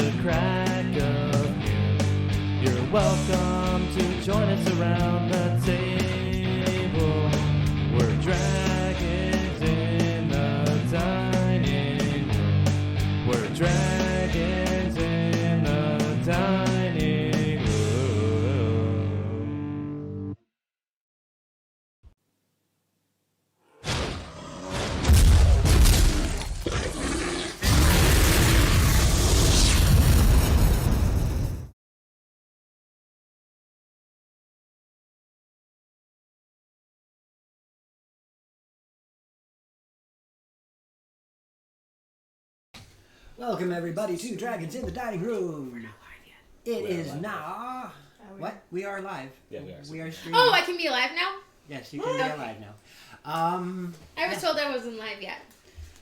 the crack of noon. You're welcome to join us around the table. We're dragons in the dining room. We're dragons in the dining room. Welcome everybody to Dragons in the Dining Room. We're not live It yet. is now. What? We are live. Yeah, we are. We are streaming. Oh, I can be live now? Yes, you can be live now. I was told I wasn't live yet.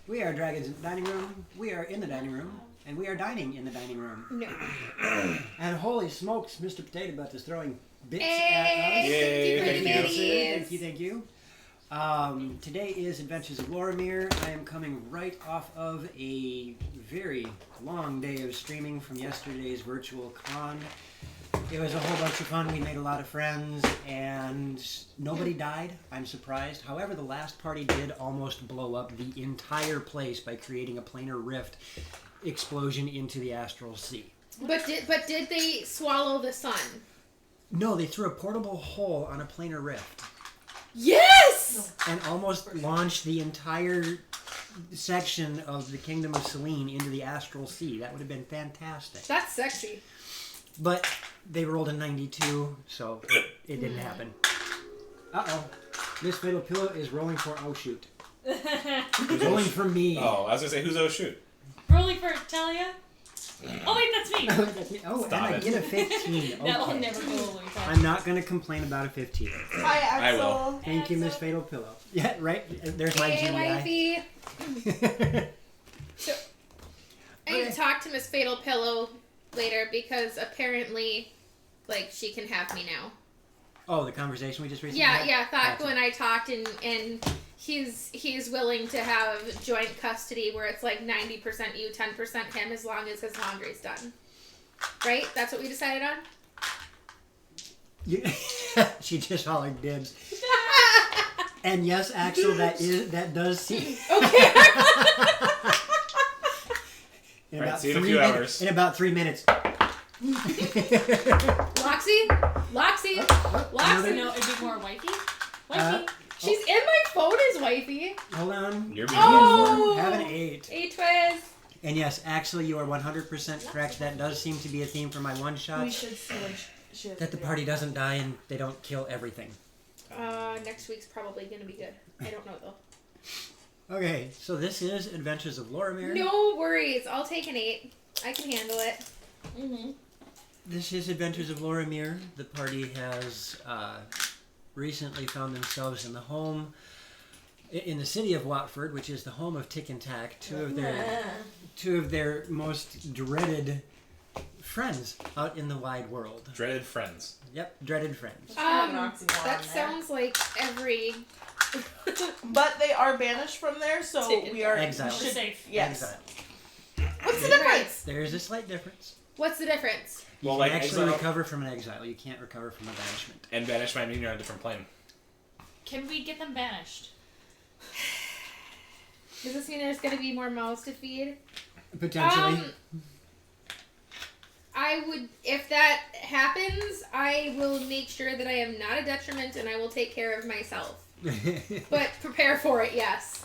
We are Dragons in the Dining Room. We are in the dining room, and we are dining in the dining room. No. And holy smokes, Mr. Potato Butt is throwing bits Hey, at us. thank you, Yay, pretty Thank you, ladies. thank you. Today is Adventures of Loromir. I am coming right off of a very long day of streaming from yesterday's virtual con. It was a whole bunch of fun. We made a lot of friends, and nobody died. I'm surprised. However, the last party did almost blow up the entire place by creating a planar rift explosion into the astral sea. But did they swallow the sun? No, they threw a portable hole on a planar rift Yes! and almost launched the entire section of the Kingdom of Selene into the astral sea. That would have been fantastic. That's sexy. But they rolled a 92, so it didn't happen. Uh-oh. Miss Fatal Pillow is rolling for... Oh, shoot. Rolling for me. Oh, I was gonna say, who's oh shoot? Rolling for Talia? Oh wait, that's me. That's me. Oh, Stop and I it. get a 15. Okay. That will never go away. I'm not going to complain about a 15. I will. Thank you, Miss Fatal Pillow. Yeah, right? There's my Hey, GDI. wifey. So, I need Okay. to talk to Miss Fatal Pillow later because apparently, like, she can have me now. Oh, the conversation we just recently Yeah, had? yeah. Thought Gotcha. when I talked and he's willing to have joint custody where it's like 90% you, 10% him, as long as his laundry's done. Right? That's what we decided on. She just hollered dibs. And yes, Axel, that does seem. Okay. In Right, about see you in a 3 few minutes. hours. In about 3 minutes. Loxy? Loxy, no, it'd be more wifey. Wifey. She's in my phone as wifey. Hold on. You're being Oh! Have an 8. Hey, Twiz. And yes, Axel, you are 100% correct. That does seem to be a theme for my one shot. We should switch. That the party doesn't die and they don't kill everything. Next week's probably gonna be good. I don't know though. Okay, so this is Adventures of Loromir. No worries. I'll take an 8. I can handle it. Mm-hmm. This is Adventures of Loromir. The party has recently found themselves in the city of Watford, which is the home of Tick and Tack, two of their most dreaded friends out in the wide world. Dreaded friends. Yep, dreaded friends. Kind of an oxymoron That there. sounds like every. But they are banished from there, so Ticket. we are Exile. We're safe. Yes. Exile. What's the difference? There is a slight difference. What's the difference? You Well, can like actually exile- recover from an exile. You can't recover from a banishment. And banish might mean you're on a different plane. Can we get them banished? Does this mean there's gonna be more mouths to feed? Potentially. I would, if that happens, I will make sure that I am not a detriment and I will take care of myself. But prepare for it, yes.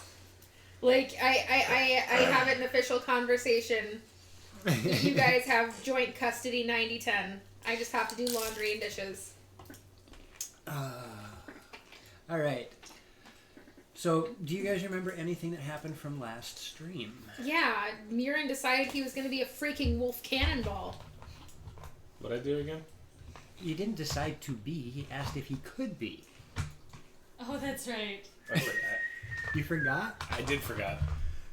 Like, I have an official conversation. You guys have joint custody 90-10. I just have to do laundry and dishes. All right. So, do you guys remember anything that happened from last stream? Yeah, Mirren decided he was going to be a freaking wolf cannonball. What'd I do again? He didn't decide to be. He asked if he could be. Oh, that's right. I forgot. You forgot? I did forgot.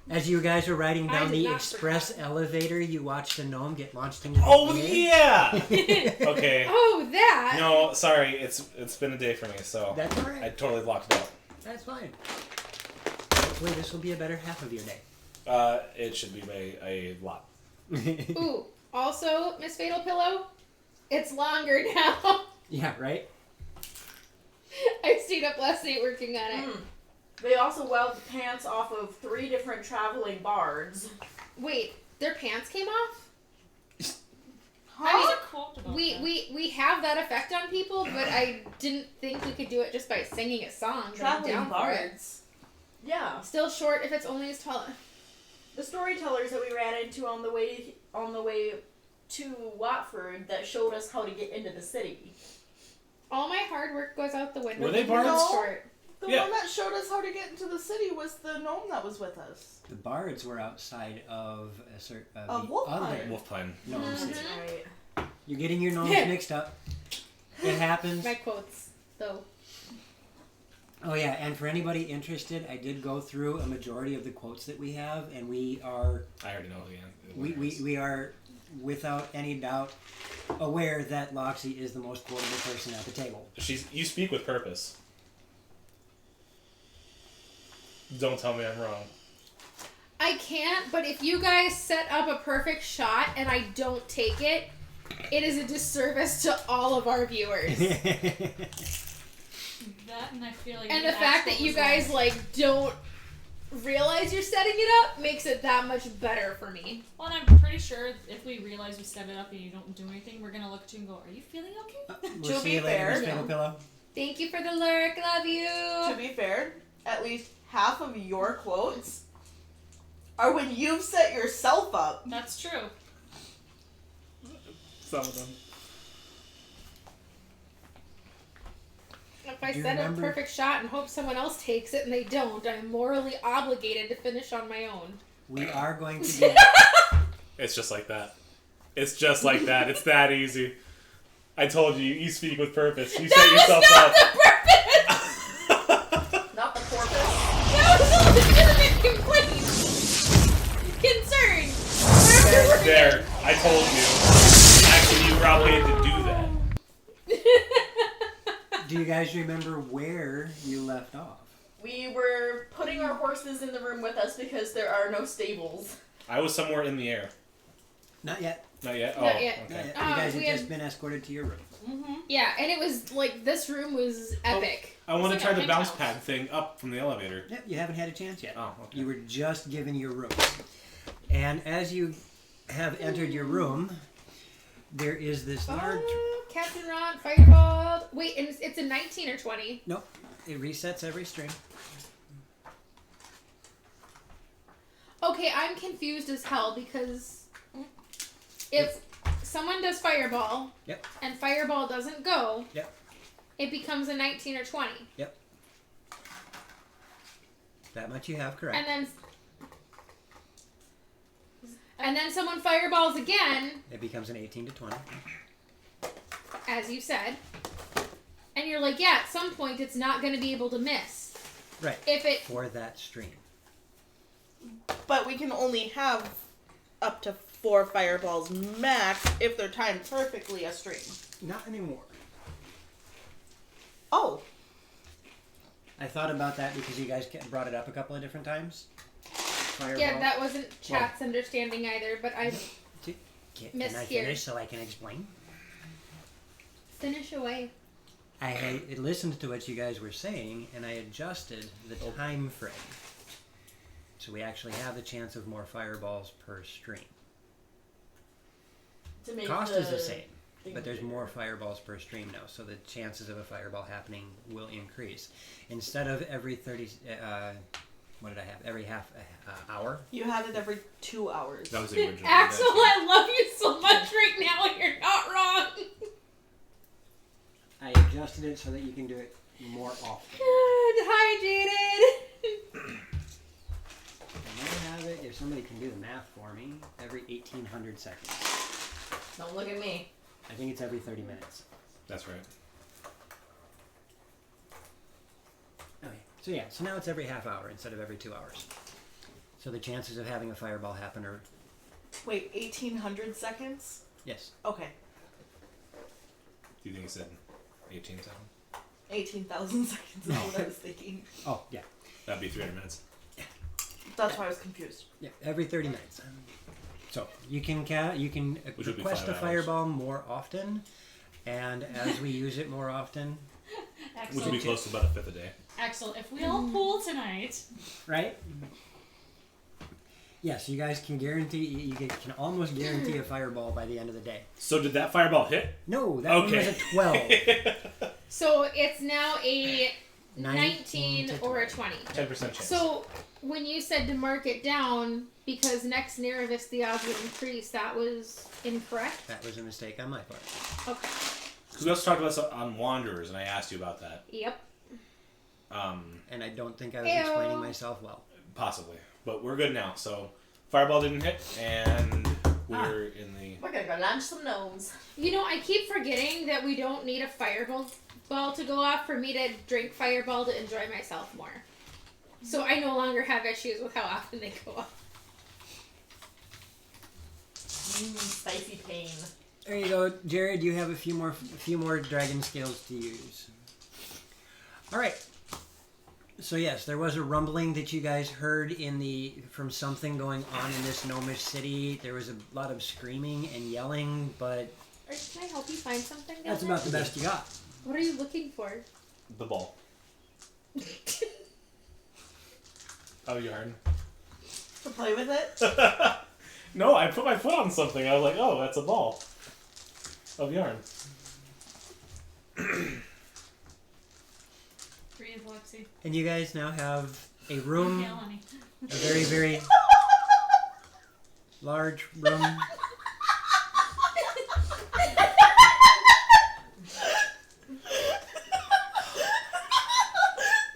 As you guys were riding I down did the not express elevator, you watched a gnome get launched into the Oh air. yeah. Okay. Oh, that! No, sorry. It's been a day for me, so That's all I right. totally blocked it out. That's fine. Hopefully this will be a better half of your day. It should be by a lot. Ooh, Also, Miss Fatal Pillow, it's longer now. Yeah, right? I stayed up last night working on it. They also weld the pants off of 3 different traveling bards. Wait, their pants came off? Huh? I There's a quote about that. we have that effect on people, but I didn't think we could do it just by singing a song. But I'm Traveling down for it. bards. Yeah. Still short if it's only as tall. The storytellers that we ran into on the way to Watford that showed us how to get into the city. All my hard work goes out the window. Were they because bards? it's short. The Yeah. one that showed us how to get into the city was the gnome that was with us. The bards were outside of a certain Of the Wolfpine. other Wolfpine. gnomes. Mhm. Right. You're getting your gnomes mixed up. It happens. My quotes, though. Oh yeah, and for anybody interested, I did go through a majority of the quotes that we have, and we are I already know who we are without any doubt aware that Loxy is the most quotable person at the table. You speak with purpose. Don't tell me I'm wrong. I can't, but if you guys set up a perfect shot and I don't take it, it is a disservice to all of our viewers. That, and I feel like And the fact that you guys don't realize you're setting it up makes it that much better for me. Well, and I'm pretty sure if we realize we set it up and you don't do anything, we're gonna look at you and go, "Are you feeling okay?" We'll To see be you later, fair, Miss Fatal Pillow. Thank you for the lurk. Love To you. be fair, at least half of your quotes are when you've set yourself up. That's true. Some of them. If I Do you set remember- a perfect shot and hope someone else takes it and they don't, I'm morally obligated to finish on my own. We are going to get It's just like that. It's just like that. It's that easy. I told you, you speak with purpose. You set yourself up. Not the porpoise. That was a legitimate complaint. Concern. There, I told you. Actually, you probably had to do that. Do you guys remember where you left off? We were putting our horses in the room with us because there are no stables. I was somewhere in the air. Not yet. Not yet? Not Oh, yet. Not okay. yet. You guys we have just had- been escorted to your room. Mm-hmm. Yeah, and it was like this room was epic. I want to It's try like a the bounce penthouse. pad thing up from the elevator. Yep, you haven't had a chance yet. Oh, okay. You were just given your room. And as you have entered your room, there is this large... Captain Ron, Fireball. Wait, and it's a 19 or 20. Nope. It resets every stream. Okay, I'm confused as hell because if someone does Fireball Yep. and Fireball doesn't go, Yep. it becomes a 19 or 20. That much you have correct. And then someone Fireballs again, It becomes an 18 to 20. as you said. And you're like, yeah, at some point it's not going to be able to miss. Right. If it For that stream. But we can only have up to 4 fireballs max if they're timed perfectly a stream. Not anymore. Oh. I thought about that because you guys brought it up a couple of different times. Fireball. Yeah, that wasn't chat's understanding either, but I Can I missed here. finish so I can explain? Finish away. I had listened to what you guys were saying, and I adjusted the time frame. So we actually have the chance of more fireballs per stream. To make Cost is the same, thing but there's bigger. more fireballs per stream now, so the chances of a fireball happening will increase. Instead of every 30, what did I have? Every half hour? You had it every 2 hours. That was the original. Axel, I love you so much right now. You're not wrong. I adjusted it so that you can do it more often. Hi, Jaded. I might have it, if somebody can do the math for me, every 1800 seconds. Don't look at me. I think it's every 30 minutes. That's right. Okay, so yeah, so now it's every half hour instead of every 2 hours. So the chances of having a fireball happen are, Wait, 1800 seconds? yes. Okay. Do you think it's in 18 seconds? 18,000 seconds is what I was thinking. Oh, yeah. That'd be 300 minutes. That's why I was confused. Yeah, every 30 minutes. So you can Which would be request a 5 hours. fireball more often, and as we use it more often, Which would be Axel, close to about a fifth a day. Axel, if we all pool tonight, right? Yes, you guys can guarantee. You can almost guarantee a fireball by the end of the day. So did that fireball hit? No, that one was a 12. So it's now a 19 19 to or a 20. 10% chance. So when you said to mark it down because next Nerevus the odds would increase, that was incorrect. That was a mistake on my part. Okay. Because we also talked about this on Wanderers, and I asked you about that. Yep. And I don't think I was Ew. explaining myself well. Possibly. But we're good now. So, fireball didn't hit, and we're in the... We're gonna go launch some gnomes. You know, I keep forgetting that we don't need a fireball to go off for me to drink fireball to enjoy myself more. So I no longer have issues with how often they go off. Spicy pain. There you go, Jared. You have a few more dragon scales to use. All right. So yes, there was a rumbling that you guys heard from something going on in this gnomish city. There was a lot of screaming and yelling, but Can I help you find something down that's there? about the best you got. What are you looking for? The ball. Oh, yarn. To play with it? No, I put my foot on something. I was like, oh, that's a ball of yarn. breathe, Lexi. And you guys now have a room, Inhale, honey. a very, very large room.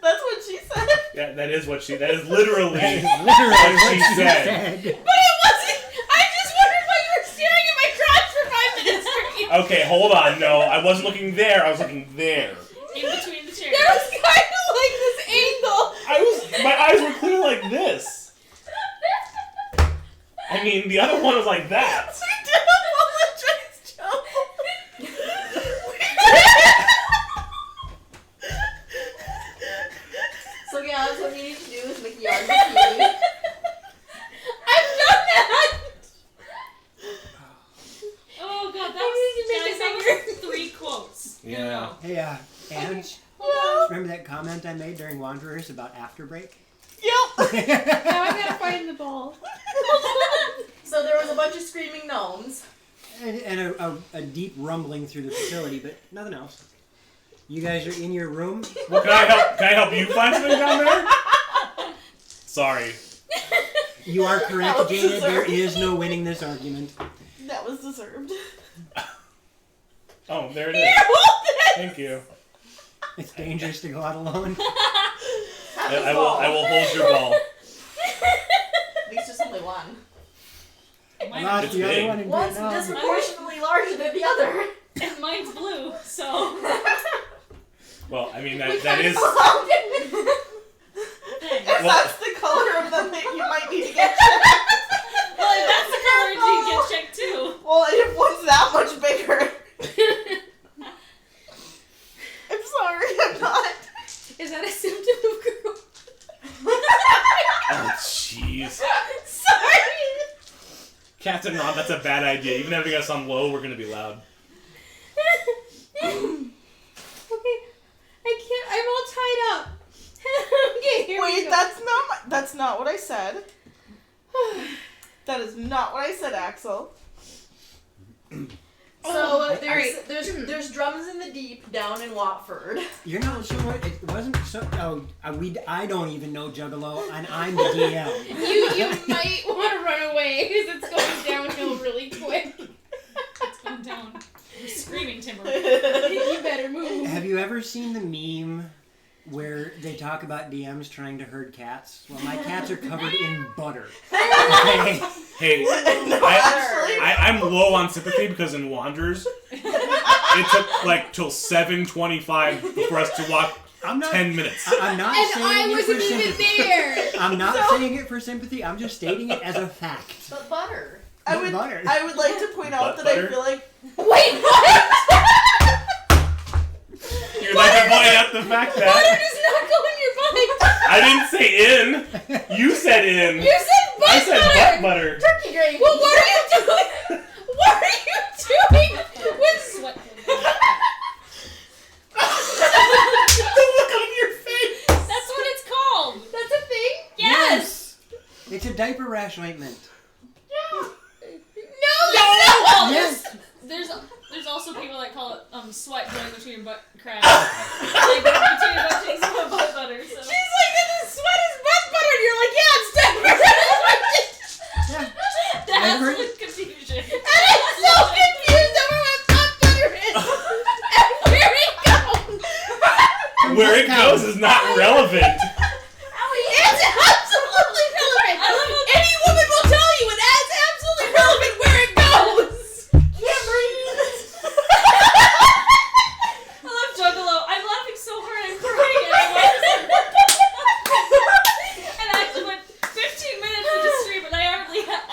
That's what she said. Yeah, that is literally That is literally what what she she said. said. But it wasn't. I just wondered why you were staring at my crotch for 5 minutes straight. Okay, hold on. No, I wasn't looking there. I was looking there. In between the chairs. There was kind of like this angle. My eyes were clear like this. I mean, the other one was like that. We did apologize, Joe. So yeah, that's what we need to do is make yarn bikini. I've done that. Oh god, You make it that was 3 quotes. Yeah. Hey, and Well, remember that comment I made during Wanderers about after break? Yep. now I gotta find the ball. So there was a bunch of screaming gnomes. And a deep rumbling through the facility, but nothing else. You guys are in your room. Well, can I help you find something down there? Sorry. You are correct, was Jada. There deserved. is no winning this argument. That was deserved. Oh, there it is. Thank you. It's dangerous to go out alone. I will hold your ball. At least there's only one. Not It's the other big. one in One's Vietnam. disproportionately larger than the other. And mine's blue, so Well, I mean that is. thanks. If Well- that's the color of them that you might need to get checked. Well, if that's the color, you get checked too. Well, if one's that much bigger. I'm sorry, I'm not. Is that a symptom of girl? Oh, jeez. Sorry. Captain Ron, that's a bad idea. Even having us on low, we're gonna be loud. Okay, I can't. I'm all tied up. Okay, here we Wait, go. that's not what I said. That is not what I said, Axel. So Alright. there's drums in the deep down in Watford. You're not sure what it wasn't. So I don't even know Juggalo, and I'm the DM. You might want to run away because it's going downhill really quick. It's going down. We're screaming timber. You better move. Have you ever seen the meme where they talk about DMs trying to herd cats? Well, my cats are covered in butter. Okay. Hey, Actually, I'm low on sympathy because in Wanderers, it took like till 7:25 for us to walk I'm not. 10 minutes. I'm not And saying I it for wasn't even sympathy. there. I'm not saying it for sympathy. I'm just stating it as a fact. But butter. I With butter. would like to point out Butt that butter? I feel like Wait, what? You're like to point out the fact Butter that does not go in your butt. I didn't say in. You said in. You said butt I said butter. butt butter. Turkey great. Well, what are you doing? What are you doing with Sweat. The look on your face. That's what it's called. That's a thing? Yes. It's a diaper rash ointment. No, that's not. Well, Yes. there's also people that call it sweat going between butt cracks. Like between butt cheeks and butt butter. So. She's like, this is sweat is butt butter. And you're like, yeah, it's diaper. Yeah. That's I've heard the it. confusion. And I'm so confused over what butt butter is. And where it goes. Where it goes is not relevant. It's absolutely relevant. Any woman will tell you it is absolutely relevant where it goes. I love Juggalo. I'm laughing so hard I'm crying anyway. And I actually went 15 minutes into stream and I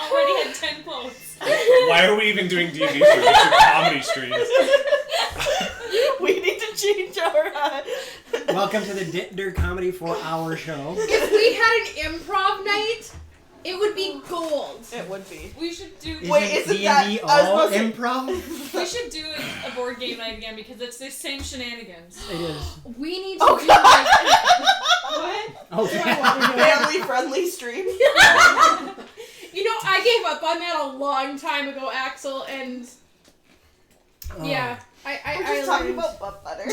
already had 10 quotes. Why are we even doing D&D streams? These are comedy streams. We need to change our. Welcome to the Ditter Comedy 4-hour show. If we had an improv night, it would be gold. It would be. We should do Wait, Isn't isn't that- D&D I was all supposed to- improv? we should do a board game night again because it's the same shenanigans. It is. We need to Oh, do God. like Oh, Family friendly stream. you know, I gave up on that a long time ago, Axel, and yeah, We're I just talking learned. about butt butter.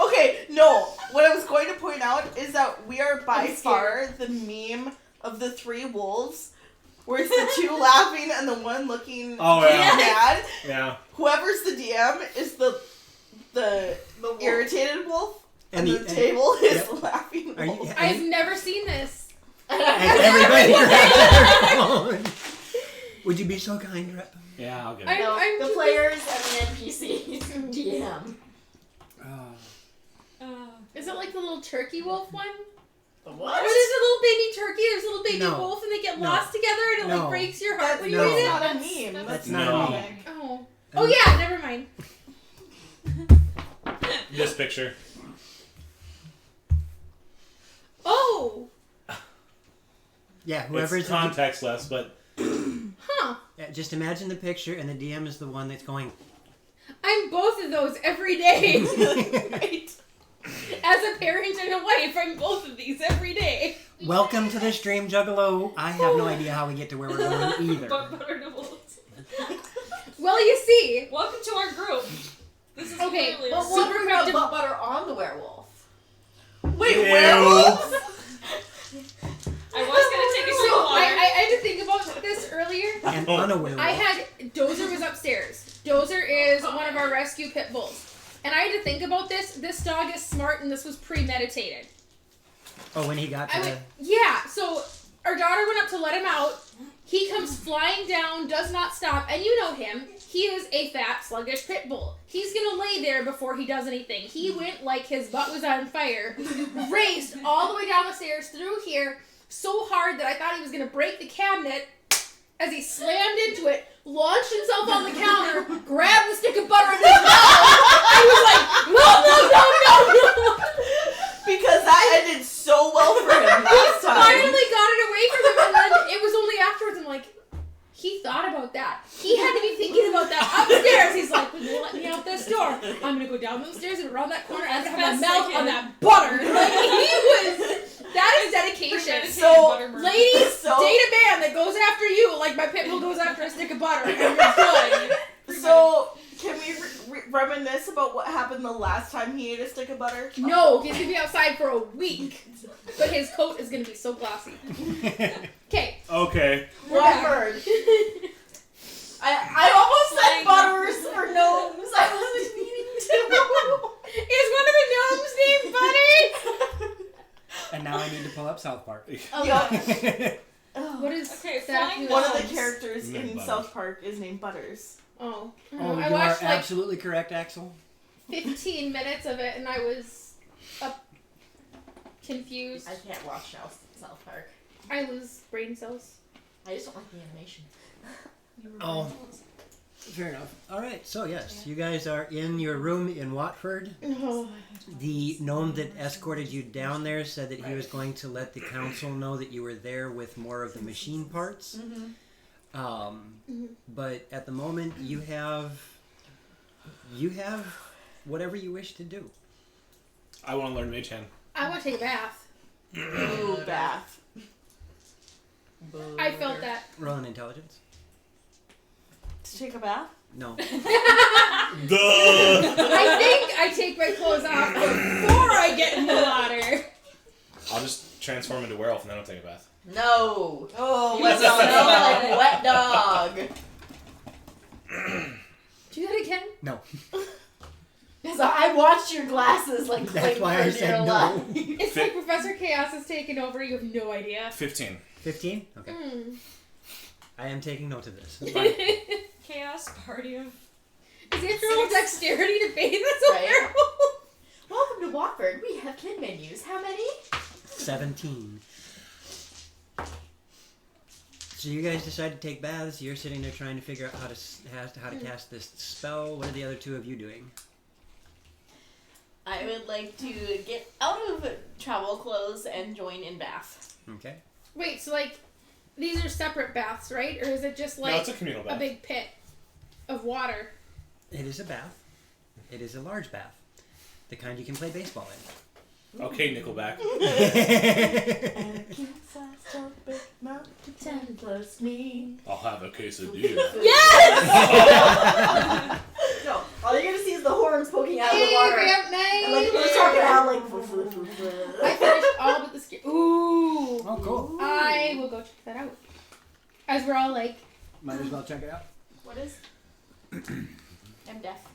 Okay, no. What I was going to point out is that we are by I'm far the meme of the three wolves, where it's the two laughing and the one looking Oh, yeah. mad. Yeah. Whoever's the DM is the wolf. irritated wolf, and And the the- table is yep. the laughing Are you- wolf. I've never seen this. Has everybody grabbed their phone? Would you be so kind, Rep? Yeah, I'll get I- it. No, I'm the just- players and the NPCs. DM. Is it like the little turkey wolf one? The Where what? there's a little baby turkey, there's a little baby No. wolf, and they get No. lost together, and it No. like breaks your heart when you No. read it. Not a That's- meme. That's No. not me. Oh. Oh yeah, never mind. This picture. Oh. Yeah, whoever's It's contextless, but Huh. Yeah, just imagine the picture, and the DM is the one that's going. I'm both of those every day. Right. As a parent and a wife, I'm both of these every day. Welcome to the stream, Juggalo. I have no idea how we get to where we're going either. Butt butter nibbles. Well, you see. Welcome to our group. This is Okay, literally well, a What super about butt butter on the werewolf? Wait, Ew. werewolves? I was gonna take a sip So of water. I had to think about this earlier. And unaware. I had Dozer was upstairs. Dozer is one of our rescue pit bulls. And I had to think about this. This dog is smart and this was premeditated. Oh, when he got to I the. went, yeah, so our daughter went up to let him out. He comes flying down, does not stop, and you know him. He is a fat, sluggish pit bull. He's gonna lay there before he does anything. He went like his butt was on fire, raced all the way down the stairs through here so hard that I thought he was gonna break the cabinet. As he slammed into it, launched himself on the counter, grabbed the stick of butter in his mouth. I was like, no. Because that ended so well for him last time. Finally got it away from him, and then it was only afterwards I'm like, he thought about that. He had to be thinking about that upstairs. He's like, when they let me out this door, I'm gonna go down those stairs and around that corner. I'm gonna have my mouth on that butter. Like that is dedication. Premeditated So, butter murder. Ladies, So- date a man that goes after you like my pit bull goes after a stick of butter, and you're good. So, can we reminisce about what happened the last time he ate a stick of butter? No, he's gonna be outside for a week, but his coat is gonna be so glossy. Okay, okay. we're back. Word. I almost said butters for gnomes. I wasn't meaning to. Is one of the gnomes named Buddy? And now I need to pull up South Park. Yup. What is Okay, that? flying One of the gnomes. characters Named in Butters. South Park is named Butters. Oh, Oh, I you are watched like absolutely correct, Axel. 15 minutes of it and I was confused. I can't watch South Park. I lose brain cells. I just don't like the animation. Oh. Fair enough. All right. So yes, you guys are in your room in Watford. The gnome that escorted you down there said that he was going to let the council know that you were there with more of the machine parts. But at the moment, you have whatever you wish to do. I want to learn Mage Hand. I want to take a bath. Ooh, bath. I felt that. Roll an intelligence. To take a bath? No. Duh! I think I take my clothes off before I get in the water. I'll just transform into werewolf and then I'll take a bath. No. Oh, You wet smell dog. like wet dog. Do that again? No. Because I watched your glasses like That's blink why I for said dear no. life. It's like Professor Chaos has taken over. You have no idea. 15. 15? Okay. Mm. I am taking note of this. Chaos party of. Is it your old dexterity to bathe as a Right. werewolf? Welcome to Watford. We have kid menus. How many? 17. So you guys decide to take baths. You're sitting there trying to figure out how to cast this spell. What are the other two of you doing? I would like to get out of travel clothes and join in bath. Okay. Wait, so like these are separate baths, right? Or is it just like No, it's a communal bath. a big pit of water? It is a bath. It is a large bath. The kind you can play baseball in. Okay, Nickelback. I'll have a quesadilla. Yes! No, all you're gonna see is the horns poking out of the Hey, water. Ramp And like Night! who's talking out like I finished all but the skin. Ooh! Oh, cool. I will go check that out. As we're all like, Might as well check it out. What is? I'm deaf.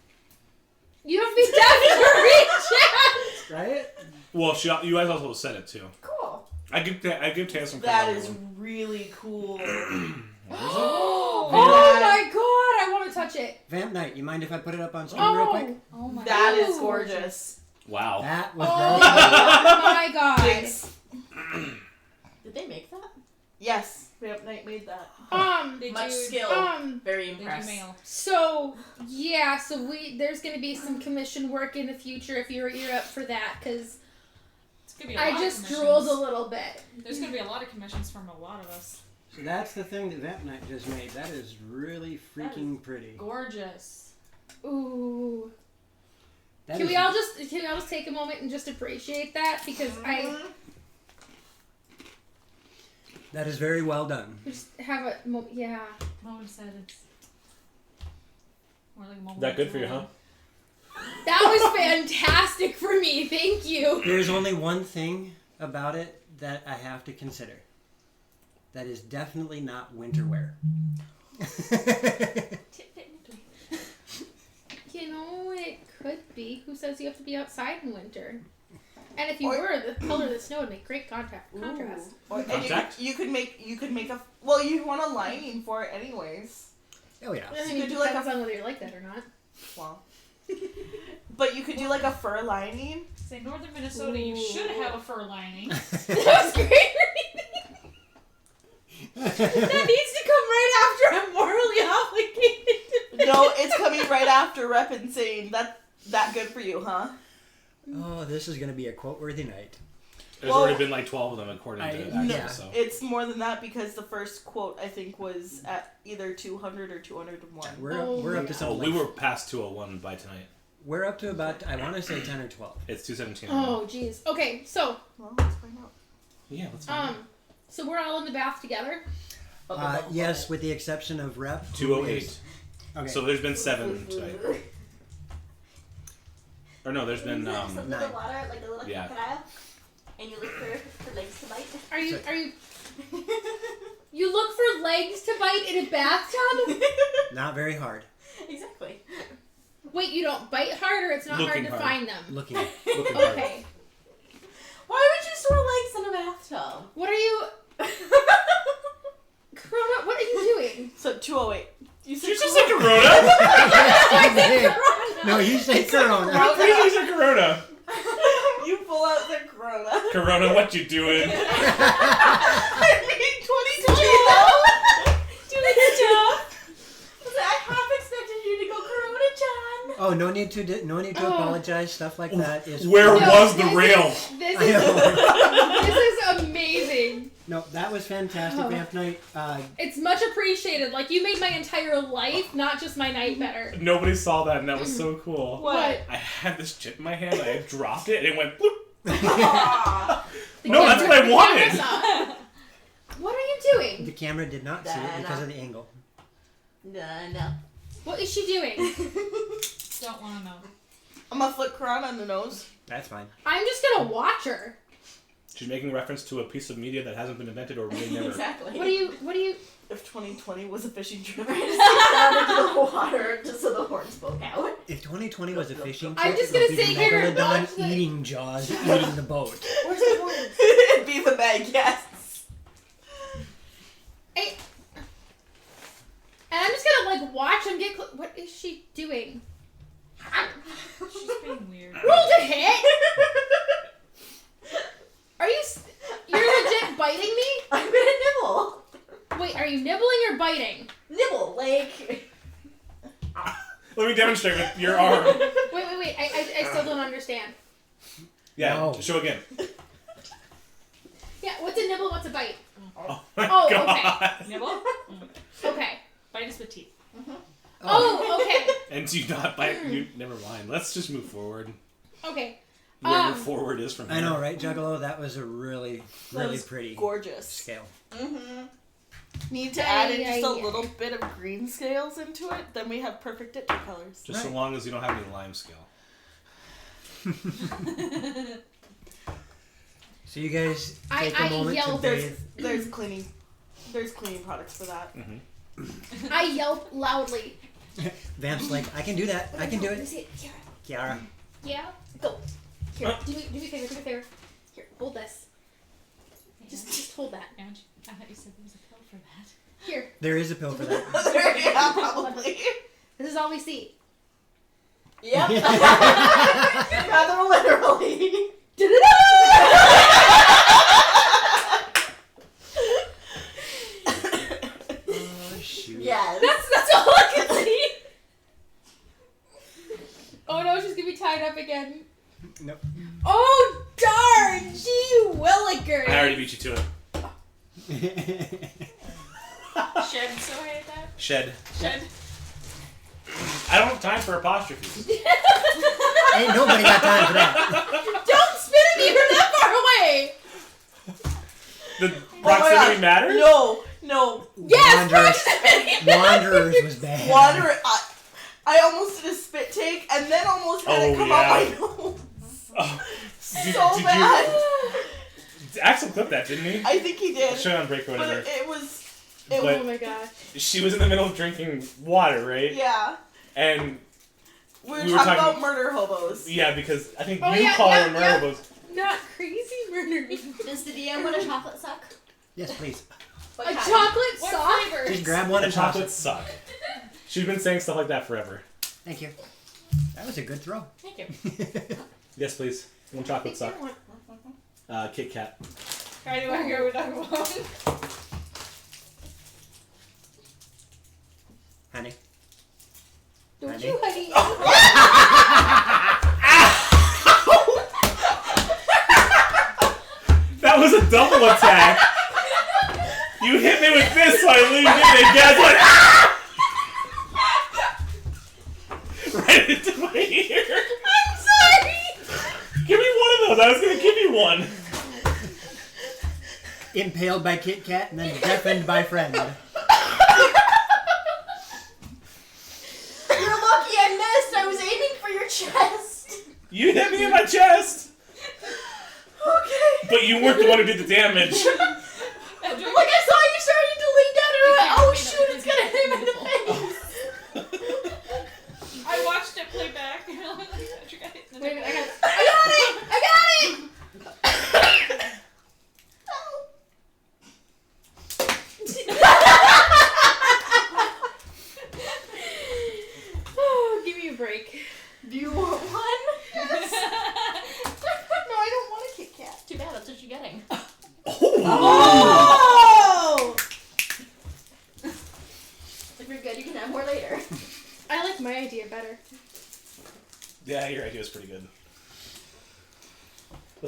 you don't be deaf to reach out! Right? Well, you guys also said it too. Cool. I give Tana some That credit is on that really cool. Oh my god, I want to touch it. Vamp Knight, you mind if I put it up on screen real quick? Oh my That is Ooh. gorgeous. one. Wow. That was Oh very my god. Thanks. Did they make that? Yes, Vamp Knight made that. Did Much you, skill. Very Did you impressed. mail? So yeah, so there's gonna be some commission work in the future if you're up for that, because It's gonna be a lot I of just commissions. drooled a little bit. There's gonna be a lot of commissions from a lot of us. So that's the thing that Vamp Knight just made. That is really freaking pretty. Gorgeous. Ooh. That Can is- we all just take a moment and just appreciate that, because I That is very well done. just have a yeah. Moment said it's more like a moment. Is that good for you, huh? That was fantastic for me. Thank you. There's only one thing about it that I have to consider. That is definitely not winter wear. You know, it could be. Who says you have to be outside in winter? And if you Or- were, the color of the snow would make great contrast. Or, and Contact? you could make a well. You want a lining for it anyways. Oh yeah. I You mean, could it do like depends a on whether you like that or not. well, but you could do like a fur lining. Say northern Minnesota, you should have a fur lining. That was great. That needs to come right after I'm morally obligated. No, it's coming right after Rep and saying that good for you, huh? Oh, this is going to be a quote-worthy night. There's Well, already been like 12 of them according to no, Axel, yeah. so. It's more than that because the first quote I think was at either 200 or 201. We're up to Oh, something. we like- were past 201 by tonight. We're up to about, I want to say 10 or 12. It's 217. Oh, jeez. Okay, so Well, let's find out. Yeah, let's find out. so we're all in the bath together. Yes, with the exception of Rep. who 208. is- Okay. So there's been 7 tonight. Or no, there's been Some little nine. water, like a little Yeah. crocodile, and you look for legs to bite. Are you you look for legs to bite in a bathtub? Not very hard. Exactly. Wait, you don't bite hard, or it's not Looking hard to hard. find them? Looking. looking hard. Okay. Why would you store legs in a bathtub? What are you, Corona? What are you doing? So 208. You said Did you just cool? say Corona? No, you say Corona. I'm pretty sure you said Corona. You pull out the Corona. Corona, what you doing? I mean, 2020. I half expected Oh, no need to apologize. Stuff like that is. Where No, was the this rail? This I is, know. this is amazing. No, that was fantastic. Oh. Vamp night. It's much appreciated. Like, you made my entire life, not just my night, better. Nobody saw that, and that was so cool. What? I had this chip in my hand, I dropped it, and it went bloop. Aw. No, that's what I The wanted. camera saw. What are you doing? The camera did not see it because of the angle. No. What is she doing? Don't want to know. I'm gonna flick Karan on the nose. That's fine. I'm just gonna watch her. She's making reference to a piece of media that hasn't been invented or may never. Exactly. What do you? If 2020 was a fishing trip. Down into the water just so the horn spoke out. If 2020 was a fishing trip, I'm just it would gonna be sit here and Megalodon watch the- eating Jaws, eating the boat. Where's the horn? It'd be the bag, yes. And I'm just gonna like watch him get. What is she doing? She's being weird. Roll to hit. Are you? You're legit biting me? I'm gonna nibble. Wait, are you nibbling or biting? Nibble, like. Let me demonstrate with your arm. Wait. I still don't understand. Yeah, No. show again. Yeah, what's a nibble? What's a bite? Oh my Oh, god. Nibble? Okay. Bite us with teeth. Oh, okay. And do you not bite? You never mind. Let's just move forward. Okay. Wherever forward is from here. I know, right, Juggalo? That was a really That was pretty Gorgeous. scale. Mm-hmm. Need to add in just a Ay. little bit of green scales into it, then we have perfect ditcher colors. Just so Right. long as you don't have any lime scale. So you guys I- take a I moment to yelled. bathe. There's cleaning products for that. I yelp loudly. Vamp's like, I can do that. I can do Let me it. see it. Kiara. Yeah. Go. Here. Do me a favor. Do me a favor. Here. Hold this. Just hold that. And I thought you said there was a pill for that. Here. There is a pill for that. Yeah, probably. This is all we see. Yep. Rather literally. Oh, shoot. Yes. That's all I can see. Oh no, she's gonna be tied up again. Nope. Oh darn! Gee willikers! I already beat you to it. Shed, so I hate that. Shed. Shed. I don't have time for apostrophes. Ain't nobody got time for that. Don't spin at me from that far away! The proximity matters? No. Yes, Wanderers, proximity! Wanderers was bad. Water. I almost did a spit take and then almost had it Oh, come yeah. out my nose. Oh, So bad. Axel clipped that, didn't he? I think he did. Show on break or But whatever. it was. But- Oh my gosh. She was in the middle of drinking water, right? Yeah. And We were We were talking talking- about murder hobos. yeah, because I think Oh, you yeah, call yeah, her murder yeah. hobos. Not crazy murder me. Does the DM want a chocolate suck? Yes, please. What A kind? chocolate What sock? flavor? Just grab one The and toss chocolates it. suck. She's been saying stuff like that forever. Thank you. That was a good throw. Thank you. Yes, please. One chocolate suck. Kit Kat. Alright, do you want to go with dog bone? Honey. Don't Honey? you, honey? That was a double attack. You hit me with this, so I leaned in and guys went right into my ear. I'm sorry! Give me one of those. I was gonna give you one. Impaled by Kit Kat and then deafened by friend. You're lucky I missed. I was aiming for your chest. You hit me in my chest, Okay. but you weren't the one who did the damage. Like I saw you starting to lean down and I went, oh shoot, it's gonna hit him in the face. I watched it play back. Wait a minute, I got it! I got it! Oh, give me a break. Do you want one? No, I don't want a Kit Kat. Too bad, that's what you're getting. Oh! If you're good, you can have more later. I like my idea better.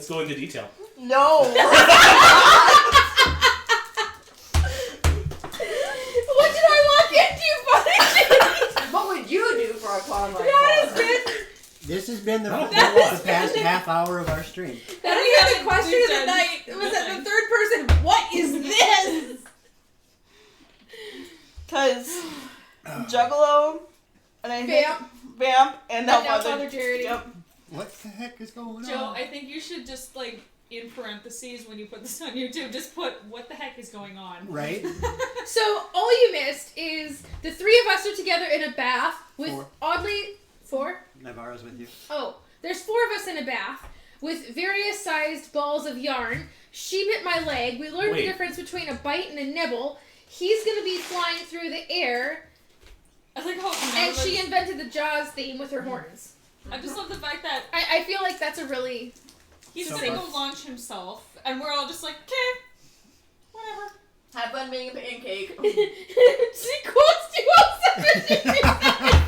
Let's go into detail. No. What did I walk into, Father? What would you do for a clown like That that? has been This has been the That past half hour of our stream. that We has been haven't- the question we've of the done night. It was at nothing. the third person. What is this? Because Juggalo, and I think Vamp, and now And now Father. Father Jerry. Yep. What the heck is going Joe, on? I think you should just like in parentheses when you put this on YouTube, just put what the heck is going on. Right? So all you missed is the three of us are together in a bath with Four. oddly four. Navarro's with you. Oh, there's four of us in a bath with various sized balls of yarn. She bit my leg. We learned Wait. the difference between a bite and a nibble. He's gonna be flying through the air, I like how and she invented the Jaws theme with her horns. I just love the fact that I feel like that's a really he's So gonna far. go launch himself, and we're all just like, okay, whatever. Have fun being a pancake. she quotes 207.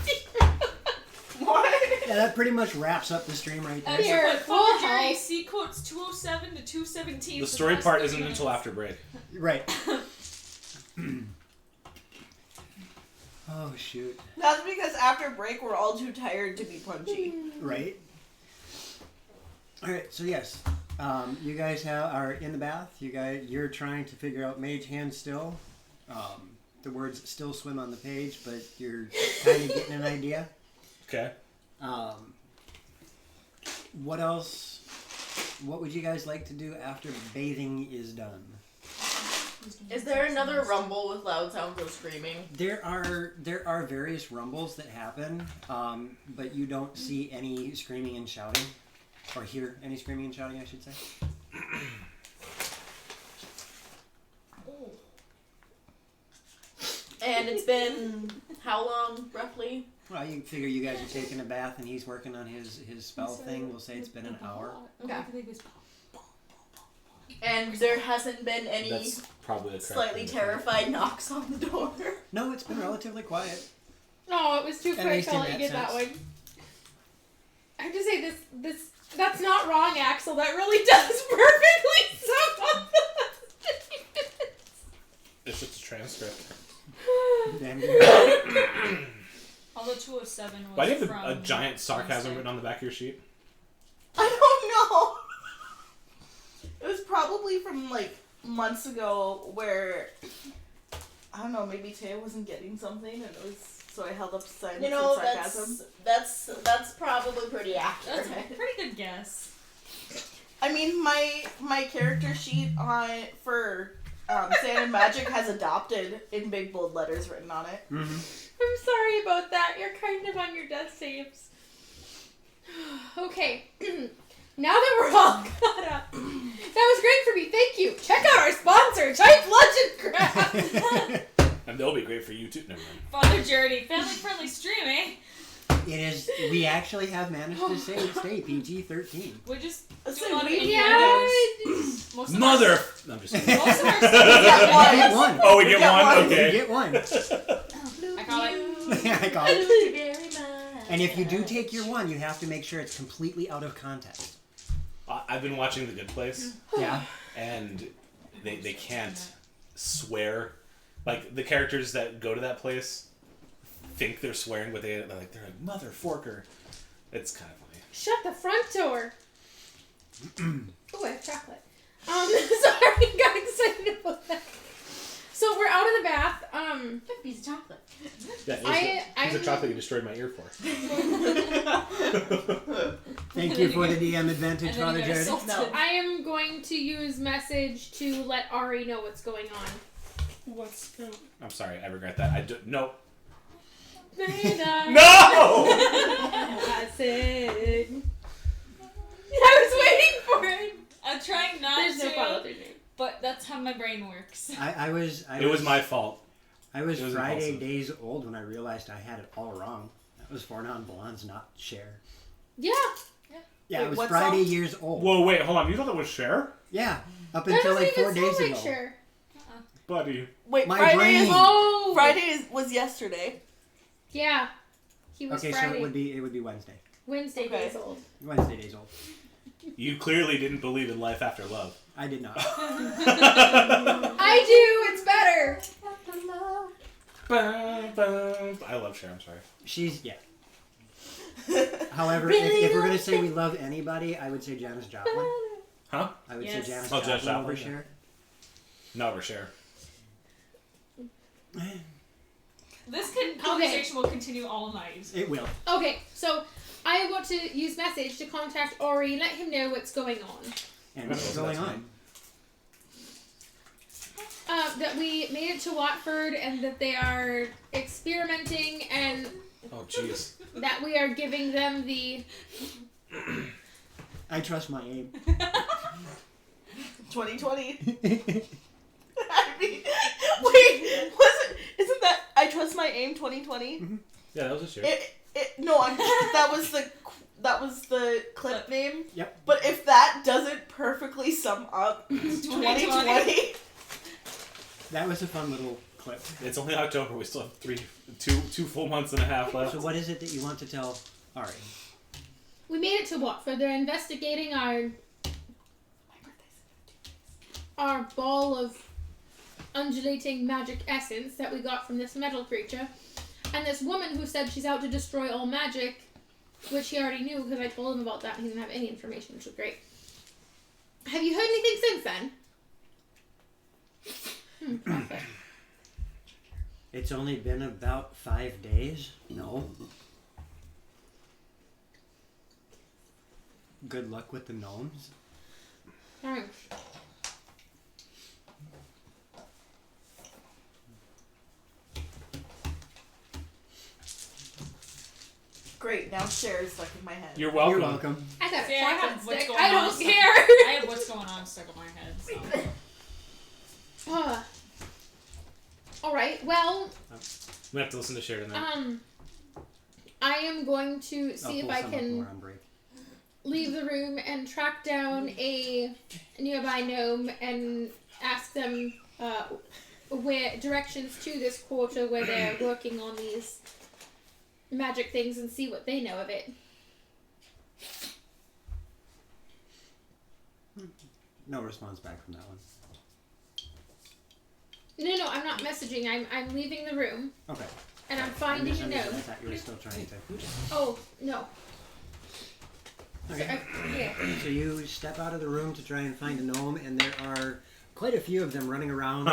What? Yeah, that pretty much wraps up the stream right there. And Here, so, full Father Jerry, health. C quotes 207 to 217. The for story last part 30 isn't minutes. until after break. Right. Oh, shoot. That's because after break, we're all too tired to be punchy. Right? Alright, so yes. You guys are in the bath. You're trying to figure out Mage Hand still. The words still swim on the page, but you're kind of getting an idea. Okay. What else? What would you guys like to do after bathing is done? Is there another rumble with loud sounds of screaming? There are various rumbles that happen, but you don't see any screaming and shouting, or hear any screaming and shouting, I should say. And it's been how long, roughly? Well, you figure you guys are taking a bath and he's working on his spell thing. We'll say it's been an hour. Okay. I think it's And there hasn't been any That's probably the correct slightly thing to terrified knocks on the door. No, it's been relatively quiet. No, it was too At quick. least I'll in let you that get that sense. one. I have to say this that's not wrong, Axel. That really does perfectly sum up the It's just a transcript. Damn good. although 207 was Why do you have from a giant sarcasm Wednesday. written on the back of your sheet? I don't know. It was probably from like months ago where I don't know, maybe Taya wasn't getting something and it was so I held up signs You know, of sarcasm. that's probably pretty accurate. That's a pretty good guess. I mean my character sheet for Sand and Magic has adopted in big bold letters written on it. Mm-hmm. I'm sorry about that. You're kind of on your death saves. Okay. Now that we're all caught up. That was great for me. Thank you. Check out our sponsor, Type Legend Craft. And they'll be great for you too. Never mind. Father Jerry, family-friendly stream, eh? It is. We actually have managed to stay PG-13. We just do Listen, a lot of we- innuendos. Most of Mother! Our, No, I'm just kidding. most of our You get one. Oh, we get get one? one. You Okay. get one. I call it. I got it. Thank you very much. And if you do take your one, you have to make sure it's completely out of context. I've been watching The Good Place, Yeah. and they can't swear. Like, the characters that go to that place think they're swearing, but they're like, mother forker. It's kind of funny. Shut the front door. Oh, I have chocolate. Sorry, got excited about that. So we're out of the bath. A piece of chocolate. Yeah, he's a I'm- chocolate you destroyed my ear for. Thank you for the DM And advantage, then Father you got Jared. assaulted. No. I am going to use message to let Ari know what's going on. What's going I'm sorry, I regret that. No. No! No! I said. I was waiting for it. I'm trying not There's to, no follow-through name. but that's how my brain works. I was It was my fault. I was it was Friday impulsive. days old when I realized I had it all wrong. That was for non-blondes, not share. Yeah. Yeah, Wait, it was what Friday song? years old. Whoa, wait, hold on. You thought that was Cher? Yeah, up That until doesn't like even 4 days sound ago. like Cher. Buddy. Wait, My Friday brain. is Oh! was yesterday. Yeah. He was Okay, Friday. so it would be Wednesday. Wednesday Okay. days old. Wednesday days old. You clearly didn't believe in life after love. I did not. I do. It's better. I love Cher, I'm sorry. She's, yeah. However, if we're going to say we love anybody, I would say Janis Joplin. Huh? I would Yes. say Janis Oh, Joplin, Janis Joplin, over yeah. Cher. Not over Cher. This conversation will continue all night. It will. Okay, so I want to use message to contact Ori, let him know what's going on. And what's going on? That we made it to Watford and that they are experimenting and Oh, jeez. that we are giving them the... I trust my aim. 2020. I mean, wait, isn't that I trust my aim 2020? Mm-hmm. Yeah, that was this year. That was the clip name. Yep. But if that doesn't perfectly sum up 2020, That was a fun little clip. It's only October. We still have two full months and a half left. So what is it that you want to tell Ari? We made it to Watford. They're investigating our ball of undulating magic essence that we got from this metal creature. And this woman who said she's out to destroy all magic, which he already knew because I told him about that and he didn't have any information, which was great. Have you heard anything since then? Perfect. It's only been about 5 days. No. Good luck with the gnomes. Thanks. great. Now Cher is stuck in my head. You're welcome. You're welcome. I got See, I a have chocolate what's stick. going I on don't stuck- care. I have what's going on stuck in my head. So. All right. Well, We have to listen to Cher tonight. I am going to I'll see if pull I some up when can we're on break. leave the room and track down a nearby gnome and ask them where directions to this quarter where they're working on these magic things and see what they know of it. No response back from that one. No, I'm not messaging. I'm leaving the room Okay. and I'm finding a I gnome. thought you were still trying to. Oh no. Okay. Yeah. So you step out of the room to try and find a gnome, and there are quite a few of them running around.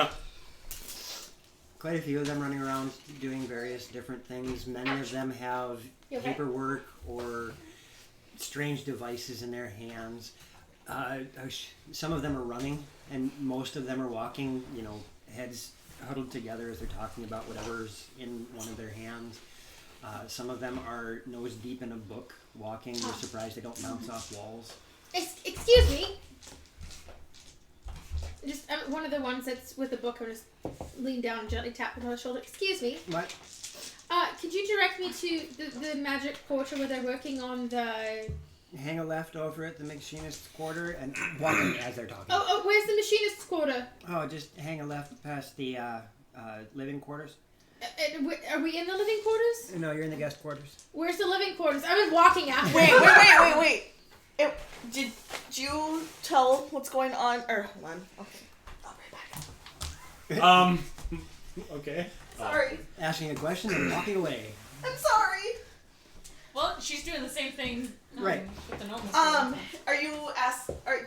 Quite a few of them running around doing various different things. Many of them have You okay? paperwork or strange devices in their hands. Some of them are running, and most of them are walking, heads huddled together as they're talking about whatever's in one of their hands. Some of them are nose deep in a book, walking. They're surprised they don't bounce off walls. Excuse me. Just one of the ones that's with the book. I'm just lean down and gently tap it on the shoulder. Excuse me. What? Could you direct me to the magic quarter where they're working on the... Hang a left over at the machinist's quarter and walking as they're talking. Oh, where's the machinist's quarter? Oh, just hang a left past the living quarters. Are we in the living quarters? No, you're in the guest quarters. Where's the living quarters? I've been walking after. Wait. Did you tell what's going on? Or hold on. Okay, I'll be back. Okay. Sorry. Asking a question and walking away. I'm sorry. Well, she's doing the same thing. Right. With the gnomes.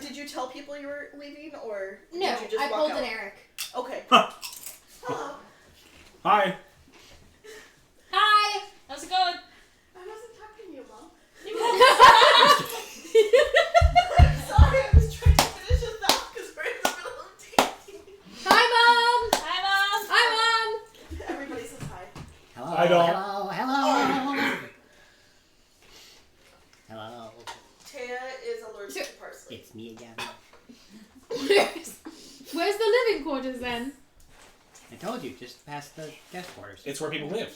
Did you tell people you were leaving, or No, did you just I walk pulled out? an Eric. Okay. Huh. Hello. Hi. Hi. How's it going? I wasn't talking to you, Mom. I'm sorry. I was trying to finish this out because we're in the middle of dating. Hi, Mom. Hi, Mom. Hi, Mom. Everybody says hi. Hello. I don't. Hello. Hello. Taya is allergic to parsley. It's me again. Where's the living quarters then? I told you, just past the guest quarters. It's where people live.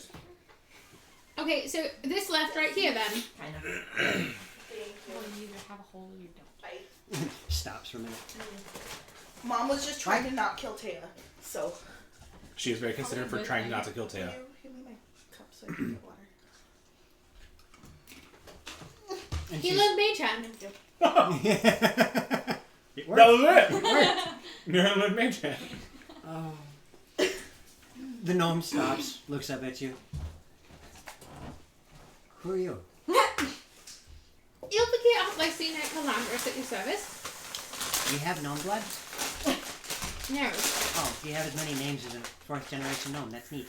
Okay, so this left right here then. Kind of. Well, you either have a hole or you don't. Bye. Stops for a minute. Mom was just trying to not kill Taya, so. She is very considerate for trying not to kill Can Taya. you give me my cup so I can get water? And He she's, loved Mage Hand. It worked. That was it. It worked. Mirror Lord Mage Hand. Oh. The gnome stops, looks up at you. Who are you? You'll forget off my seen at Calandris at your service. You have gnome blood? No. Oh, you have as many names as a 4th generation gnome. That's neat.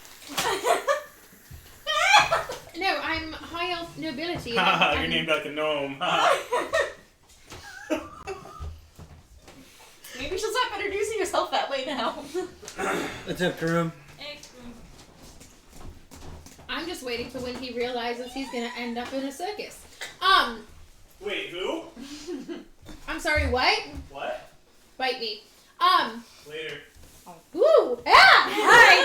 No, I'm high elf nobility. Haha, and you're named like a gnome. Maybe she'll stop introducing herself that way now. What's up, Karoom? Hey, I'm just waiting for when he realizes he's gonna end up in a circus. Wait, who? I'm sorry, what? What? Bite me. Later. Woo! Ah! Hi!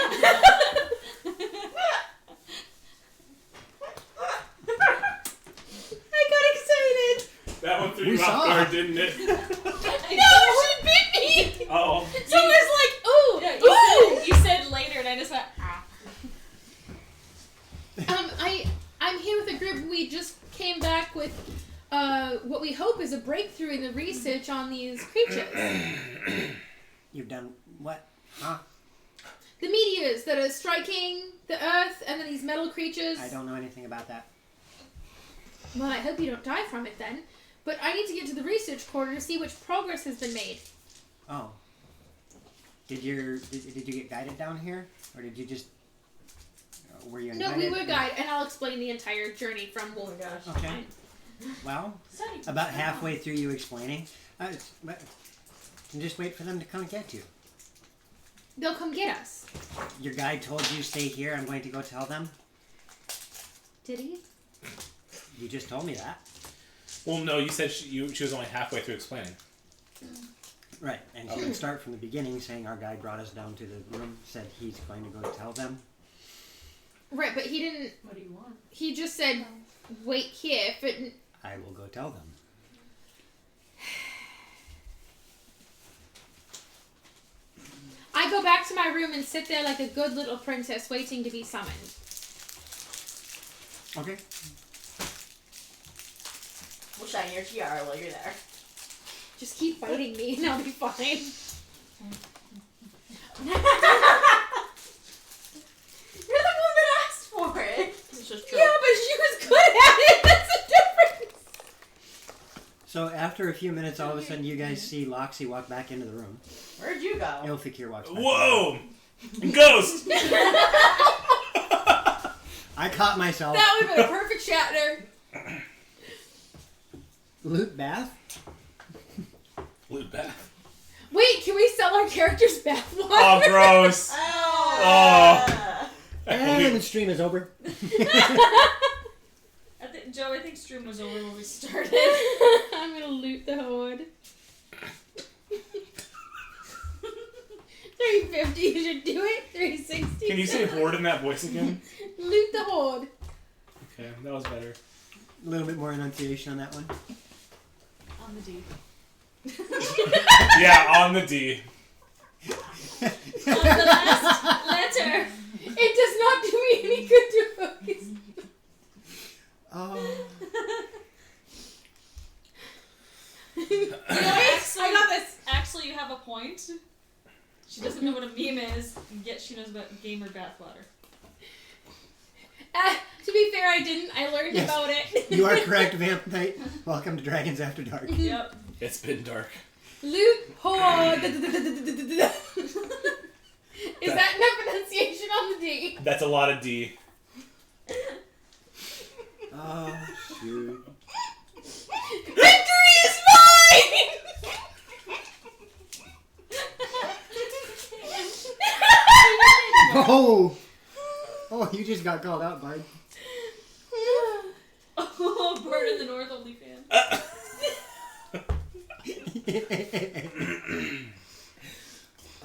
I got excited! That one threw We you off saw guard, it. didn't it? No, she bit me! Oh. Someone's like, ooh! Yeah, Ooh! you said later, and I just went. Ah. I'm here with a group. We just came back with what we hope is a breakthrough in the research on these creatures. You've done what? Huh? The meteors that are striking the earth and then these metal creatures. I don't know anything about that. Well, I hope you don't die from it then. But I need to get to the research quarter to see which progress has been made. Oh. Did you get guided down here? Or did you just... were you No, invited? we were guided, and I'll explain the entire journey from Wolf. Oh my gosh. Okay. Well, about halfway through you explaining, just wait for them to come get you. They'll come get us. Your guide told you stay here. I'm going to go tell them. Did he? You just told me that. Well, no, you said she was only halfway through explaining. Right, and she would start from the beginning saying our guide brought us down to the room, said he's going to go tell them. Right, but he didn't... What do you want? He just said, wait here. But I will go tell them. I go back to my room and sit there like a good little princess waiting to be summoned. Okay. We'll shine your tiara while you're there. Just keep biting me and I'll be fine. You're the one that asked for it. It's just true. Yeah, but she was good at it. That's the difference. So after a few minutes, all of a sudden you guys see Loxy walk back into the room. Where'd you go? Ilfikir walks back. Whoa! Ghost! I caught myself. That would have been a perfect Shatner. Loot bath? Loot bath. Wait, can we sell our characters bathwater? Oh, gross. Oh. And the stream is over. Joe, I think stream was over when we started. I'm gonna loot the horde. 350, you should do it. 360. Can you say horde in that voice again? Loot the horde. Okay, that was better. A little bit more enunciation on that one. On the D. Yeah, on the D. On the last letter. It does not do me any good to focus. Oh. Actually, I got this. Actually, you have a point. She doesn't know what a meme is, yet she knows about gamer bathwater. To be fair, I didn't. I learned Yes. about it. You are correct, Vamp Knight. Welcome to Dragons After Dark. Yep. It's been dark. Loot horde. Is that enough pronunciation on the D? That's a lot of D. Oh, shoot. Victory is mine! Oh! Oh, you just got called out, bud. Oh, Bird in the North OnlyFans.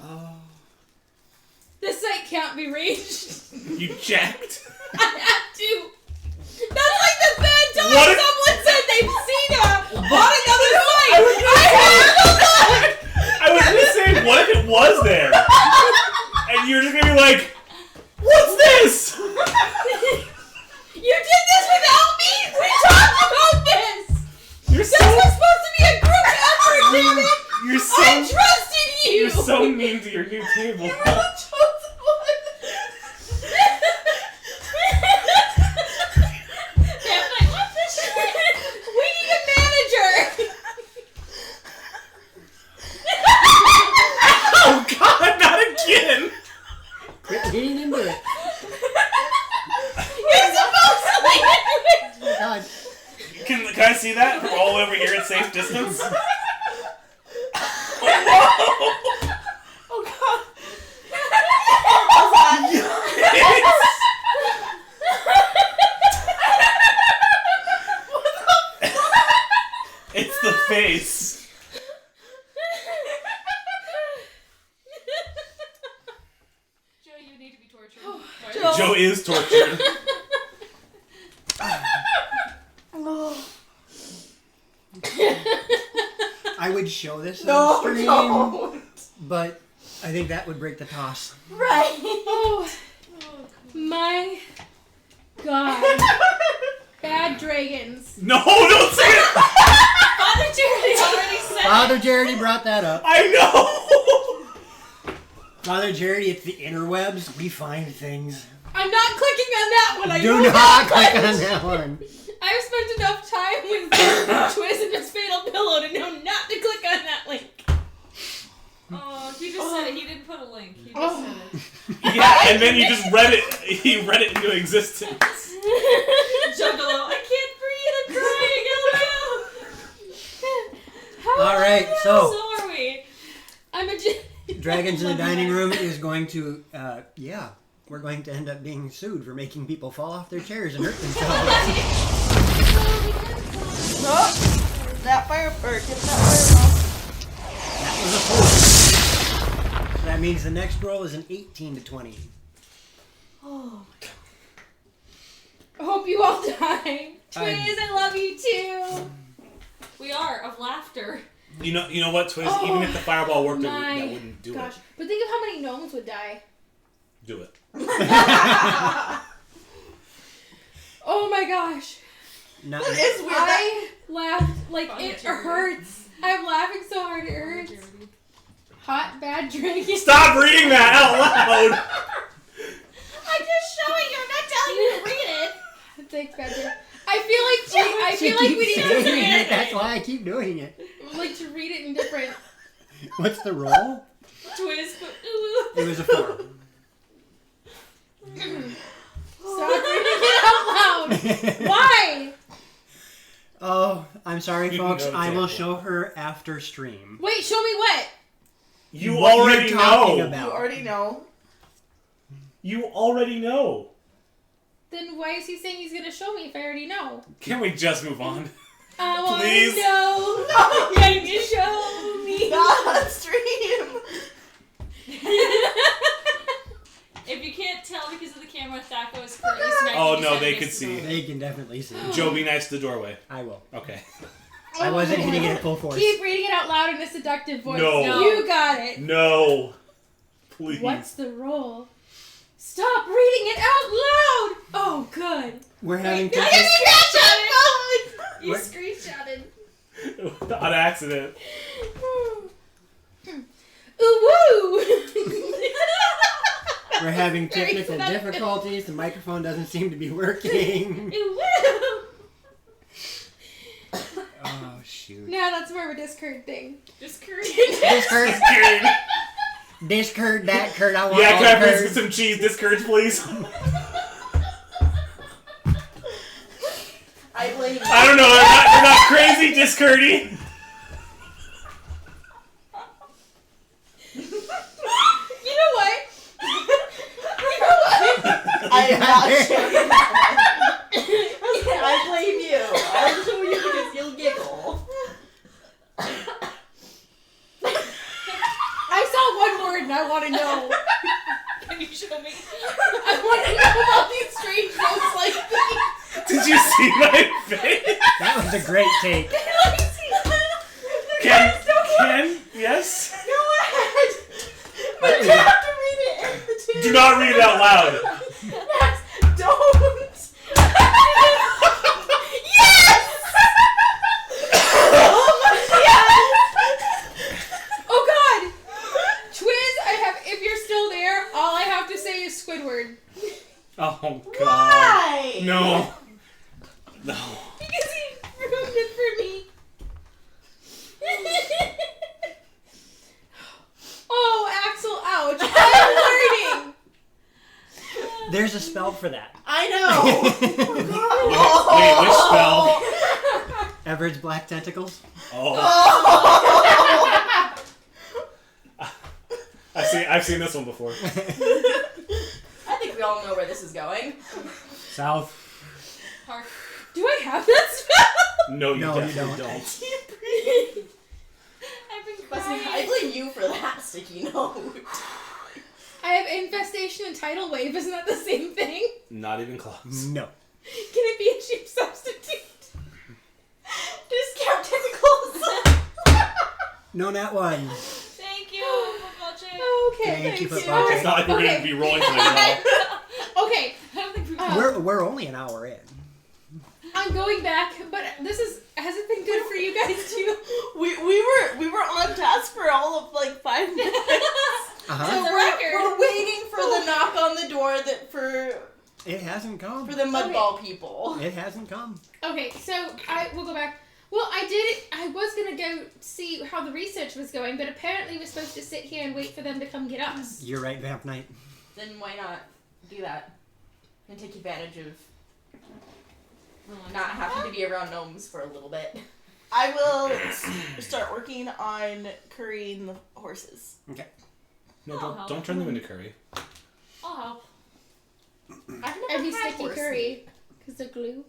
Oh. This site can't be reached. You checked? I have to. That's like the third time What if- someone said they've seen her on another site. I was gonna say, what if it was there? And you're just gonna be like, what's this? You did this without me. We talked about this. You're This was supposed to be a trusted you. You're so mean to your new table. You're the chosen one. Damn, I love this shit. We need a manager. Oh God, not again! Quit getting into it. You're supposed to leave it. Oh, God. Can I see that from all over here at safe distance? Oh God. It's the face. Joe, you need to be tortured. Joe. Joe is tortured. Oh. I would show this No, on stream, don't. but I think that would break the toss. Right. Oh my God. Bad dragons. No, don't say it! Father Charity already said Father Jarity brought that up. I know! Father Jarity, it's the interwebs. We find things. I'm not clicking on that one. I Do know not that click much. on that one. I've spent enough time with Twiz and his fatal pillow to know not to click on that link. Oh, he just said it. He didn't put a link. He just said it. Yeah, and then you just read it. He read it into existence. Juggalo, I can't breathe. I'm crying. How All right, So so are we. I'm a Dragons in the Dining Room is going to, we're going to end up being sued for making people fall off their chairs and hurt themselves. Oh, that fire bird. Get that fire That was a 4. So that means the next roll is an 18 to 20. off. I hope you all die. Twiz, I love you too. We are of laughter. You know what, Twiz? Oh, Even if the fireball worked, that my wouldn't do Gosh, it. but think of how many gnomes would die. Do it. Oh my gosh. Not That is weird. I laughed like Father it Charity. hurts. I'm laughing so hard it hurts. Hot bad drinking. Stop reading that out loud! I'm just showing you. I'm not telling you to read it. Thanks, bad drink. I feel like we need to saying read it. it. That's why I keep doing it. Like to read it in different. What's the roll? Twiz, but ooh. It was a 4. Stop reading it out loud. Why? Oh, I'm sorry, You folks. can go to I will table. show her after stream. Wait, show me what? You What already you're talking know. about. You already know. You already know. Then why is he saying he's gonna show me if I already know? Can't we just move on? I want Please? to know. Can you show me? Not on stream. If you can't tell because of the camera, Thaco is currently smacking Oh, his no, head they against could the see. door. They can definitely see. Joe, be nice to the doorway. I will. Okay. I wasn't hitting it at full force. Keep reading it out loud in a seductive voice. No. You got it. No. Please. What's the roll? Stop reading it out loud! Oh, good. We're having Wait, You What? screenshotted. On accident. Ooh woo! We're having Very technical seductive. difficulties. The microphone doesn't seem to be working. Ooh woo! Oh shoot. No, that's more of a discard thing. Just curry. Discard, Just kidding. discard that Kurt. I want Yeah, all can I the please get Kurds. some cheese discourage, please? I blame you. I don't know. They're not crazy discourdy. You know what? You know what? I am not showing that. I blame you. I'll show you because you'll giggle. I saw one word and I want to know. Can you show me? I want to know about these strange notes like these. Did you see my face? That was a great take. Ken? Yes? Go ahead. But you have to read it in the tube. Do not read it out loud. Yes, don't. Yes! Oh Squidward. Oh god. Why? No. No. Because he ruined it for me. Oh, Axel, ouch. I'm hurting. There's a spell for that. I know. Wait, which spell? Everett's Black Tentacles. Oh. Oh. I've seen this one before. I think we all know where this is going. South. Park. Do I have that spell? No, you No, you definitely don't. I've been Listen, crying. I blame you for that sticky note. I have Infestation and Tidal Wave. Isn't that the same thing? Not even close. No. Can it be a cheap substitute? Discount tentacles. No, not one. Thank you, football chick. Okay, Thank you, thanks. football It's not like we're Okay. gonna be rolling for it at Okay, I don't think we We're only an hour in. I'm going back, but has it been good for you guys too? We were on task for all of like 5 minutes. Uh-huh. So We're waiting for the knock on the door for It hasn't come. the mudball people. It hasn't come. Okay, so I will go back. Well, I was gonna go see how the research was going, but apparently we're supposed to sit here and wait for them to come get us. You're right, Vamp Knight. Then why not do that and take advantage of not having to be around gnomes for a little bit? I will start working on currying the horses. Okay. No, don't turn them into curry. I'll help. I've never Every had sticky horses. curry, because they're glue.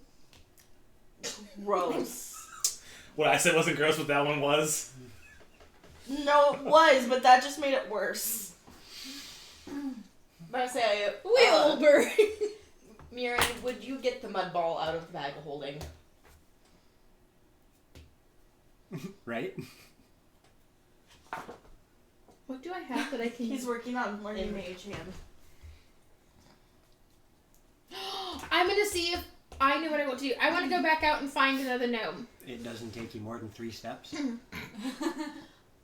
Gross. What I said wasn't gross, what that one was. No, it was, but that just made it worse. But I say, Wilbur. Miri, would you get the mud ball out of the bag of holding? Right? What do I have that I can He's use? working on learning Mage Hand. I'm gonna see if I know what I want to do. I want to go back out and find another gnome. It doesn't take you more than 3 steps.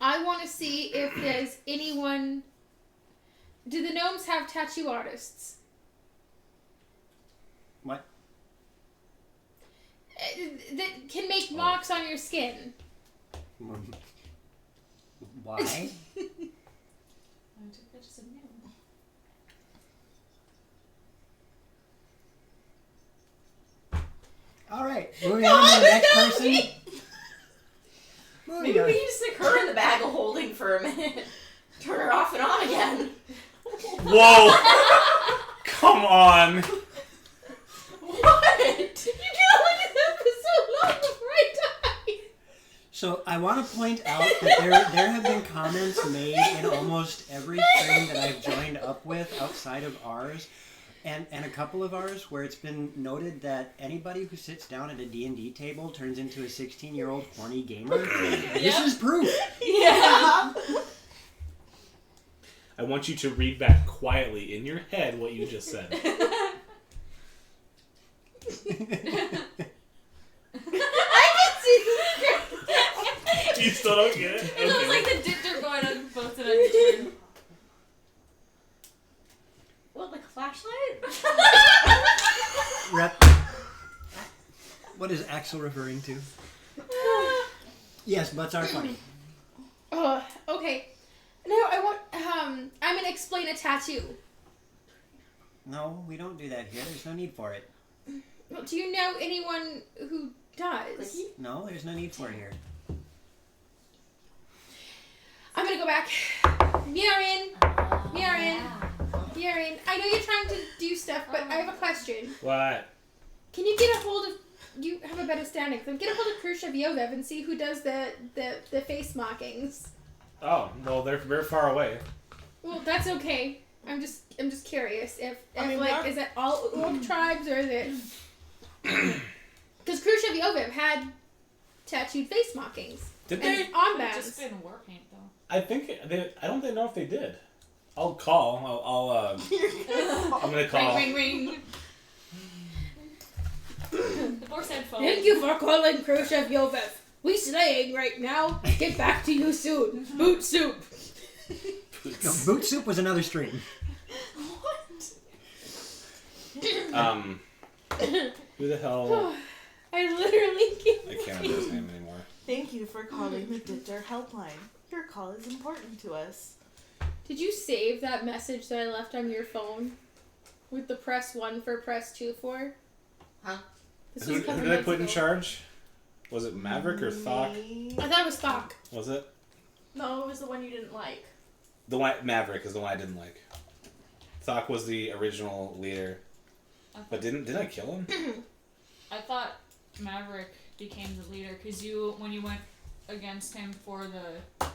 I want to see if there's anyone. Do the gnomes have tattoo artists? What? That can make marks on your skin. Why? I took pictures of new. Alright, moving on to the next person. Moving Maybe on. we need to stick her in the bag of holding for a minute. Turn her off and on again. Whoa! Come on! What? You can only do that for so long before I die. So I want to point out that there have been comments made in almost every stream that I've joined up with outside of ours, and a couple of ours where it's been noted that anybody who sits down at a D&D table turns into a 16-year-old horny gamer. This is proof. Yeah. I want you to read back quietly in your head what you just said. I can see the script. You still don't get it? It looks like Okay. the dick are going on both of them. What, like a flashlight? Rep. What is Axel referring to? Yes, butts are funny. Oh, okay. Now I want. I'm gonna explain a tattoo. No, we don't do that here. There's no need for it. Well, do you know anyone who does? No, there's no need for it here. I'm gonna go back. Murin, I know you're trying to do stuff, but I have a question. What? Can you get a hold of? You have a better standing. So get a hold of Khrushchev Yovev and see who does the face markings. Oh, well, they're very far away. Well, that's okay. I'm just curious if I mean, like is it all orc tribes or is it? Because Khrushchev Yovev had tattooed face markings Did and they? It's armbands. just been war paint though. I think I don't know if they did. I'll call. I'm gonna call. Ring, ring, ring. The boar said phone. Thank you for calling Khrushchev Yovev. We slaying right now. Get back to you soon. Boot soup. No, Boot Soup was another stream. What? Who the hell? I literally can't. I can't remember his name anymore. Thank you for calling the Ditter helpline. Your call is important to us. Did you save that message that I left on your phone? With the press 1 for press 2 for? Huh? This Who was a couple did I months put in ago. charge? Was it Maverick or Thok? I thought it was Thok. Was it? No, it was the one you didn't like. The one Maverick is the one I didn't like. Thok was the original leader, but didn't I kill him? I thought Maverick became the leader because when you went against him for the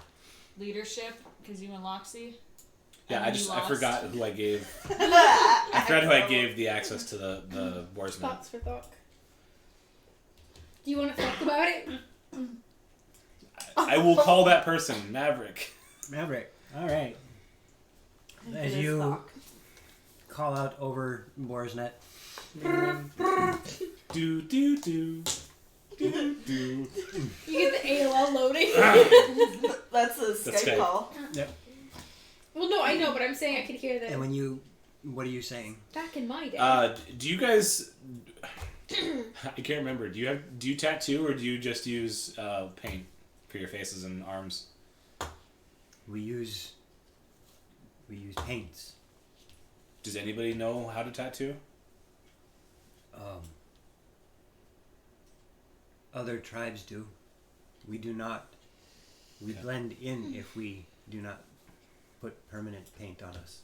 leadership, because you and Loxy. Yeah, and I you lost. forgot who I gave. I forgot who I gave the access to the boarsman. Thoughts for Thok. Do you want to talk about it? I will call that person Maverick. Maverick. All right. As you call out over Boar's net. Do do do. Do do. You get the AOL loading. That's a That's Skype Skype. call. Well, no, I know, but I'm saying I could hear And that when you, what are you saying? back in my day. Do you guys? I can't remember. Do you tattoo or do you just use paint for your faces and arms? We use paints. Does anybody know how to tattoo? Other tribes do. We do not. We Okay. blend in if we do not put permanent paint on us.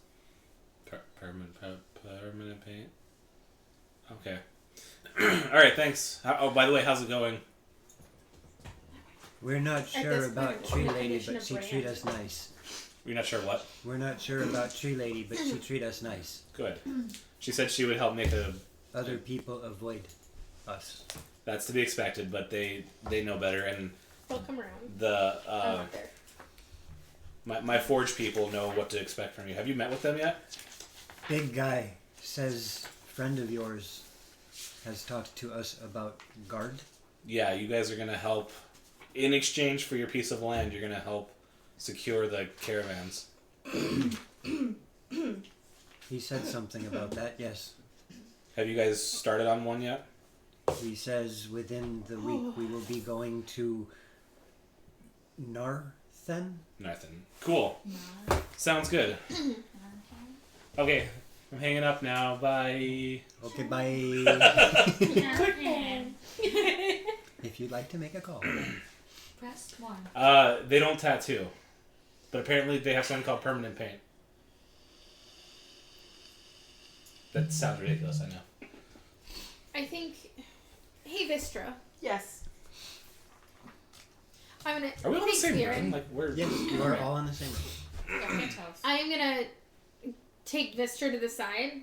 Permanent paint. Okay. All right. Thanks. By the way, how's it going? We're not At sure this about point, Tree it's Lady, definition but of she brand. treat us nice. You're not sure what? We're not sure about Tree Lady, but she treat us nice. Good. She said she would help make a. Other people avoid us. That's to be expected, but they know better, and They'll come around. the I'm not there. my forge people know what to expect from you. Have you met with them yet? Big guy says friend of yours has talked to us about guard. Yeah, you guys are gonna help. In exchange for your piece of land, you're gonna help secure the caravans. He said something about that, yes. Have you guys started on one yet? He says within the week we will be going to Narthen. Nothing. Cool. Sounds good. Okay, I'm hanging up now. Bye. Okay, bye. If you'd like to make a call. Press 1. They don't tattoo, but apparently they have something called permanent paint. That sounds ridiculous, I know. I think. Hey, Vistra. Yes. I'm gonna. Are we all in the Thanks, same Viren. room? Like we're. Yes, you are all in the same room. Yeah, can't tell. I am gonna take Vistra to the side.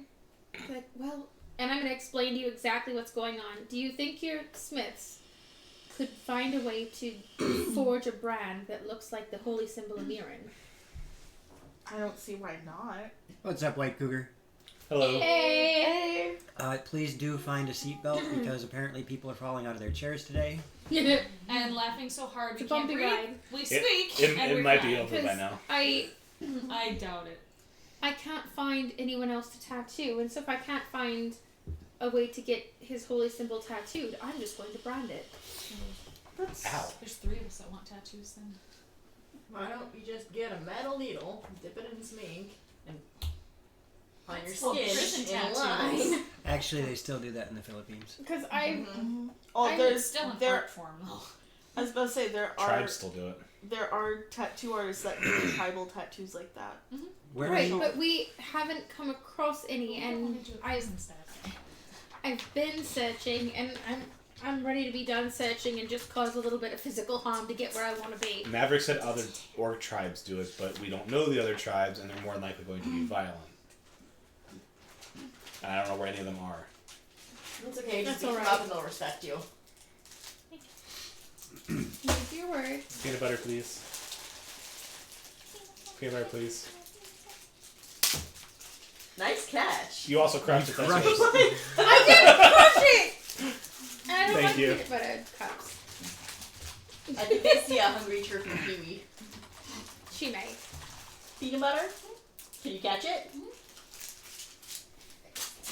Like, well, and I'm gonna explain to you exactly what's going on. Do you think your smiths could find a way to forge a brand that looks like the holy symbol of Mirren? I don't see why not. What's up, White Cougar? Hello. Hey! Please do find a seatbelt because apparently people are falling out of their chairs today. And laughing so hard we It's a can't bumpy breathe. ride. We squeak. It and we're might be crying. over by now. I doubt it. I can't find anyone else to tattoo, and so if I can't find a way to get his holy symbol tattooed, I'm just going to brand it. Ow. There's 3 of us that want tattoos then. Why don't you just get a metal needle, dip it in some ink, and on your That's called prison skin in a tattoos. line? Actually, they still do that in the Philippines. Because I Oh, I'm there's Still in there. art form though. I was about to say there are Tribes still do it. tattoo artists that do tribal tattoos like that. Where are right, you? but we haven't come across any, and I've been searching, and I'm ready to be done searching and just cause a little bit of physical harm to get where I want to be. Maverick said other orc tribes do it, but we don't know the other tribes, and they're more than likely going to be violent. And I don't know where any of them are. It's okay, just That's beat them alright. up and they'll respect you. Use your word. Peanut butter, please. Peanut butter, please. Nice catch. You also crushed it. That's crushed yours. I did crush it! And I don't Thank like you. peanut butter cups. I think they see a hungry turkey kiwi. She may. Peanut butter? Can you catch it?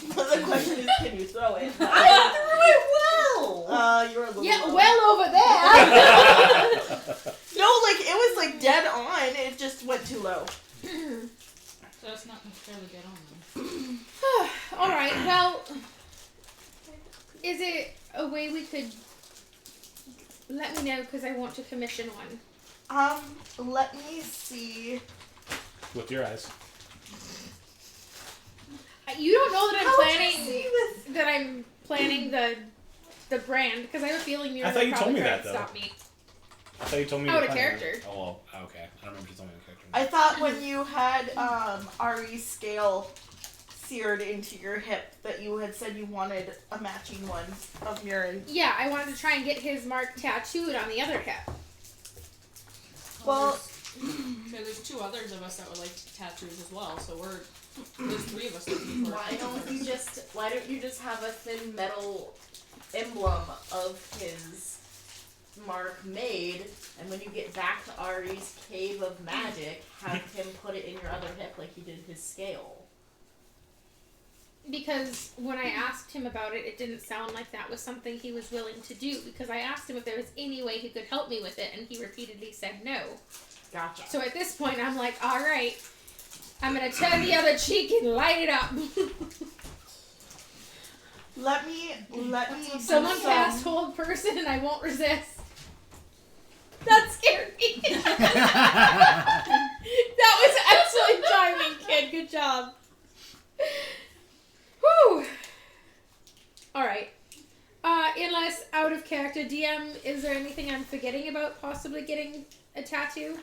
The question is, can you throw it? I threw it well. You're a little Yeah, low. well over there. No, like it was like dead on. It just went too low. So it's not necessarily dead on them. All right. Well, is it a way we could let me know because I want to commission one? Let me see. With your eyes. You don't know that I'm How would you planning see this? that I'm planning the brand because I have a feeling you're I thought you told me that, to though. stop me. I thought you told me. Out you of were planning- character. Oh well. Okay. I don't remember you telling me the character. I thought when you had Ari's scale seared into your hip that you had said you wanted a matching one of Murin. Yeah, I wanted to try and get his mark tattooed on the other hip. Well, So there's two others of us that would like tattoos as well. So there's three of us looking for Why don't you just have a thin metal emblem of his mark made, and when you get back to Ari's cave of magic, have him put it in your other hip like he did his scale. Because when I asked him about it, it didn't sound like that was something he was willing to do. Because I asked him if there was any way he could help me with it, and he repeatedly said no. Gotcha. So at this point, I'm like, all right, I'm gonna turn the other cheek and light it up. let me do Someone some- cast hold person, and I won't resist. That scared me. That was excellent timing, kid. Good job. Whew. All right. Unless out of character, DM, is there anything I'm forgetting about possibly getting a tattoo?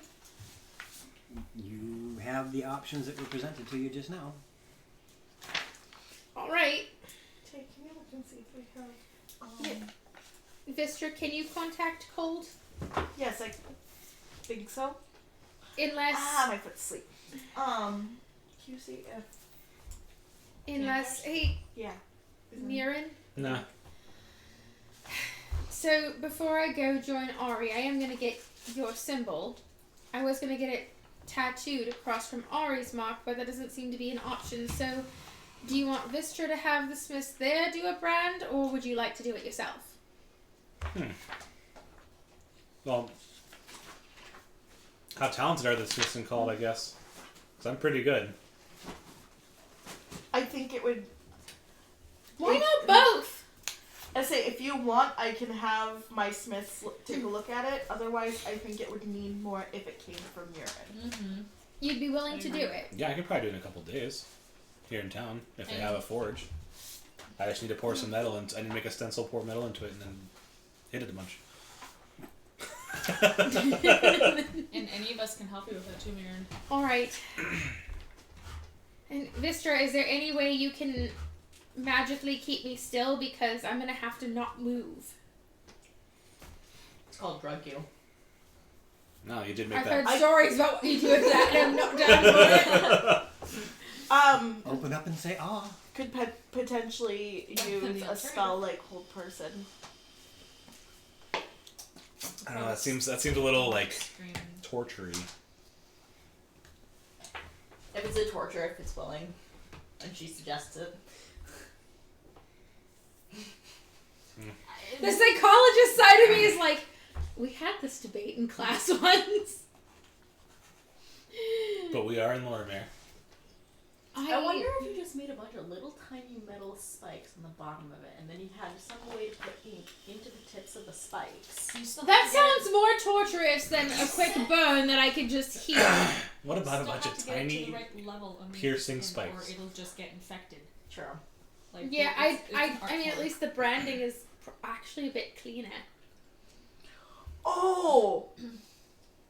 You have the options that were presented to you just now. All right. Take, can you look and see if we have? Vistra, can you contact Cold? Yes, I think so. Unless, My foot's asleep. QC if hey, yeah. Mirren. Nah. So before I go join Ari, I am gonna get your symbol. I was gonna get it tattooed across from Ari's mark, but that doesn't seem to be an option. So, do you want Vistra to have the Smiths there do a brand, or would you like to do it yourself? Well, how talented are the Smiths and Called, I guess? Because I'm pretty good. I think it would. Why not both? I say if you want, I can have my Smiths take a look at it. Otherwise, I think it would mean more if it came from Murin. Mm-hmm. You'd be willing to do it. Yeah, I could probably do it in a couple days here in town if they have a forge. I just need to pour some metal and I need to make a stencil, pour metal into it, and then hit it a bunch. And any of us can help you with that too, Mirren. All right. And Vistra, is there any way you can magically keep me still, because I'm gonna have to not move? It's called drug you. No, you did make I've that. heard stories about what you do with that, and I'm not down for it. Open up and say, ah. Could potentially use a spell like Hold Person. I don't know. That seems a little like Screaming. torture-y. If it's a torture, if it's willing, and she suggests it. The psychologist side of me is like, we had this debate in class once. But we are in Loromir. I wonder if you just made a bunch of little tiny metal spikes on the bottom of it, and then you had some way to put ink into the tips of the spikes. You still That have to get sounds more torturous than a quick burn that I could just heal. What it- about a still bunch have of to get it to tiny the right level of piercing skin, spikes? or it'll just get infected. True. Like Yeah, it's an art I mean, at form. least the branding is actually a bit cleaner. Oh!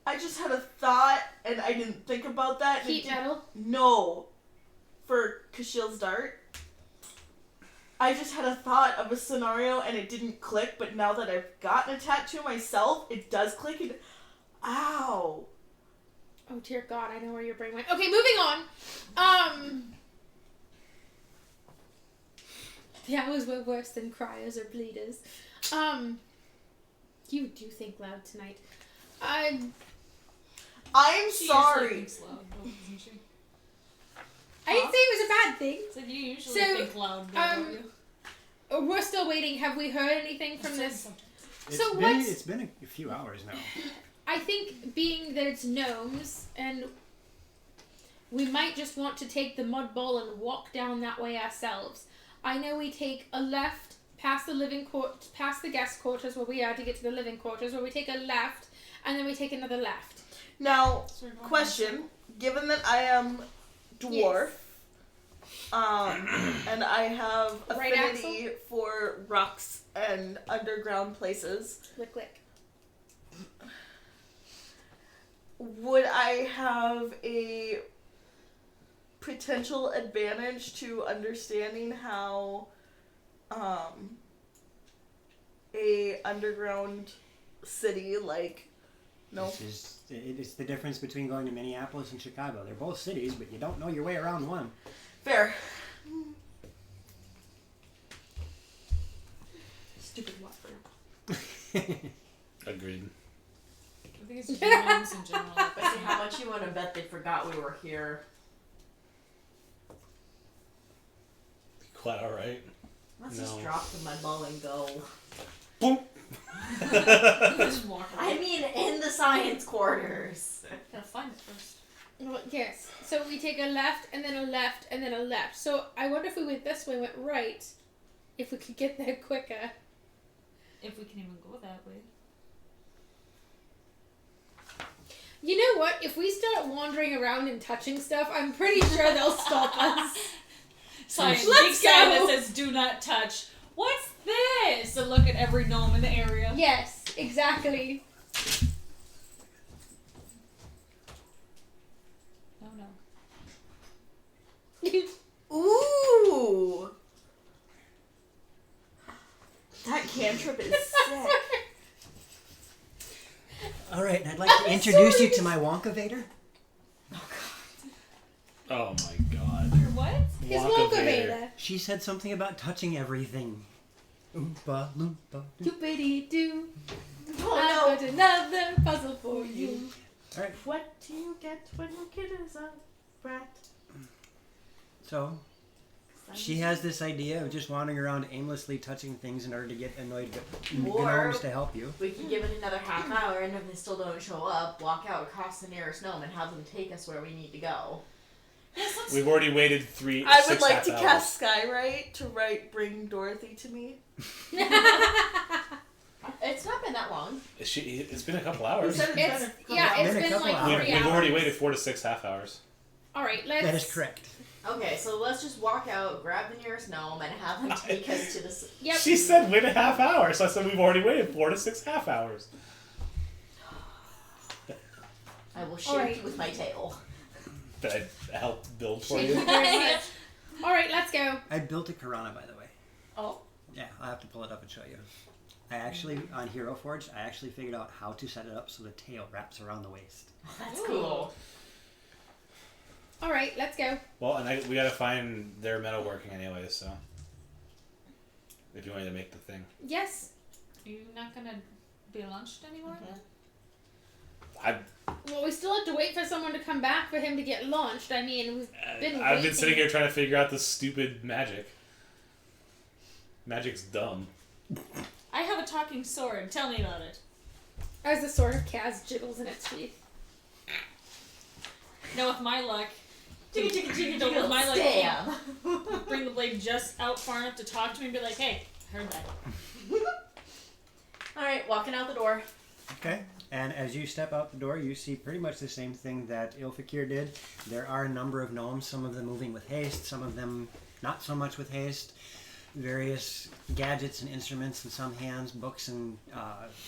I just had a thought, and I didn't think about that. and it Heat didn't- metal. No. For Kashil's dart. I just had a thought of a scenario, and it didn't click, but now that I've gotten a tattoo myself, it does click, and... Ow! Oh dear God, I know where your brain went. Okay, moving on. That was way worse than criers or bleeders. You do think loud tonight. I'm She usually sorry. thinks loud, though, isn't she? I didn't say it was a bad thing. So you usually So, think loud, don't you? We're still waiting. Have we heard anything from this? It's been a few hours now. I think being that it's gnomes, and we might just want to take the mud bowl and walk down that way ourselves. I know we take a left past past the guest quarters where we are to get to the living quarters, where we take a left, and then we take another left. Now, question: given that I am dwarf, and I have Right, affinity for rocks and underground places, Lick, lick. would I have a potential advantage to understanding how a underground city like It's the difference between going to Minneapolis and Chicago. They're both cities, but you don't know your way around one. fair. Stupid water. Agreed. I think it's just gnomes in general. But see, how much you want to bet they forgot we were here? Quite alright. Let's No. just drop the mud ball and go. Boom! Just walk I away. mean, in the science quarters. Gotta find it first. Well, yes. So we take a left, and then a left, and then a left. So I wonder if we went this way, went right, if we could get there quicker. If we can even go that way. You know what? If we start wandering around and touching stuff, I'm pretty sure they'll stop us. Sign, Let's big sign go. that says "Do not touch." What's this? And look at every gnome in the area. Yes, exactly. Oh no. Ooh, that cantrip is sick. All right, and I'd like to introduce you to my Wonka Vader. Oh my god. Your what? His Wonka Wonka Vader. Vader. She said something about touching everything. Oompa loompa. Doo. Doopity doo. Oh I've got another puzzle for you. All right, What do you get when your kid is a brat? so she has this idea of just wandering around aimlessly touching things in order to get annoyed Or- gnomes to help you. We can give it another half hour, and if they still don't show up, walk out across the nearest gnome and have them take us where we need to go. We've already waited I would 6 like half to hours. cast Skywrite to bring Dorothy to me. It's not been that long. It's been a couple hours. It's been couple like hours. 3 We've hours. already waited 4 to 6 half hours. All right, let's. That is correct. Okay, so let's just walk out, grab the nearest gnome, and have them take us to the. Yep. She said wait a half hour, so I said we've already waited 4 to 6 half hours. I will shake Alright. you with my tail. That I helped build for Thank you. you very much. All right, let's go. I built a Karana, by the way. Oh. Yeah, I'll have to pull it up and show you. I actually, on Hero Forge, I actually figured out how to set it up so the tail wraps around the waist. That's cool. All right, let's go. Well, and we gotta find their metalworking anyway, so. If you wanted to make the thing. Yes. Are you not gonna be launched anymore? Well, we still have to wait for someone to come back for him to get launched. I mean, we've been I've been waiting. sitting here trying to figure out this stupid magic. Magic's dumb. I have a talking sword. Tell me about it. As the sword of Kaz jiggles in its teeth. No, with my luck, Jiggy, jiggy, jiggy, Don't jiggy, with my luck, stab. bring the blade just out far enough to talk to me and be like, "Hey, heard that." Alright, walking out the door. Okay. And as you step out the door, you see pretty much the same thing that Ilfakir did. There are a number of gnomes, some of them moving with haste, some of them not so much with haste. Various gadgets and instruments in some hands, books and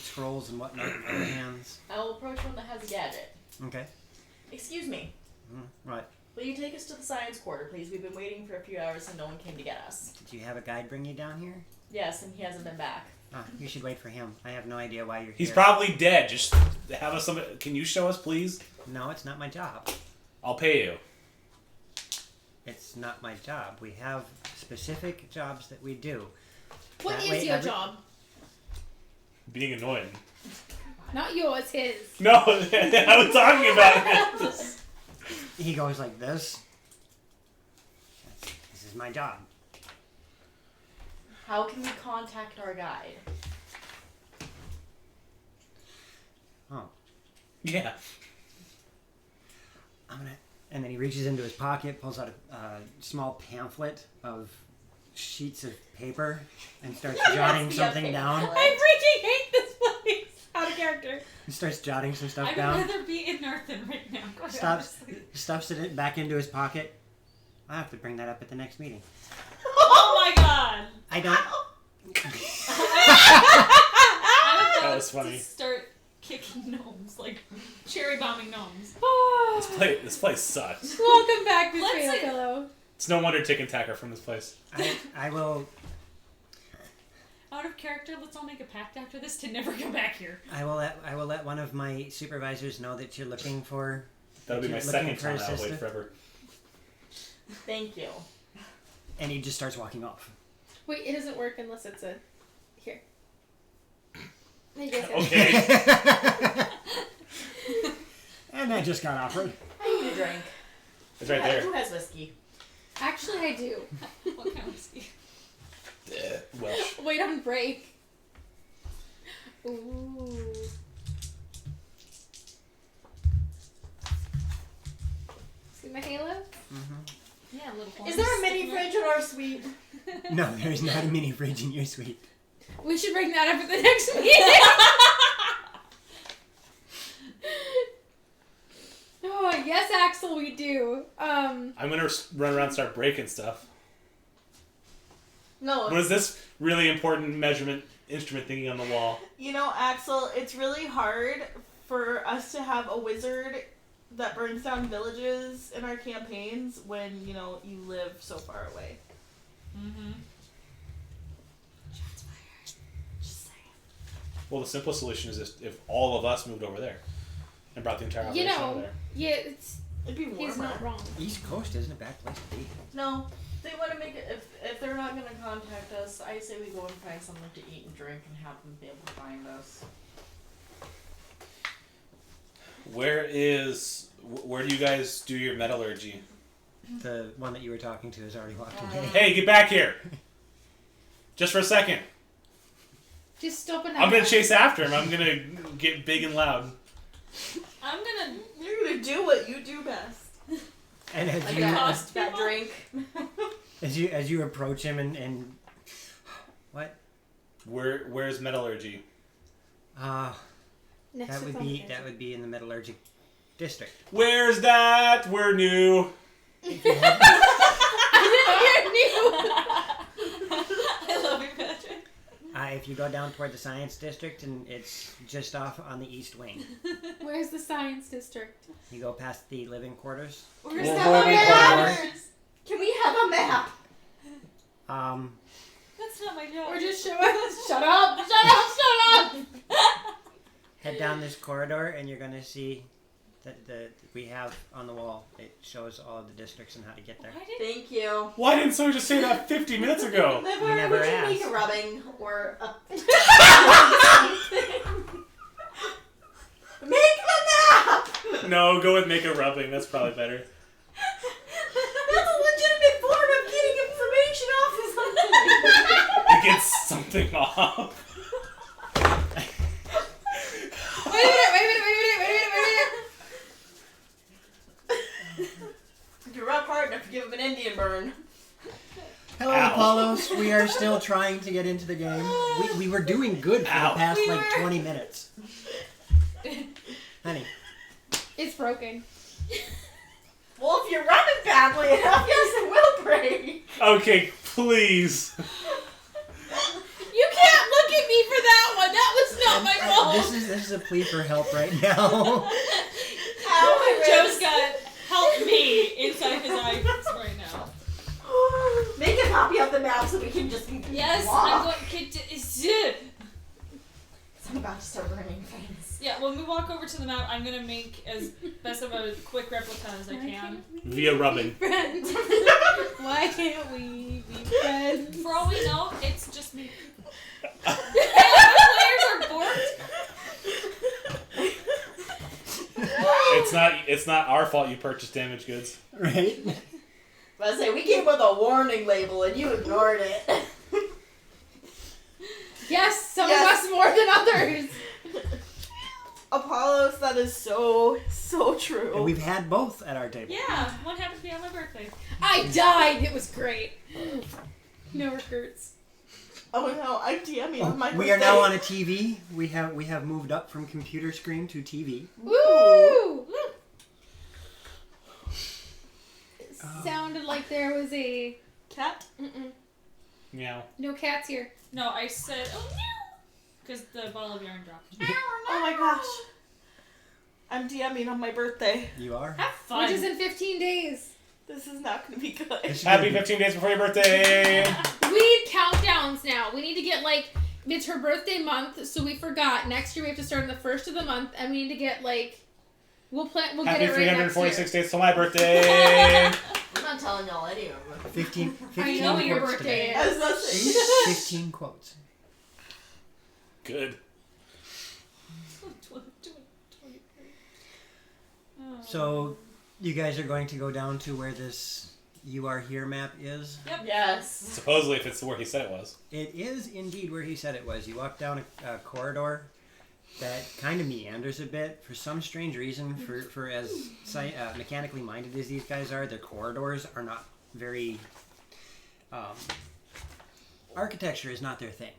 scrolls and whatnot in other hands. I will approach one that has a gadget. Okay. Excuse me. Right. Will you take us to the science quarter, please? We've been waiting for a few hours and no one came to get us. Did you have a guide bring you down here? Yes, and he hasn't been back. You should wait for him. I have no idea why you're He's here. probably dead. Just have us some. Can you show us, please? No, it's not my job. I'll pay you. It's not my job. We have specific jobs that we do. What That is way your every- job? Being annoying. Not yours, his. No, I was talking about it. He goes like this. my job. How can we contact our guide? Oh, Yeah. I'm gonna. And then he reaches into his pocket, pulls out a small pamphlet of sheets of paper, and starts jotting something down. I freaking hate this place. Out of character. He starts jotting some stuff I'd down. rather be in Northern right now. quite Stuffs honestly. it back into his pocket. I have to bring that up at the next meeting. Oh my god! I don't. I'm about was funny. to start kicking gnomes, like cherry bombing gnomes. This place sucks. Welcome back, Miss Let's- Pillow. It's no wonder Tick and Tack are from this place. I will. Out of character, let's all make a pact after this to never come back here. I will let one of my supervisors know that you're looking for. That'll be my Looking second for time a I'll wait sister? forever. Thank you. And he just starts walking off. Wait, it doesn't work unless it's a. Here. You guys got it. Okay. And that just got awkward. I need a drink. It's right there. Who has whiskey? Actually, I do. What kind of whiskey? Welsh. Wait on break. Ooh. See my halo? Yeah, a little. Is there a mini fridge in our suite? No, there's not a mini fridge in your suite. We should bring that up at the next meeting. Oh, yes, Axel, we do. I'm gonna run around and start breaking stuff. No, What is this really important measurement instrument thingy on the wall? you know, Axel, it's really hard for us to have a wizard that burns down villages in our campaigns when, you know, you live so far away. Mm-hmm. Well, the simplest solution is if all of us moved over there and brought the entire You operation over know, there. yeah, it's It'd be warmer. he's not wrong. East Coast isn't a bad place to be. No. They want to make it. If they're not going to contact us, I say we go and find something to eat and drink and have them be able to find us. Where do you guys do your metallurgy? The one that you were talking to has already walked away. Hey, get back here! Just for a second. Just stop and I'm gonna chase after him. I'm gonna get big and loud. I'm gonna. You're gonna do what you do best. And as Like you that drink. as you approach him and what? Where's metallurgy? Next That to would be Thumbtail. in the metallurgic district. Where's that? We're new. If you head- I love you, Patrick. if you go down toward the science district, and it's just off on the east wing. Where's the science district? You go past the living quarters. Where's Well, that where we map? corridor? Can we have a map? That's not my job. Or just show us. Shut up! Shut up! Shut up! Head down this corridor, and you're gonna see that we have on the wall. It shows all of the districts and how to get there. Why did Thank you. Why didn't someone just say that 50 minutes ago? Liver, never would you make asked. a rubbing or a... Make the map! No, go with make a rubbing. That's probably better. That's a legitimate form of getting information off of something. It gets something off. Wait a minute! If you rub hard enough, you give him an Indian burn. Hello, Ow. Apollos. We are still trying to get into the game. We were doing good for Ow. the past We like were. 20 minutes. Honey, It's broken. Well, if you rub it badly enough, yes, it will break. Okay, please. You can't look at me for that one. That was not my fault. this is a plea for help right now. Joe's got help me inside his eyes right now. Make a copy of the map so we can just be Yes, walk. I'm going to zip. I'm about to start running things. Yeah, when we walk over to the map, I'm gonna make as best of a quick replica as I can. Via rubbing. Friends. Why can't we be friends? For all we know, it's just me. Players are bored. It's not our fault you purchased damaged goods. Right? I say we came with a warning label and you ignored it. Yes, some Yes. of us more than others. Apollos, that is so true. And we've had both at our table. Yeah, what happened to me on my birthday? I died. It was great. No regrets. Oh no, I'm DMing on my We are now on a TV. We have moved up from computer screen to TV. Woo! It sounded like there was a cat. Meow. no cats here. No, I said, oh no! Because the ball of yarn dropped. Oh my gosh. I'm DMing on my birthday. You are? Have fun. Which is in 15 days. This is not going to be good. This is Happy gonna be- 15 days before your birthday! We need countdowns now. We need to get like it's her birthday month, so we forgot. Next year we have to start on the first of the month, and we need to get like we'll Happy get it right next 346 year. days till my birthday! I'm not telling y'all any of them. 15 I know what your quotes birthday today. I was is. about to say. 15 quotes. Good. So, you guys are going to go down to where this "You Are Here" map is? Yes. Supposedly, if it's where he said it was. It is indeed where he said it was. You walk down a corridor that kind of meanders a bit. For some strange reason, for as mechanically minded as these guys are, their corridors are not very... architecture is not their thing.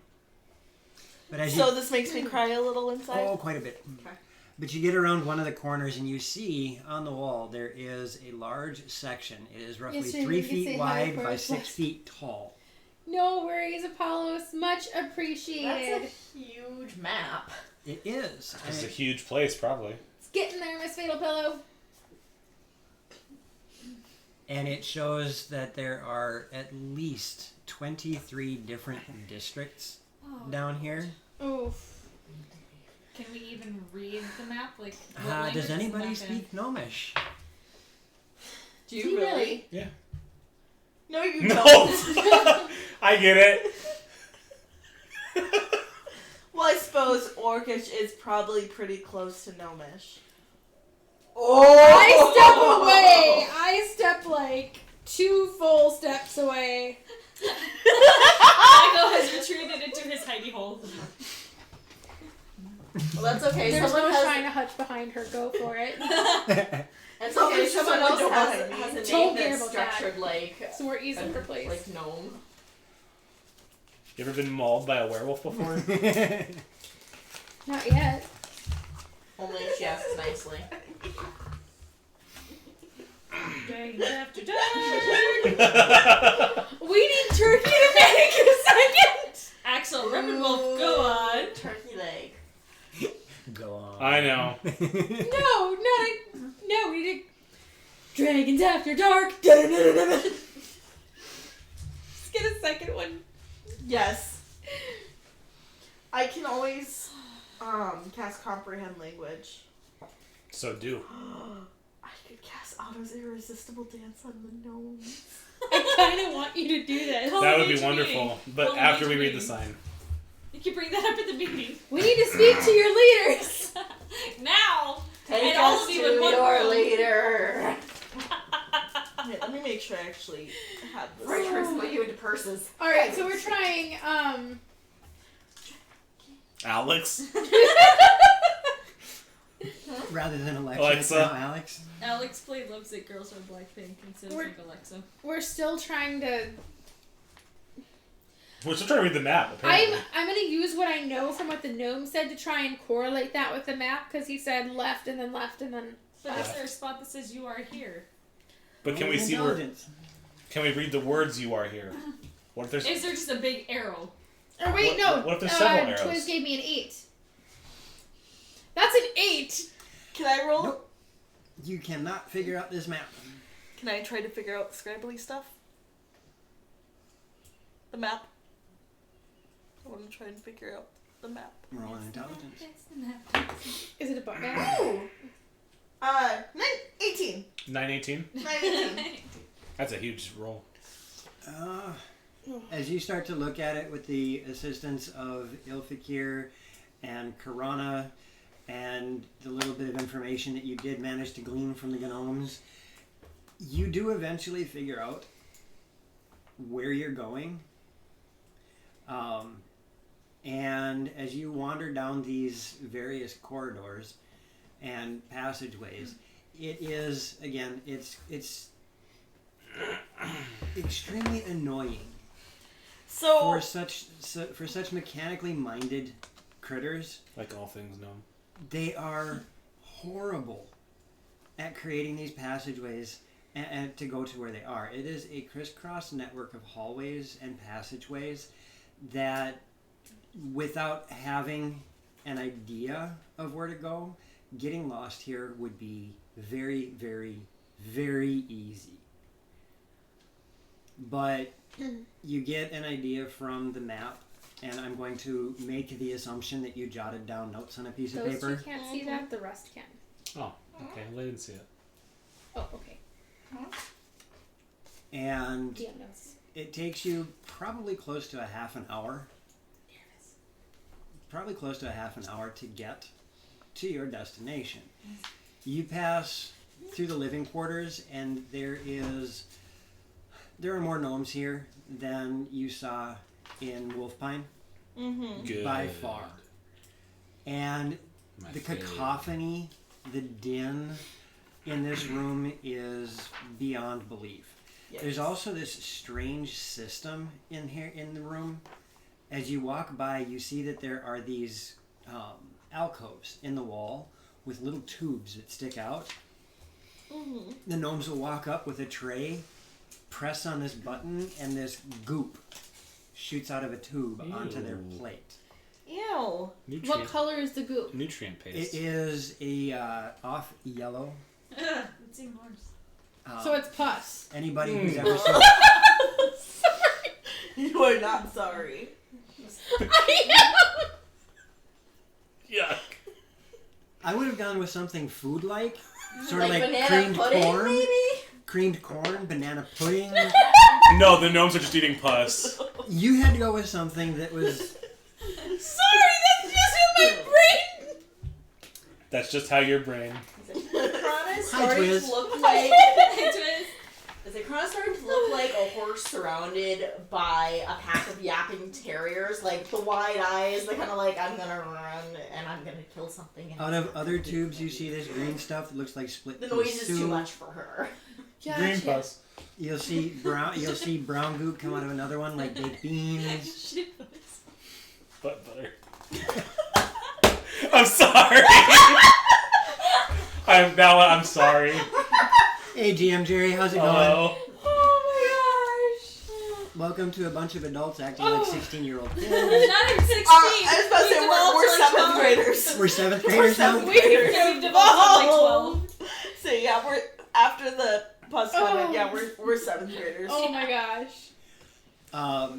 But as So this makes me cry a little inside. Oh, quite a bit. Okay. But you get around one of the corners and you see on the wall there is a large section. It is roughly Yes, sir, 3 you can feet say hi wide for by us. 6 feet tall. No worries, Apollos. Much appreciated. That's a huge map. It is. And It's a it- huge place, probably. It's getting there, Miss Fatal Pillow. And it shows that there are at least 23 different districts down here. Oof. Can we even read the map? Like, what language Does is the anybody map in? speak Gnomish? Do you really? Yeah. No, you No! don't. I get it. Well, I suppose Orcish is probably pretty close to Gnomish. I step away. I step like 2 full steps away. Michael has retreated into his hidey hole. Well, that's okay. There's Someone no has. trying to hutch behind her. Go for it. It's Oh, okay. there's Someone someone else door has behind me. a Don't name care that's about that. structured like So we're easy for place. like gnome. You ever been mauled by a werewolf before? Not yet. Only if she asks nicely. Dragon after dark. We need Turkey to make a second. Axel, Rippenwolf, go on. Turkey leg. Go on. I know. No, no, we need Dragons After Dark. Let's get a second one. Yes. I can always cast Comprehend Language. So do. I could cast Otto's Irresistible Dance on the gnomes. I kind of want you to do this. Call That the would be nature wonderful. meeting. But Call the after we nature read the meeting. sign. You can bring that up at the meeting. We need to speak to your leaders. Now! Take And all us of to you in one your room. leader. Wait, let me make sure I actually have this. Right, we're put you into purses. All right, so we're trying. Alex? Rather than Alexa, Alexa. it's now Alex. Alex played Loves It Girls Are Blackpink instead of We're- like Alexa. We're still trying to. We're still trying to read the map, apparently. I'm gonna use what I know from what the gnome said to try and correlate that with the map because he said left and then left and then. But is there a spot that says you are here? But can we Roll see where... intelligence. Can we read the words "you are here"? What if there's... Is there just a big arrow? Or wait, What- no. what if there's several arrows? Twiz gave me an 8. That's an 8. Can I roll? Nope. You cannot figure out this map. Can I try to figure out the scribbly stuff? The map. I want to try and figure out the map. Roll an intelligence. Is it a button? Ooh. 18. 918? 918. That's a huge roll. As you start to look at it with the assistance of Ilfikir and Karana and the little bit of information that you did manage to glean from the gnomes, You do eventually figure out where you're going. And as you wander down these various corridors and passageways, it is, again, it's extremely annoying So for such mechanically minded critters. Like all things known. They are horrible at creating these passageways and to go to where they are. It is a crisscross network of hallways and passageways that, without having an idea of where to go, getting lost here would be very, very, very easy. But you get an idea from the map, and I'm going to make the assumption that you jotted down notes on a piece of Those paper. two can't see that. The rest can. Oh, okay. I didn't see it. Oh, okay. And DM notes. it takes you probably close to a half an hour. Probably close to a half an hour to get to your destination. You pass through the living quarters, and there are more gnomes here than you saw in Wolfpine Good. by far. And My the favorite. cacophony, the din in this room is beyond belief. Yes. There's also this strange system in here in the room. As you walk by, you see that there are these alcoves in the wall with little tubes that stick out. The gnomes will walk up with a tray, press on this button, and this goop shoots out of a tube onto their Ew. plate. Ew. What color is the goop? Nutrient It paste. is a off yellow. It's even worse. So it's pus. Anybody who's ever seen You are not sorry. Yuck. I would have gone with something food-like, sort of Like like banana creamed pudding, corn, maybe? creamed corn, banana pudding. No, the gnomes are just eating pus. You had to go with something that was. Sorry, that's just in my brain. That's just how your brain. Chrona's Hi, starting Twiz. to look like. Is it Chrona's starting to look like a horse surrounded by a pack of yapping terriers? Like the wide eyes, the kind of like, I'm gonna run and I'm gonna kill something. And Out of other tubes, you see this green stuff that looks like split the pea noise is stew. too much for her. Green pus. You'll see brown goop come out of another one like baked beans. Butt butter. I'm sorry. I'm sorry. Hey GM Jerry, how's it going? Hello. Oh my gosh. Welcome to a bunch of adults acting like 16-year-old kids. Not even 16. I was about to say, We've we're developed to, like, 7th 12. graders. We're 7th graders now. We're 7th graders. We've developed to, like 12. So yeah, we're after the pus comment. Yeah, we're 7th graders. Oh my gosh.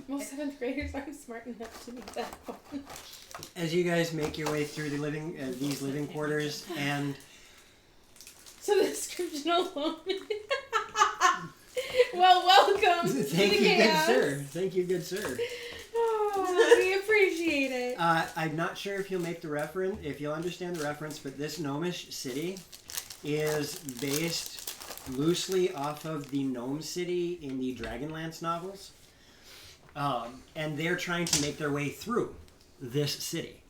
Most 7th graders aren't smart enough to make that fun. As you guys make your way through the these living quarters, and So the description alone. Well, welcome to thank the you, good chaos. sir. Thank you, good sir. Oh, we appreciate it. I'm not sure if you'll make the reference, if you'll understand the reference, but this gnomish city is based loosely off of the gnome city in the Dragonlance novels, and they're trying to make their way through this city.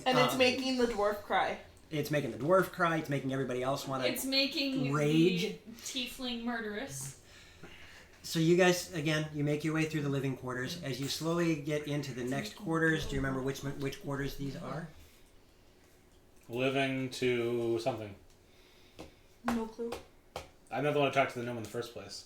And it's making the dwarf cry. It's making the dwarf cry. It's making everybody else want It's to making rage. the tiefling murderous. So you guys, again, you make your way through the living quarters. As you slowly get into the next quarters, do you remember which quarters these are? Living to something. No clue. I'm not the one who talked to the gnome in the first place.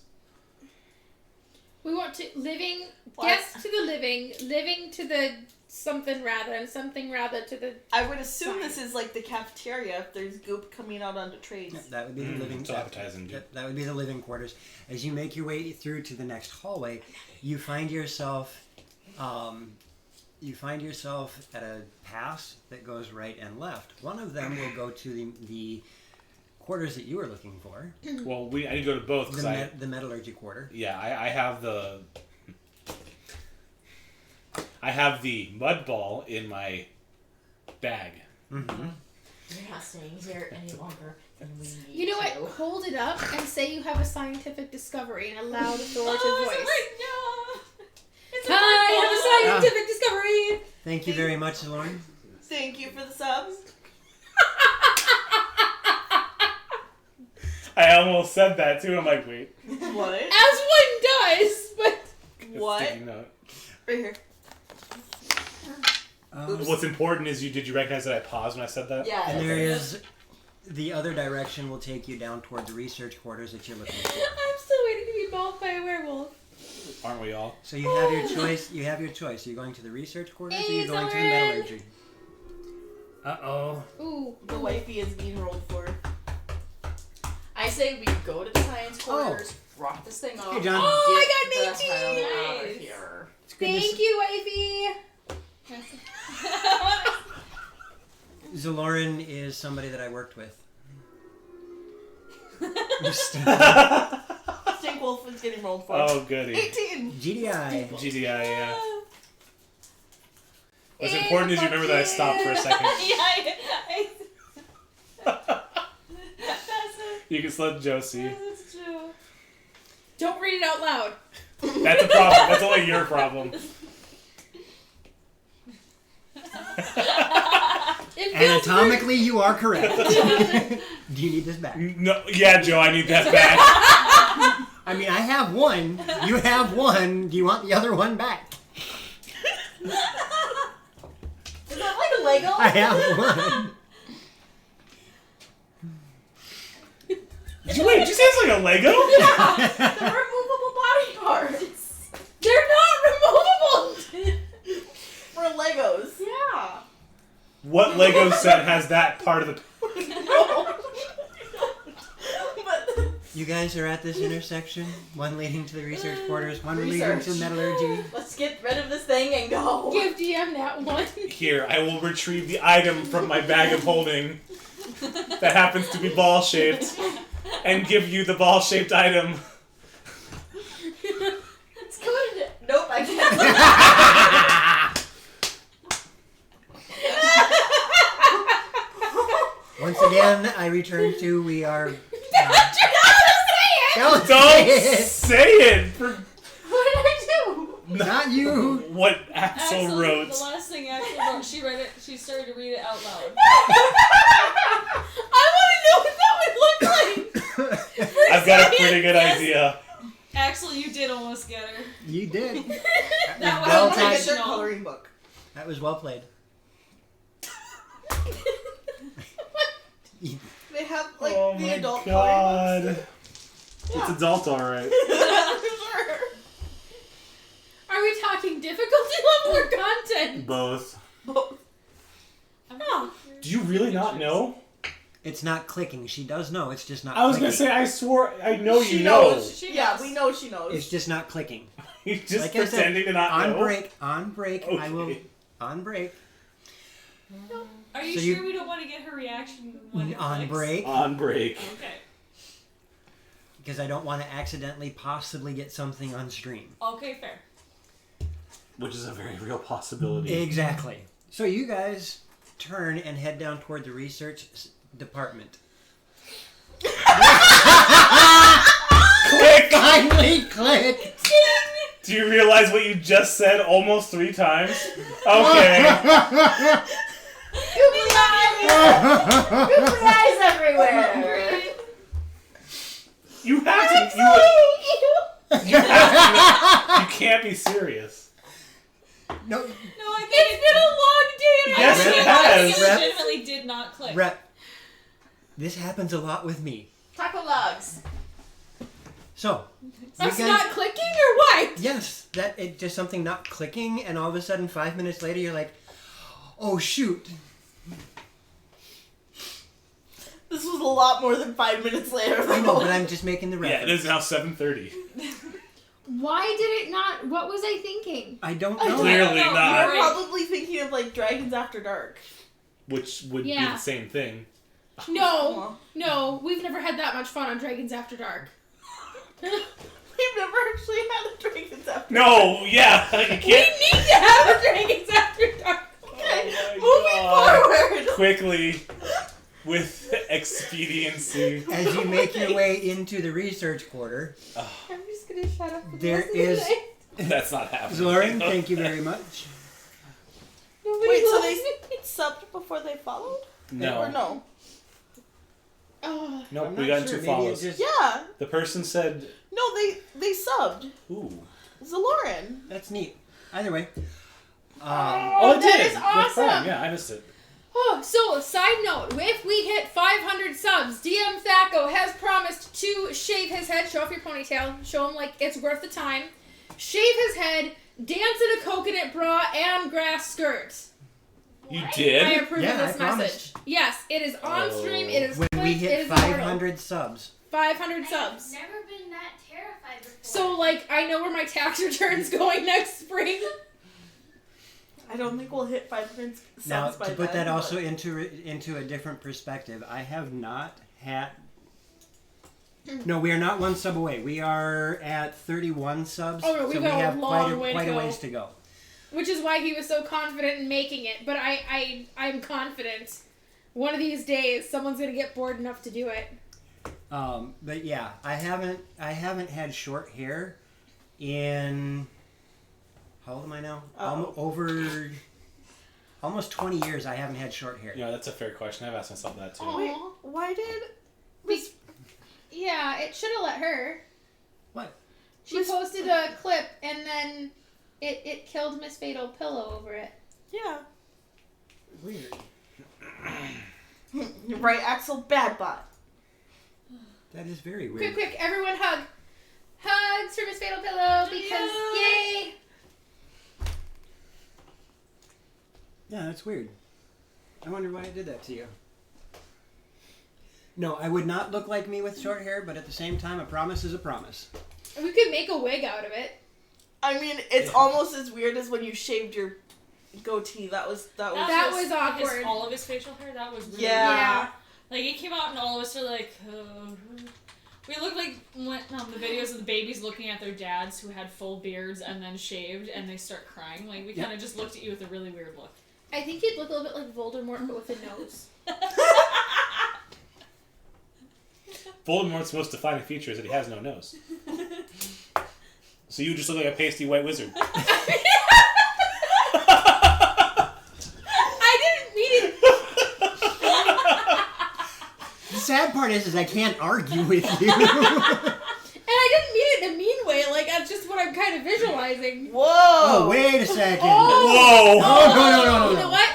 We want to living, What? yes to the living to the something rather, and something rather to the. I would assume this is like the cafeteria if there's goop coming out onto trays. That would be the living. So appetizing. That would be the living quarters. As you make your way through to the next hallway, you find yourself at a pass that goes right and left. One of them will go to the quarters that you were looking for. Well, I need to go to both because The metallurgy quarter. Yeah, I have the mud ball in my bag. Mm-hmm. You're not staying here any longer. You know what? Hold it up and say you have a scientific discovery in a loud, authoritative voice. I have a scientific discovery. Thank you very much, Lauren. Thank you for the subs. I almost said that too. I'm like, wait. What? As one does, but What? Sticky note. Right here. What's important is did you recognize that I paused when I said that? Yeah. And there is the other direction will take you down toward the research quarters that you're looking for. I'm still waiting to be mauled by a werewolf. Aren't we all? So you have your choice. You have your choice. Are you going to the research quarters or are you going to the Lauren. metallurgy? Uh-oh. Ooh. The wifey is being rolled for. I say we go to the science quarters, drop this thing off. Hey, John. Oh, I got get an the hell 18. out of here. It's good to Thank you, wifey. Zaloran is somebody that I worked with. Stink Wolf is getting rolled for. Oh, goody. 18. GDI. GDI, yeah. What's important is you remember that I stopped for a second. You can let Joe see. That's true. Don't read it out loud. That's a problem. That's only your problem. It feels Anatomically, you are correct. Do you need this back? No, yeah, Joe, I need that back. I mean, I have one. You have one. Do you want the other one back? Is that like a Lego? I have one. Did you say it's like a Lego? They're removable body parts. They're not removable. For Legos. Yeah. What Lego set has that part of the... No. But You guys are at this intersection. One leading to the research quarters, one leading to metallurgy. Let's get rid of this thing and go. Give DM that one. Here, I will retrieve the item from my bag of holding that happens to be ball-shaped and give you the ball-shaped item. It's good. Nope, I can't. Once again, I return to we are. Don't Don't say say it! For What did I do? it. Not you. what Axel wrote. The last thing Axel wrote, she read it. She started to read it out loud. I want to know what that would look like. I've got a pretty good idea. Axel, you did almost get her. You did. That well was I get taken. their coloring book. That was well played. They have like Oh the my adult god. coloring It's adult, alright. books. Sure. Are we talking difficulty level or content? Both. Oh. Do you really not know? It's not clicking. She does know. It's just not I was clicking. gonna say, I swore, I know She you know. knows. She Yeah, knows. we know she knows. It's just not clicking. He's just Like I said, pretending to not On know. break, I will. Okay. On break. Are you So sure you- we don't want to get her reaction when it On clicks? break. On break. Okay. Because I don't want to accidentally possibly get something on stream. Okay, fair. Which is a very real possibility. Exactly. So you guys turn and head down toward the research department. Click! Finally clicked! Do you realize what you just said almost 3 times? Okay. Googly eyes everywhere. You have to. You have to. You can't be serious. No, No, I think it's been a long day. And Yes, I it think has. it legitimately did not click. Rep. This happens a lot with me. Taco logs. So, That's you not guys, clicking or what? yes, that it just something not clicking, and all of a sudden, 5 minutes later, you're like, oh shoot. This was a lot more than 5 minutes later. I know, but I'm just making the Yeah, it reference. is now 7:30. Why did it not? What was I thinking? I don't know. Clearly No, You're not. Right. probably thinking of like Dragons After Dark. Which would be Yeah. the same thing. No, we've never had that much fun on Dragons After Dark. We've never actually had a Dragons After No, yeah, you We can't. need to have a Dragons After Dark. Okay, Oh my God. moving forward. Quickly, with expediency. As you make your way into the research quarter, I'm just gonna shut up. For the there rest of the is. night. That's not happening. Zoran, thank you very much. Nobody Wait, so loves they me. subbed before they followed? Or No. no? Oh, Nope, I'm we not got sure. two Maybe it follows. just- Yeah. The person said, No, they subbed. ooh. Zaloran. That's neat. Either way. Oh, it that did! is With awesome. Prime. Yeah, I missed it. Oh, so side note, if we hit 500 subs, DM Thaco has promised to shave his head, show off your ponytail, show him like it's worth the time, shave his head, dance in a coconut bra and grass skirt. You I did? approve Yeah, of this I promised. message. Yes, it is on stream, it is When quick, we it hit is immortal. 500 subs. 500 subs. I've never been that terrified before. So, like, I know where my tax return's going next spring. I don't think we'll hit 500 subs Now, by to put then, that also but- into a different perspective, I have not had. No, we are not one sub away. We are at 31 subs. Oh, no, we've so got we a have long way to quite a go. ways to go. Which is why he was so confident in making it. But I'm confident. One of these days, someone's gonna get bored enough to do it. But yeah, I haven't had short hair in. How old am I now? Over almost 20 years. I haven't had short hair. Yeah, that's a fair question. I've asked myself that too. Aw. Wait, why did Be- yeah, it should have let her. What? She posted a clip and then it killed Miss Fatal Pillow over it. Yeah. Weird. You're right, Axel, bad bot. That is very weird. Quick, everyone hug. Hugs for Miss Fatal Pillow because yay! Yeah, that's weird. I wonder why I did that to you. No, I would not look like me with short hair, but at the same time, a promise is a promise. We could make a wig out of it. I mean, it's almost as weird as when you shaved your goatee. That was That was his- awkward. all of his facial hair. That was really Yeah. Like, it came out and all of us were like, we looked like when, the videos of the babies looking at their dads who had full beards and then shaved and they start crying. Like, we kind of just looked at you with a really weird look. I think you'd look a little bit like Voldemort but with a nose. Voldemort's most defining feature is that he has no nose. So you just look like a pasty white wizard. I didn't mean it. The sad part is I can't argue with you. And I didn't mean it in a mean way. Like, that's just what I'm kind of visualizing. Whoa! Oh, wait a second. Whoa! Oh, no. You know what?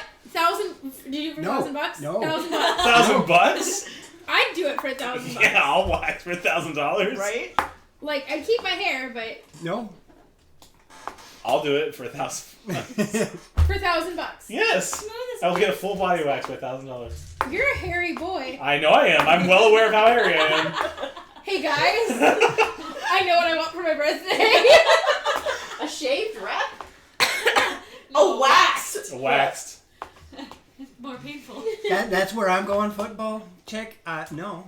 Did you do it for No, $1,000? no. $1,000. $1,000? I'd do it for $1,000. Yeah, I'll wax for $1,000. Right? Like, I'd keep my hair, but No. I'll do it for $1,000. for $1,000. Yes! I will get a full body wax for $1,000. You're a hairy boy. I know I am. I'm well aware of how hairy I am. Hey guys, I know what I want for my birthday. A shaved rep? Oh, waxed! Waxed. More painful. That's where I'm going, football chick? No.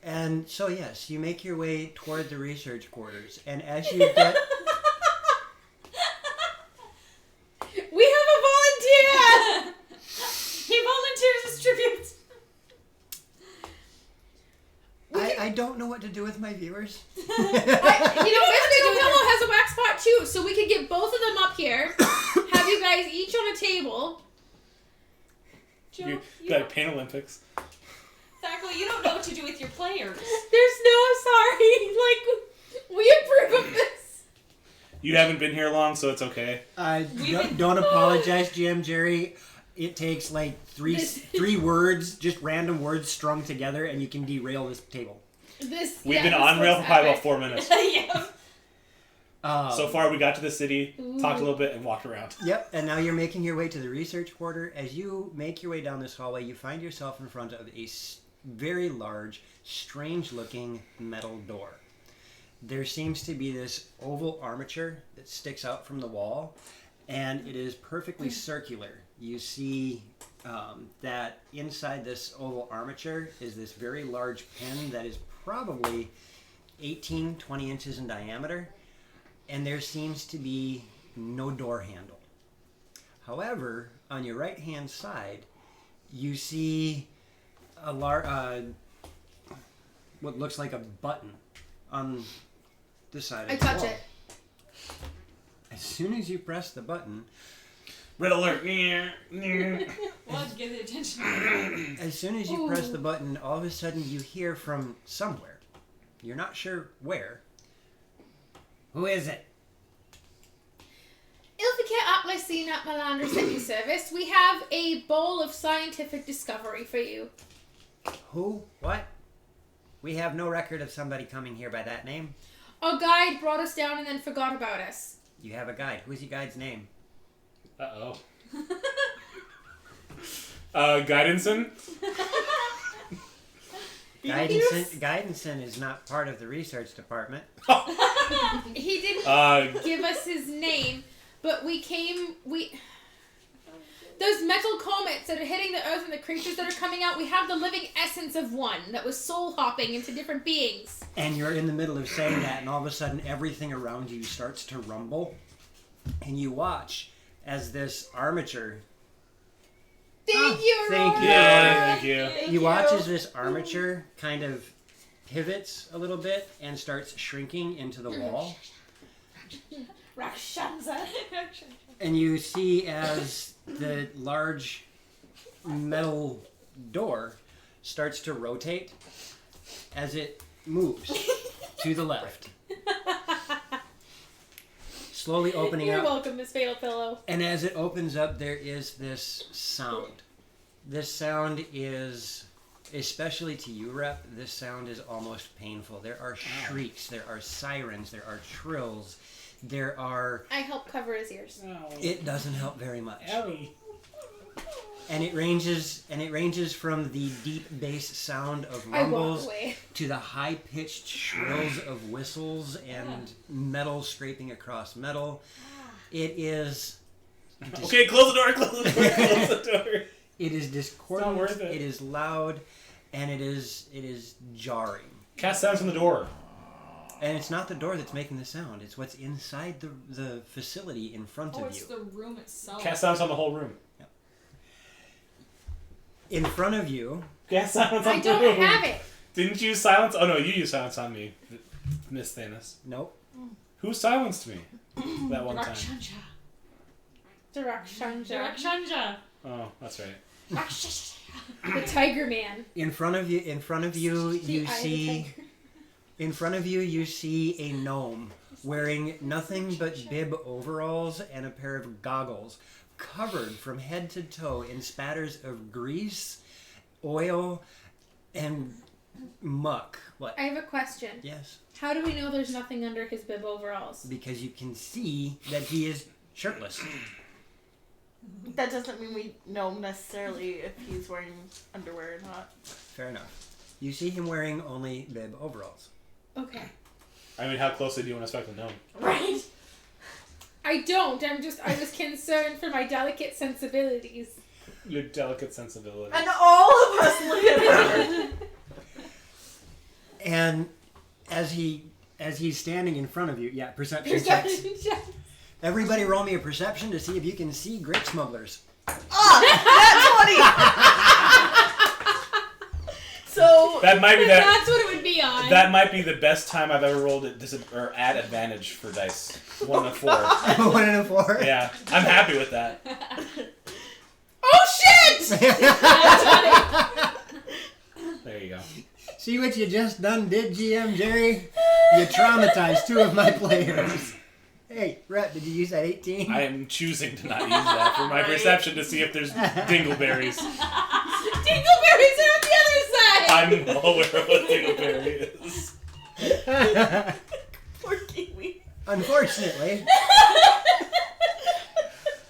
And so, yes, you make your way toward the research quarters. And as you get... We have a volunteer! He volunteers as tribute. I don't know what to do with my viewers. Miss Fatal Pillow has a wax pot too, so we could get both of them up here, have you guys each on a table. Joe, You you got don't, Pain Olympics. Thaco, you don't know what to do with your players. There's no sorry. Like, we approve of this. You haven't been here long, so it's okay. Don't apologize, GM Jerry. It takes like three words, just random words strung together, and you can derail this table. We've been on rail for probably about 4 minutes. Yeah. So far, we got to the city, talked a little bit, and walked around. Yep, and now you're making your way to the research quarter. As you make your way down this hallway, you find yourself in front of a very large, strange-looking metal door. There seems to be this oval armature that sticks out from the wall, and it is perfectly circular. You see that inside this oval armature is this very large pin that is probably 18-20 inches in diameter, and there seems to be no door handle. However, on your right-hand side, you see a what looks like a button on the side of I the touch wall. it. As soon as you press the button, Red alert. We'll have to get the attention. as soon as you press the button, all of a sudden you hear from somewhere. You're not sure where. Who is it? Ilfika Atlasine at Malander City Service. We have a bowl of scientific discovery for you. Who? What? We have no record of somebody coming here by that name. Our guide brought us down and then forgot about us. You have a guide. Who's your guide's name? Uh-oh. Guidanson? Guidanson is not part of the research department. He didn't give us his name, but those metal comets that are hitting the earth and the creatures that are coming out, we have the living essence of one that was soul hopping into different beings. And you're in the middle of saying that, and all of a sudden everything around you starts to rumble. And you watch as this armature... Thank you, Thank you. Yeah, thank you. You watch as this armature kind of pivots a little bit and starts shrinking into the wall. Rakshansa. And you see as the large metal door starts to rotate as it moves to the left. Slowly opening You're up. welcome, Miss Fatal Pillow. And as it opens up, there is this sound. This sound is, especially to you, Rep, this sound is almost painful. There are shrieks, there are sirens, there are trills, there are... I help cover his ears. It doesn't help very much. Owie. And it ranges from the deep bass sound of I walk rumbles away. to the high-pitched shrills of whistles and metal scraping across metal. It is... Okay, close the door, close the door, close the door. It is discordant, worth it. it is loud, and it is jarring. Cast sounds from the door. And it's not the door that's making the sound, it's what's inside the facility in front Oh, of it's you. the room itself. Cast sounds on the whole room. In front of you, Cast sounds on I the room. don't have it. Didn't you silence? Oh no, you used silence on me, Miss Thanos. nope. Who silenced me that one time? Rakshanja. Rakshansa. Rakshanja. Oh, that's right. The Tiger Man. In front of you, you eye of the see... tiger. In front of you, you see a gnome wearing nothing but bib overalls and a pair of goggles, covered from head to toe in spatters of grease, oil, and muck. What? I have a question. Yes. How do we know there's nothing under his bib overalls? Because you can see that he is shirtless. That doesn't mean we know necessarily if he's wearing underwear or not. Fair enough. You see him wearing only bib overalls. Okay. I mean, how closely do you want to inspect the gnome? Right? I don't. I was concerned for my delicate sensibilities. Your delicate sensibility. And all of us look at her. And as he's standing in front of you, yeah, perception checks. Everybody roll me a perception to see if you can see grape smugglers. So That might be that. That's what it would be on. That might be the best time I've ever rolled at at advantage for dice. 1 and a 4. 1 and a 4. Yeah, I'm happy with that. Oh shit! There you go. See what you just done did, GM Jerry? You traumatized 2 of my players. Hey, Rhett, did you use that 18? I am choosing to not use that for my perception to see if there's dingleberries. Dingleberries are on the other side! I'm well aware of what dingleberry is. poor Kiwi.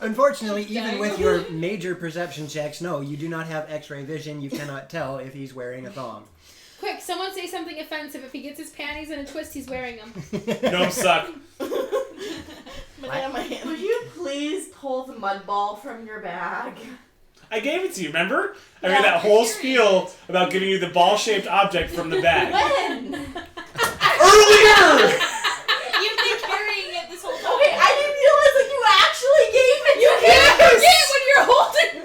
Unfortunately, even with your major perception checks, no, you do not have X-ray vision. You cannot tell if he's wearing a thong. Quick, someone say something offensive. If he gets his panties in a twist, he's wearing them. Gnomes suck. Banana hand. Would you please pull the mud ball from your bag? I gave it to you, remember? I made that whole spiel about giving you the ball-shaped object from the bag. When? Earlier! You've been carrying it this whole time. Okay, I didn't realize that you actually gave it to me. You can't forget when you're holding.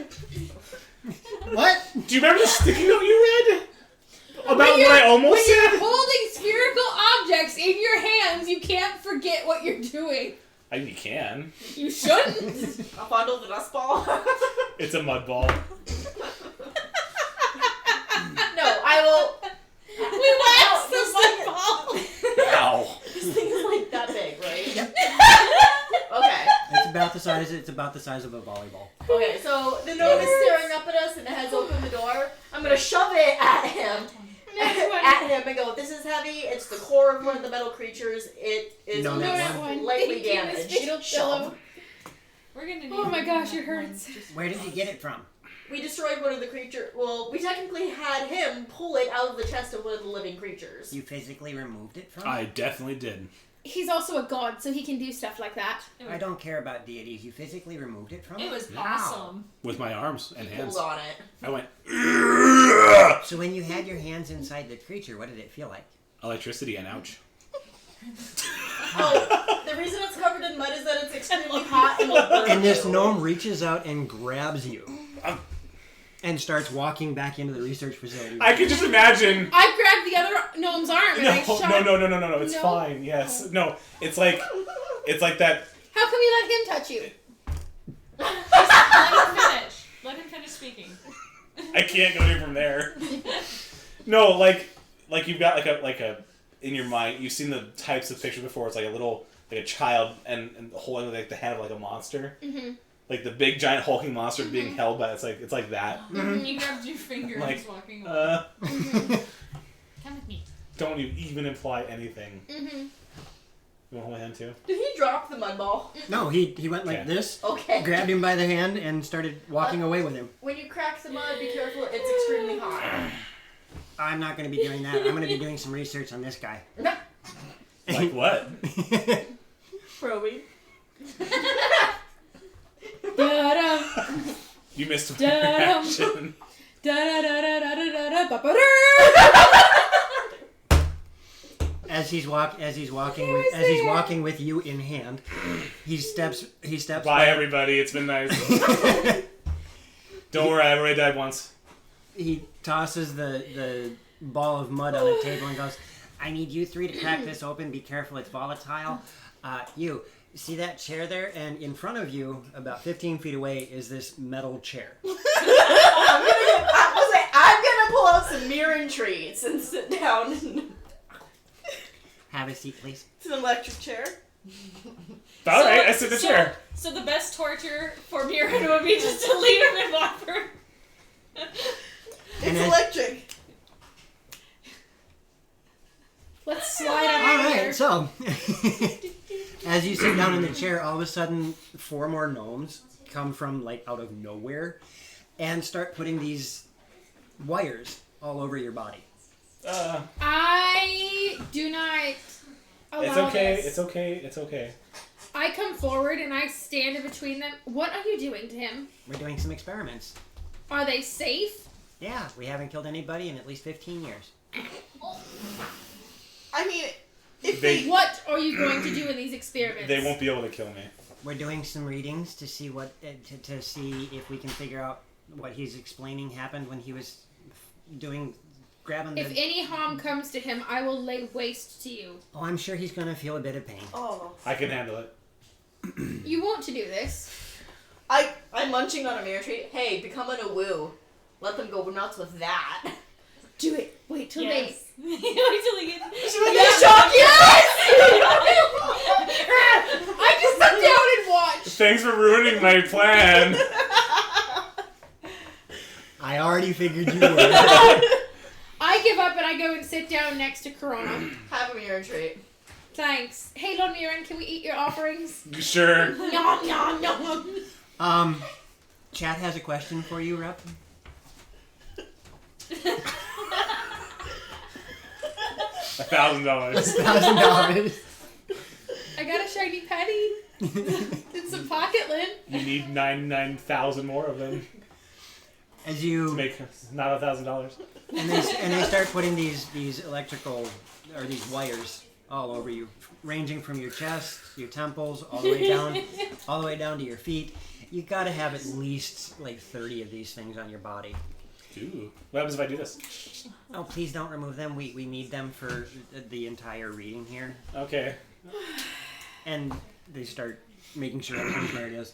What? doing? You can. You shouldn't. I'll fondle the dust ball. It's a mud ball. No, I will. We waxed the mud ball. Ow. This thing is like that big, right? Yep. Okay. It's about the size of a volleyball. Okay, so the gnome is staring up at us and it has opened the door. I'm gonna shove it at him. At him and go, this is heavy, it's the core of one of the metal creatures, it is No, that lightly damaged. Fatal pillow. We're gonna need Oh my gosh, it hurts. Where did you get it from? We destroyed one of the creatures. Well, we technically had him pull it out of the chest of one of the living creatures. You physically removed it from? I definitely did. He's also a god, so he can do stuff like that. I don't care about deities. You physically removed it from It was Wow. awesome. With my arms and He hands. pulled on it. I went, So when you had your hands inside the creature, what did it feel like? electricity and ouch. Oh, the reason it's covered in mud is that it's extremely hot and will burn And this you. gnome reaches out and grabs you. Um. And starts walking back into the research facility. I can just imagine. I grabbed the other gnome's arm and I shot. No. It's No. fine. Yes. No. It's like that. How come you let him touch you? Let him finish. Let him finish speaking. I can't go any from there. No, like you've got like a in your mind. You've seen the types of pictures before. It's like a child and holding like the hand of like a monster. Mm-hmm. Like the big giant hulking monster being held by it's like that. You grabbed your finger and Like, was walking away. Come with me. Don't you even imply anything. Mm-hmm. You want to hold my hand too? Did he drop the mud ball? No, he went like Okay. this, Okay. grabbed him by the hand, and started walking away with him. When you crack the mud, be careful. It's extremely hot. I'm not going to be doing that. I'm going to be doing some research on this guy. Like what? Probing. Da-dum, You missed a Da-dum. reaction. da-da-da-da-da-da-da-ba-ba-da. As he's walking with you in hand, he steps Bye everybody. It's been nice. Don't worry, I already died once. He tosses the ball of mud on a table and goes, I need you three to crack this open. Be careful, it's volatile. You see that chair there? And in front of you, about 15 feet away, is this metal chair. I'm gonna pull out some Mirin treats and sit down. Have a seat, please. It's an electric chair. Alright, I sit in the chair. So the best torture for Mirren would be just to leave him and walk for. And It's as- electric. Let's slide on All here. right, so as you sit down in the chair, all of a sudden, 4 more gnomes come from like out of nowhere and start putting these wires all over your body. I do not allow It's okay. this. It's okay. It's okay. I come forward and I stand in between them. What are you doing to him? We're doing some experiments. Are they safe? Yeah, we haven't killed anybody in at least 15 years. I mean, if They- they What are you going to do in these experiments? They won't be able to kill me. We're doing some readings to see what to see if we can figure out what he's explaining happened when he was grabbing If the. any harm comes to him, I will lay waste to you. Oh, I'm sure he's gonna feel a bit of pain. oh, I can handle it. You want to do this? I'm munching on a mirror treat. Hey, become an awoo. Let them go nuts with that. Do it. Wait till Yes. Wait till they get. I just sit down and watch. Thanks for ruining my plan. I already figured you would. I give up and I go and sit down next to Corona. Have a mirror treat. Thanks. Hey, Lord Mirren, can we eat your offerings? Sure. Nom nom nom. Chat has a question for you, Rep. $1,000. $1,000. I got a shiny penny and some pocket lint. You need 99,000 more of them As to you make not $1,000. and they start putting these electrical or these wires all over you, ranging from your chest, your temples, all the way down to your feet. You got to have at least like 30 of these things on your body. Ooh. What happens if I do this? Oh, please don't remove them. We need them for the entire reading here. Okay. and they start making sure everything's where it is.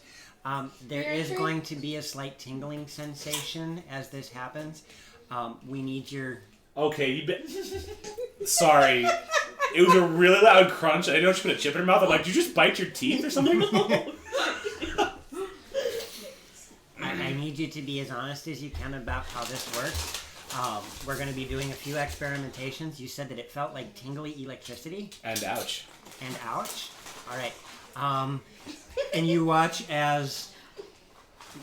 There Your is turn. going to be a slight tingling sensation as this happens. We need your... Okay, you bet. Sorry. It was a really loud crunch. I didn't know she put a chip in her mouth. I'm like, did you just bite your teeth or something? I need you to be as honest as you can about how this works. We're going to be doing a few experimentations. You said that it felt like tingly electricity. And ouch. And ouch. All right. And you watch as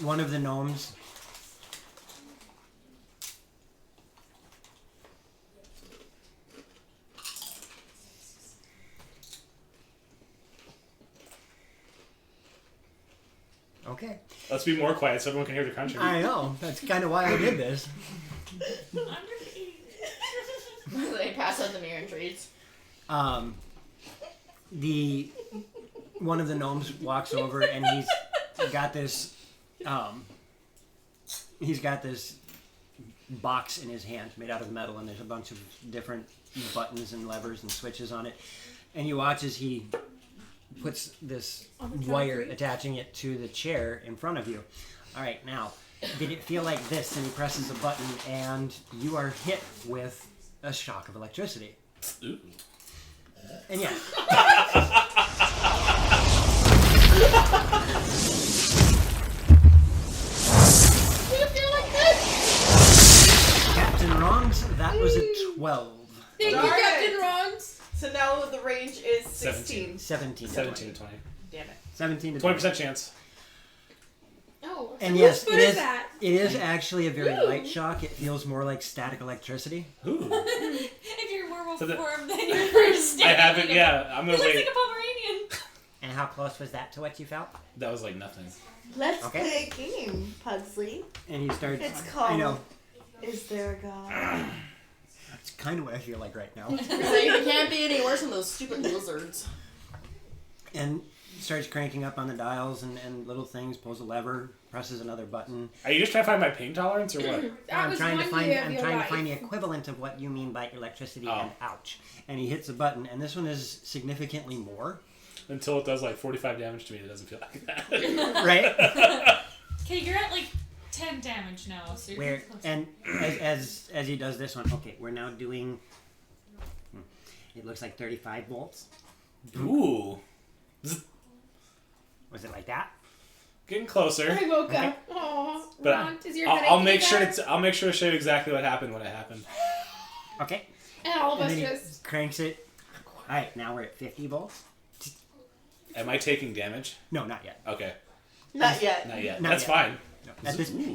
one of the gnomes... Okay. Let's be more quiet so everyone can hear the crunching. I know. That's kind of why I did this. They pass out the mirror and treats. The one of the gnomes walks over and he's got this box in his hand made out of metal, and there's a bunch of different buttons and levers and switches on it, and you watch as he puts this wire attaching it to the chair in front of you. All right, now, did it feel like this? And he presses a button, and you are hit with a shock of electricity. Ooh. And yeah. Captain Rongs, that was a 12. Thank you, Alright. Captain Rongs. So now the range is 16. 17. 17 to 20. Damn it. 17 to 20. 20% chance. Oh. And whose yes, foot it is. that? It is actually a very Ooh. light shock. It feels more like static electricity. Ooh. If you're werewolf So the- form, then you're first. I haven't, yeah. I'm He gonna looks wait. like a Pomeranian. And how close was that to what you felt? That was like nothing. Let's Okay. play a game, Pugsley. And he starts. It's I called know. Is There a God? That's kind of what I feel like right now. So you can't be any worse than those stupid lizards. And starts cranking up on the dials and little things. Pulls a lever. Presses another button. Are you just trying to find my pain tolerance or what? That I'm was trying to one find. year of I'm your trying life. to find the equivalent of what you mean by electricity Oh. and ouch. And he hits a button, and this one is significantly more. Until it does like 45 damage to me, it doesn't feel like that. Right. Okay, you're at like 10 damage now, so you're Where getting close. and as he does this one, okay, we're now doing. It looks like 35 volts. Ooh. Was it like that? Getting closer. I woke Okay. up. Aw, But Ron, does your I'll headache make get sure better? to I'll make sure to show you exactly what happened when it happened. Okay. And all of And us then he just. cranks it. All right, now we're at 50 volts. Am I taking damage? No, not yet. Okay, Not yet. not yet. Not That's yet. fine. No.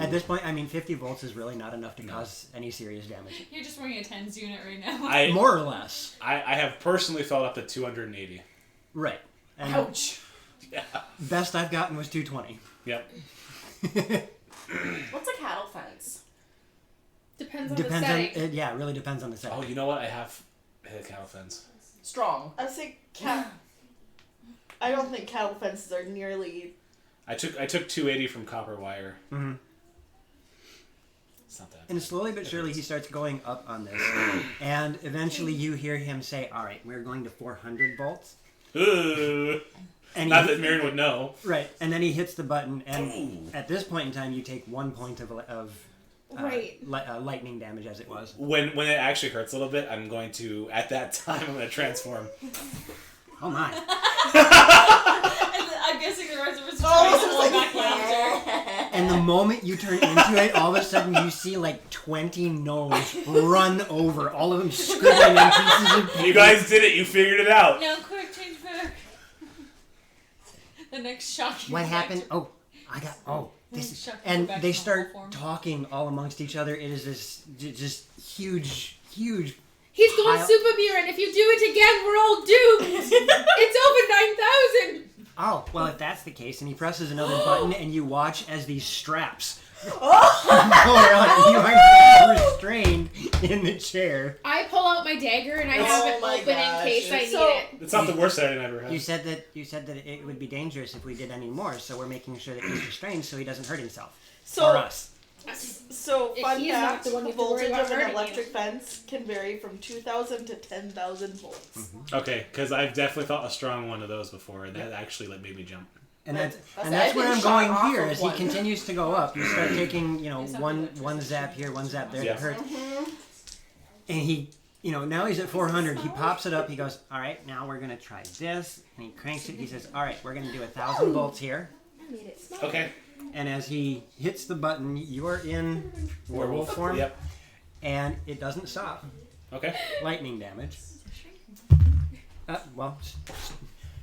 At this point, I mean, 50 volts is really not enough to cause any serious damage. You're just wearing a 10s unit right now. More or less. I have personally felt up to 280. Right. And Ouch. Yeah. best I've gotten was 220. Yep. What's a cattle fence? Depends on Depends the on setting. yeah, it really depends on the setting. Oh, you know what? I have hit a cattle fence. Strong. I say I don't think cattle fences are nearly. I took 280 from copper wire. Mhm. It's not that. And slowly but surely he starts going up on this. And eventually you hear him say, all right, we're going to 400 volts. Ooh. And Not he, that Marion would know. right. And then he hits the button. And Ooh. at this point in time, you take 1 point of Right. lightning damage as it was. When it actually hurts a little bit, I'm going to at that time I'm going to transform. Oh my. And I'm guessing the rest of us are Oh, trying so to it's hold like, back laughter. And the moment you turn into it, all of a sudden you see like 20 gnomes run over, all of them scribbling on pieces of paper. You guys did it. You figured it out. No, quick, change back. The next shock. What happened? Oh, I got. Oh, this is. Chuck, And go back they to start normal form. talking all amongst each other. It is this just huge. He's going Pile- super mutant. If you do it again, we're all doomed. It's over 9,000. Oh, well, if that's the case, and he presses another button, and you watch as these straps go Oh! around. You are restrained in the chair. I pull out my dagger and I Oh have it my open gosh. in case I need So- it. It's not the worst setting I've ever had. You said that it would be dangerous if we did any more, so we're making sure that he's restrained so he doesn't hurt himself. So or us. So, If fun he's not fact, the one the you have to worry voltage about of an hurting electric fence can vary from 2,000 to 10,000 volts. Okay, because I've definitely fought a strong one of those before, and that actually like made me jump. And that's I've where been I'm shot going off here. of As he one. continues to go up, you start taking, Except one zap here, one zap there. Yeah. It hurts. And he, now he's at 400. He pops it up. He goes, all right, now we're gonna try this. And he cranks it. He says, all right, we're gonna do 1,000 volts here. I made it small. Okay. And as he hits the button, you're in werewolf form. Yep. And it doesn't stop. Okay. Lightning damage. Well,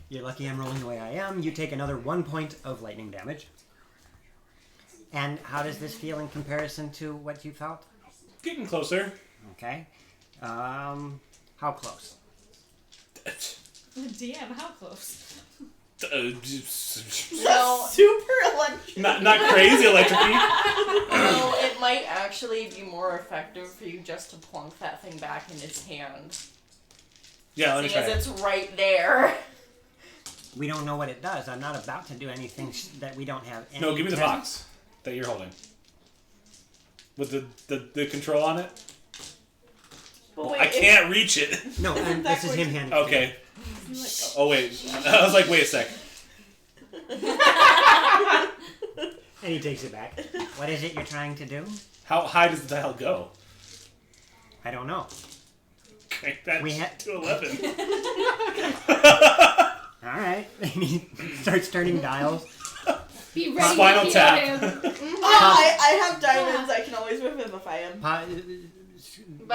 you're lucky I'm rolling the way I am. You take another 1 point of lightning damage. And how does this feel in comparison to what you felt? Getting closer. Okay. How close? Damn, how close? No. Super electric. Not crazy electric-y. No, it might actually be more effective for you just to plunk that thing back in its hand. Yeah, let me Seeing try as it. it's right there. We don't know what it does. I'm not about to do anything that we don't have any No, give me the test- box that you're holding. With the control on it? But wait, I can't reach it. No, this is him handing it to Okay. Oh, wait. I was like, wait a sec. you. And he takes it back. What is it you're trying to do? How high does the dial go? I don't know. Crank that We ha- to 11. All right. And he starts turning dials. Be ready Spinal to tap. kill him. I have diamonds. I can always whip him if I am. But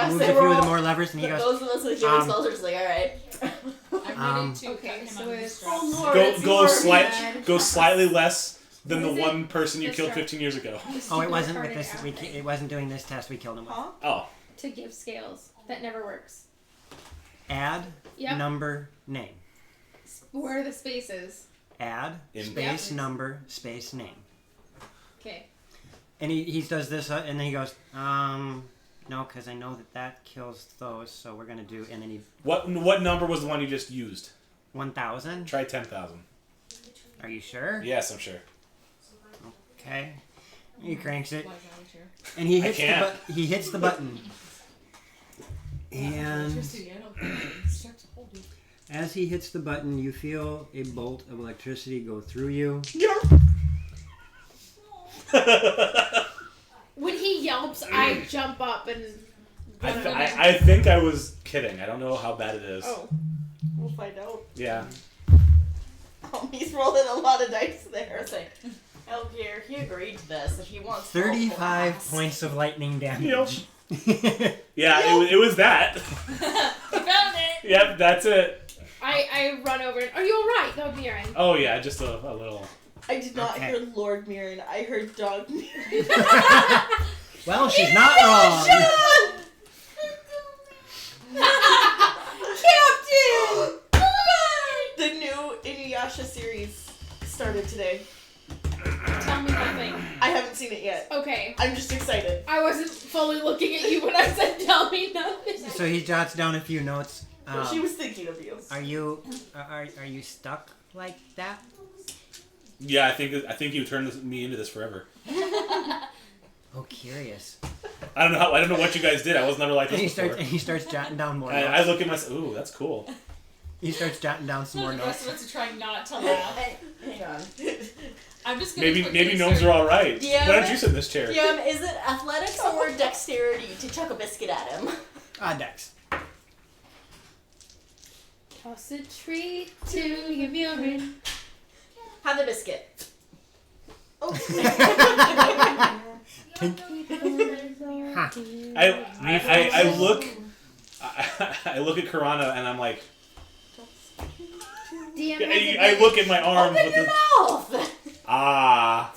Moves they a were few of all- the more levers, and he goes, Those of us with healing Um, spells are just like, alright. I'm ready to okay, cut him so out of it's- his strap. Oh lord, it's your Go slightly less than the What is it? one person you The killed strap. 15 years ago. "Oh, it wasn't with Started this. after. It wasn't doing this test. We killed him with." Huh? Oh. To give scales. That never works. Add Yep. number name. Where are the spaces? Add In- space Yep. number space name. Okay. And he does this, and then he goes, no, because I know that kills those, so we're gonna do. And then he What number was the one you just used? 1,000. Try 10,000. Are you sure? Yes, I'm sure. Okay. He cranks it, Flies out of here. and he I hits can't. he hits the button. And Electricity, I don't think it starts to hold you. as he hits the button, you feel a bolt of electricity go through you. When he yelps, I jump up and. I think I was kidding. I don't know how bad it is. Oh, we'll find out. Yeah. Oh, he's rolling a lot of dice there. Say, Elgier, he agreed to this. If he wants 35 help, points of lightning damage. Yeah, it was that. You found it! Yep, that's it. I run over and. Are you alright? That would be alright. Oh yeah, just a little. I did not Okay. hear Lord Mirren. I heard Dog Mirren. Well, she's not wrong. Captain! The new Inuyasha series started today. Tell me nothing. I haven't seen it yet. Okay. I'm just excited. I wasn't fully looking at you when I said tell me nothing. So he jots down a few notes. She was thinking of you. Are you stuck like that? Yeah, I think you turned me into this forever. Oh, curious. I don't know what you guys did. I was never like And this before. he starts jotting down more I notes. look at myself. Ooh, that's cool. He starts jotting down some more The rest notes. of us are trying not to laugh. Hang on. I'm just gonna quickly Maybe gnomes start- are all right. Yeah. Why don't you sit in this chair? Is it athletics or dexterity to chuck a biscuit at him? Dex. Toss a treat to your Murin. Have the biscuit. Huh. I look. I look at Karana and I'm like. DM I look at my arms with the. Mouth! Ah.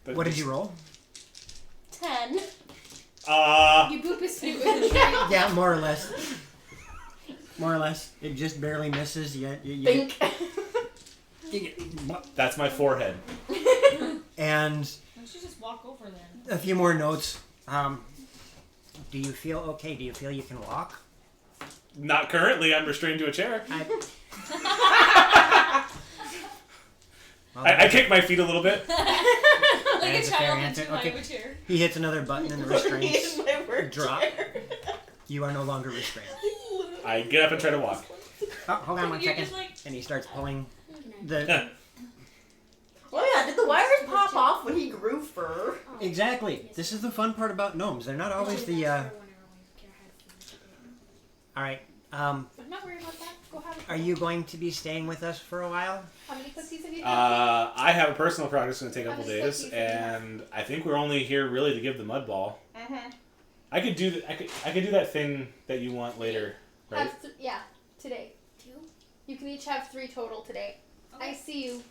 What did you roll? 10. You boop his snoot with a treat. Yeah, more or less. More or less. It just barely misses. You Bink. That's my forehead. And Why don't you just walk over then? a few more notes. Do you feel okay? Do you feel you can walk? Not currently. I'm restrained to a chair. Well, I kick my feet a little bit. Like like That is a a fair child answer. into my Okay. chair. He hits another button and the restraints In my work drop. chair. You are no longer restrained. I get up and try to walk. Oh, hold on one You're second. just like, And he starts pulling the... Oh yeah, did the wires pop off when he grew fur? Exactly. This is the fun part about gnomes. They're not always the... Alright. I'm not worried about that. Go have it. Are you going to be staying with us for a while? How many pussies have you done? I have a personal project that's going to take a couple days, and I think we're only here really to give the mud ball. Mm-hmm. I could do I could do that thing that you want later, right? Yeah, today. 2? You can each have 3 total today. I see you.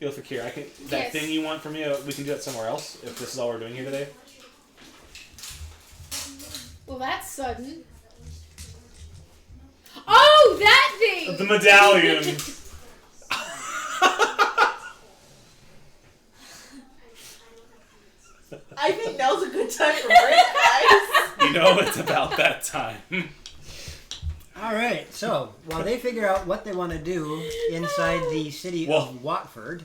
Feel Fakir, that Yes. thing you want from me, we can do that somewhere else if this is all we're doing here today. Well, that's sudden. Oh, that thing! The medallion. I think now's a good time for break, guys. You know it's about that time. Alright, so while they figure out what they want to do inside the city Well- of Watford...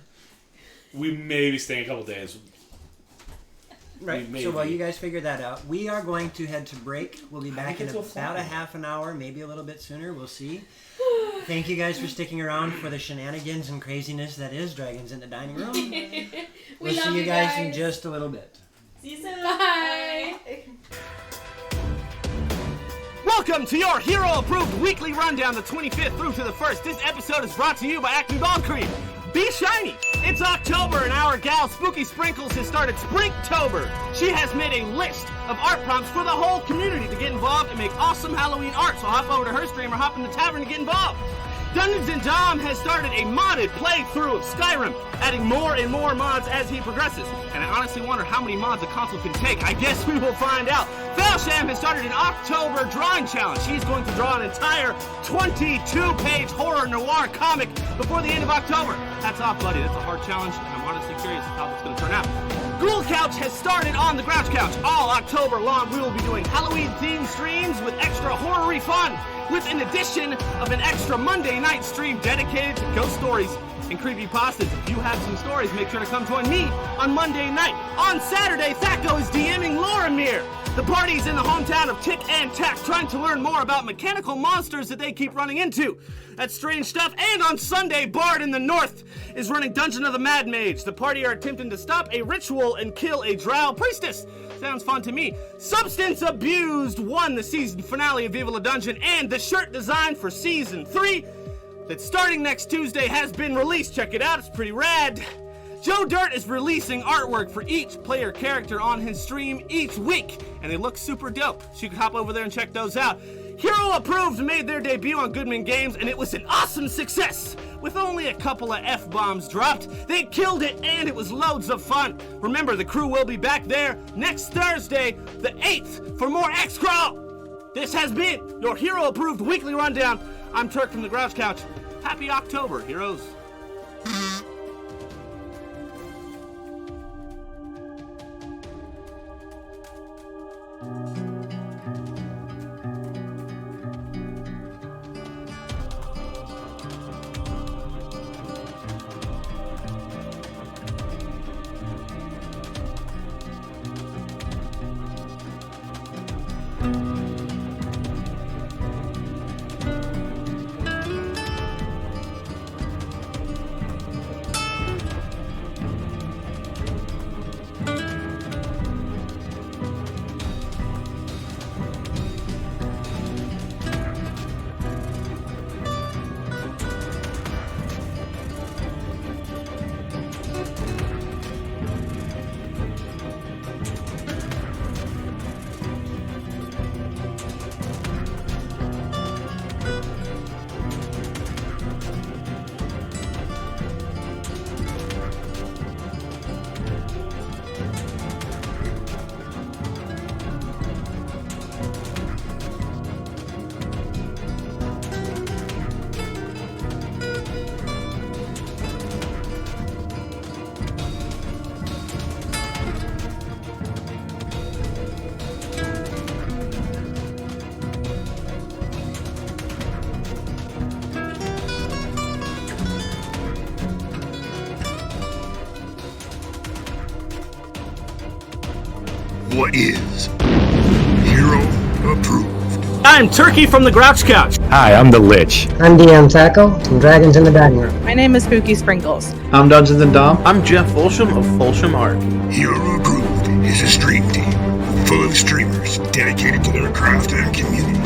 We may be staying a couple days. Right, We so while maybe- you guys figure that out, we are going to head to break. We'll be back in get to a about a flight? half an hour, maybe a little bit sooner. We'll see. Thank you guys for sticking around for the shenanigans and craziness that is Dragons in the Dining Room. We We'll love see you guys in guys. just a little bit. See you soon. Bye. Welcome to your hero-approved weekly rundown, the 25th through to the 1st. This episode is brought to you by Acme Ball Cream. Be shiny! It's October and our gal Spooky Sprinkles has started Sprinktober. She has made a list of art prompts for the whole community to get involved and make awesome Halloween art, so hop over to her stream or hop in the tavern to get involved. Dungeons & Dom has started a modded playthrough of Skyrim, adding more and more mods as he progresses. And I honestly wonder how many mods a console can take. I guess we will find out. Failsham has started an October drawing challenge. She's going to draw an entire 22-page horror noir comic before the end of October. That's off, buddy. That's a hard challenge, and I'm honestly curious how that's going to turn out. Ghoul Couch has started on the Grouch Couch. All October long, we will be doing Halloween-themed streams with extra horror-y fun, with an addition of an extra Monday night stream dedicated to ghost stories and creepypastas. If you have some stories, make sure to come join me on Monday night. On Saturday, Thaco is DMing Loromir. The party's in the hometown of Tick and Tack, trying to learn more about mechanical monsters that they keep running into. That's strange stuff. And on Sunday, Bard in the North is running Dungeon of the Mad Mage. The party are attempting to stop a ritual and kill a drow priestess. Sounds fun to me. Substance Abused won the season finale of Viva La Dungeon, and the shirt design for season 3 that's starting next Tuesday has been released. Check it out, it's pretty rad. Joe Dirt is releasing artwork for each player character on his stream each week, and they look super dope, so you can hop over there and check those out. Hero Approved made their debut on Goodman Games, and it was an awesome success. With only a couple of F-bombs dropped, they killed it, and it was loads of fun. Remember, the crew will be back there next Thursday, the 8th, for more X-Crawl. This has been your Hero Approved Weekly Rundown. I'm Turk from the Grouch Couch. Happy October, heroes. what is hero approved. I'm Turkey from the Grouch Couch. Hi, I'm the Lich. I'm DM Taco from Dragons in the Dining Room. My name is Spooky Sprinkles. I'm Dungeons and Dom. I'm Jeff Folsham of Folsham Art. Hero Approved is a stream team full of streamers dedicated to their craft and community.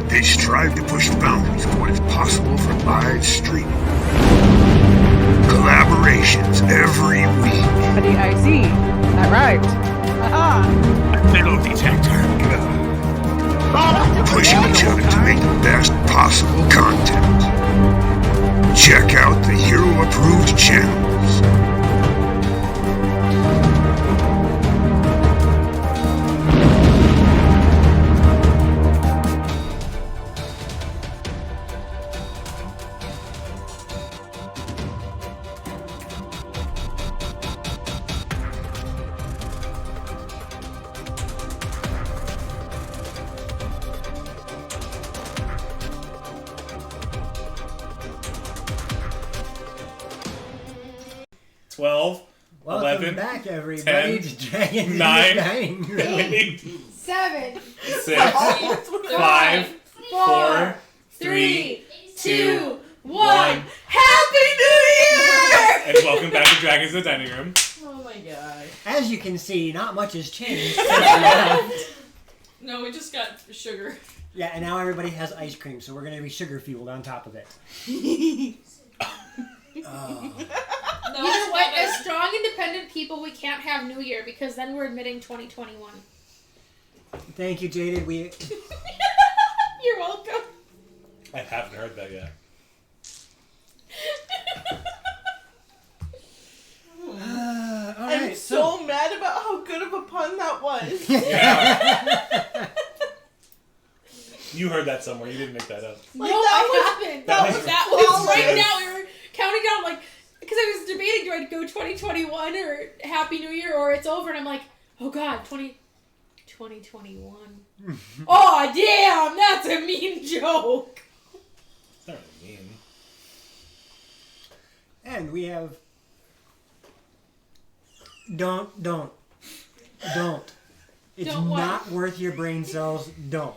They strive to push the boundaries of what is possible for live streaming. Collaborations every week. I see. That rhymed. Aha! Metal detector. Pushing each other to make the best possible content. Check out the Hero Approved channels. 12, Welcome 11, back, everybody, 10, to Dragon 9, Dining Room. 8, 7, 6, 5, 4, 3, 2, 1. Happy New Year! And welcome back to Dragons in the Dining Room. Oh my god. As you can see, not much has changed since we left. No, we just got sugar. Yeah, and now everybody has ice cream, so we're going to be sugar fueled on top of it. Oh. No, You know it's what? not As a- strong, independent people, we can't have New Year because then we're admitting 2021. Thank you, Jaded. You're welcome. I haven't heard that yet. All I'm right, so mad about how good of a pun that was. Yeah. You heard that somewhere. You didn't make that up. No, that I haven't. That was That was right ridiculous. now. We were counting down, like, because I was debating, do I go 2021 or Happy New Year or it's over? And I'm like, oh God, 2021. Oh, damn, that's a mean joke. It's not really mean. And we have... Don't. It's Don't what? not worth your brain cells. Don't.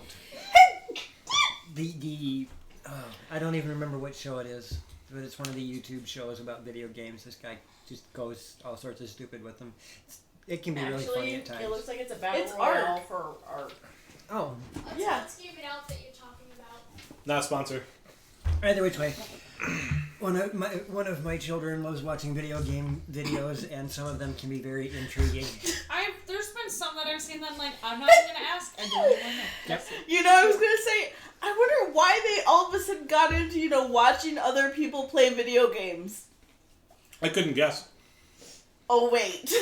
I don't even remember what show it is, but it's one of the YouTube shows about video games. This guy just goes all sorts of stupid with them. It can be really funny at times. It looks like it's a battle It's royale Ark. for Ark. Oh, Yeah. Let's give it out that you're talking about. Not a sponsor. either which way. One of my children loves watching video game videos, and some of them can be very intriguing. There's been some that I've seen that I'm like, I'm not even gonna ask. I don't even know. Yep. You know, I was gonna say, I wonder why they all of a sudden got into, watching other people play video games. I couldn't guess. Oh, wait.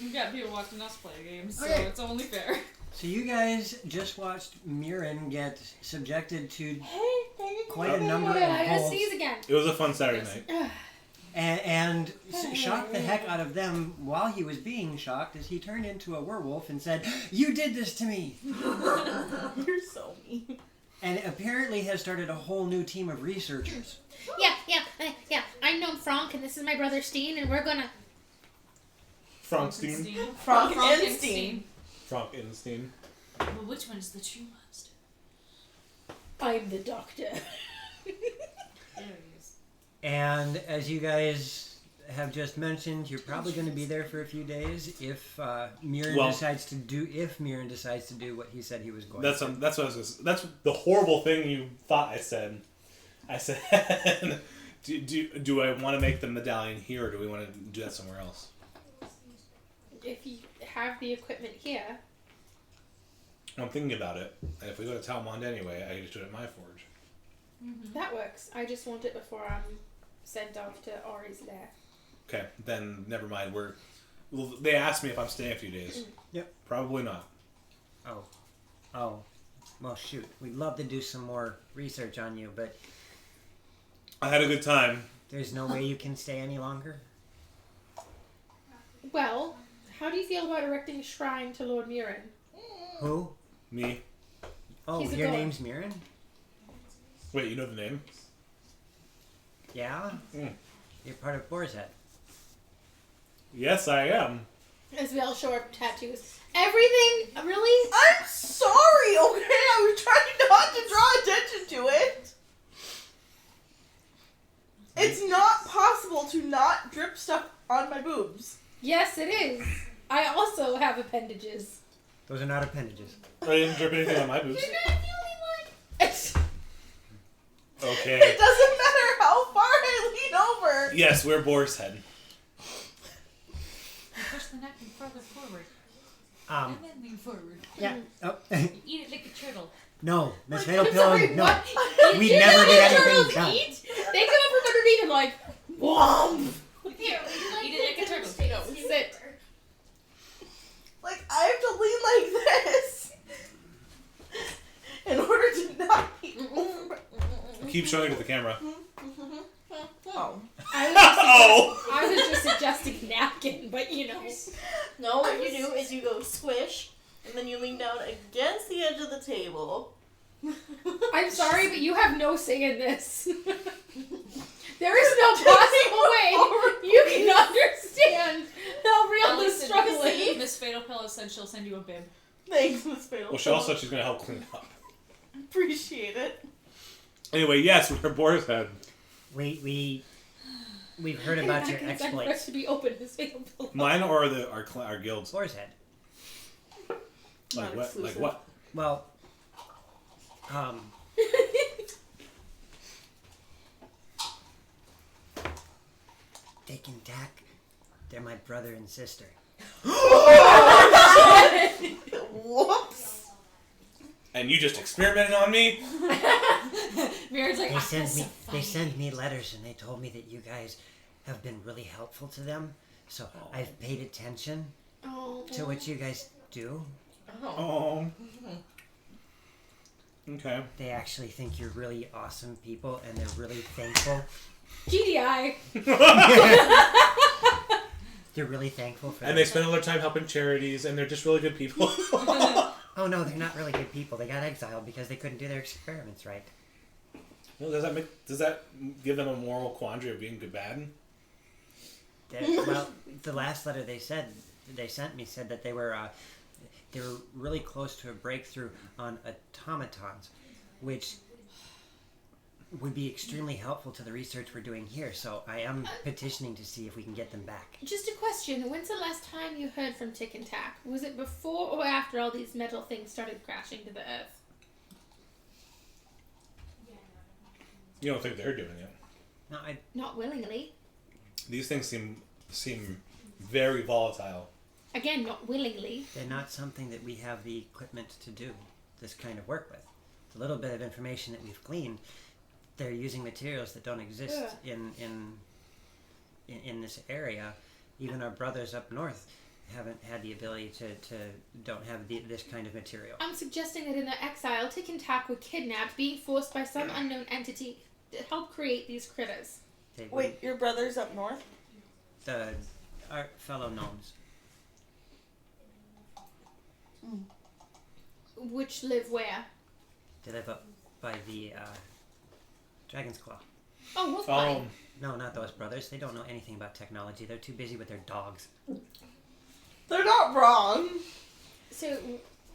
We've got people watching us play games, so Okay. it's only fair. So you guys just watched Mirren get subjected to quite a number Oh, of yeah, I gotta bolts sneeze again. It was a fun Saturday night. and shocked the heck out of them while he was being shocked as he turned into a werewolf and said, "You did this to me!" You're so mean. And apparently has started a whole new team of researchers. Yeah. I'm Gnome Frank, and this is my brother Steen, and we're gonna... Frankenstein. Frankenstein. Frankenstein. Well, which one is the true monster? I'm the doctor. There he is. And as you guys have just mentioned, you're probably going to be there for a few days if Mirren decides to do what he said he was going to. That's what I was. That's the horrible thing you thought I said. I said, do I want to make the medallion here, or do we want to do that somewhere else? If you have the equipment here... I'm thinking about it, and if we go to Talmond anyway, I can just do it at my forge. Mm-hmm. That works. I just want it before I'm sent off to Ari's lair. Okay, then never mind. They asked me if I'm staying a few days. Yep. Probably not. Oh. Well, shoot. We'd love to do some more research on you, but I had a good time. there's no way you can stay any longer? Well, how do you feel about erecting a shrine to Lord Mirren? Who? Me. Oh, He's a your god. name's Mirren? Wait, you know the name? Yeah? Mm. You're part of Boar's Head. Yes, I am. As we all show our tattoos. Everything, really? I'm sorry, okay? I was trying not to draw attention to it. It's not possible to not drip stuff on my boobs. Yes, it is. I also have appendages. Those are not appendages. I didn't drip anything on my boobs. You're not the only one. Okay. It doesn't matter how far I lean over. Yes, we're Boar's head. Push the napkin further forward. Um, And then lean forward. yeah. Oh. Eat it like a turtle. No, Miss I'm Fatal sorry, Pill, no. what? We You never know did what anything turtles dumb. eat? They come up from underneath and like, whomp. Here, eat it like a turtle. No, sit. Like, I have to lean like this in order to not be over. Keep showing it to the camera. Oh. I was just suggesting napkin, but you know. No, what you do is you go squish, and then you lean down against the edge of the table. I'm sorry, but you have no say in this. There is no possible way you can understand how real this struggle is. Miss Fatal Pillow said she'll send you a bib. Thanks, Miss Fatal. Well, she also she's gonna help clean up. Appreciate it. Anyway, yes, we're Boar's head. We've heard about your For us exploits. to be open as Fatal Pillow. Mine or our guilds? Boar's head. Like Not what? exclusive. Like what? Well, Dick and Dak, they're my brother and sister. Whoops. And you just experimented on me? Mira's like, They send me letters and they told me that you guys have been really helpful to them. So I've paid attention to what you guys do. Oh. Okay. They actually think you're really awesome people and they're really thankful. GDI. They're really thankful for And they spend all their time helping charities, and they're just really good people. Oh no, they're not really good people. They got exiled because they couldn't do their experiments right. Well, does that give them a moral quandary of being good bad? Well, the last letter they sent me said that they were really close to a breakthrough on automatons, which would be extremely helpful to the research we're doing here. So I am petitioning to see if we can get them back. Just a question. When's the last time you heard from Tick and Tack? Was it before or after all these metal things started crashing to the earth? You don't think they're doing it? No, Not willingly. These things seem very volatile. Again, not willingly. They're not something that we have the equipment to do this kind of work with. The little bit of information that we've gleaned, they're using materials that don't exist in this area. Even our brothers up north haven't had the ability to don't have this kind of material. I'm suggesting that in their exile, Tick and Tack were kidnapped, being forced by some unknown entity to help create these critters. Wait, your brother's up north? Our fellow gnomes. Which live where? They live up by the Dragon's Claw. Oh, we'll find. No, not those brothers. They don't know anything about technology. They're too busy with their dogs. They're not wrong. So,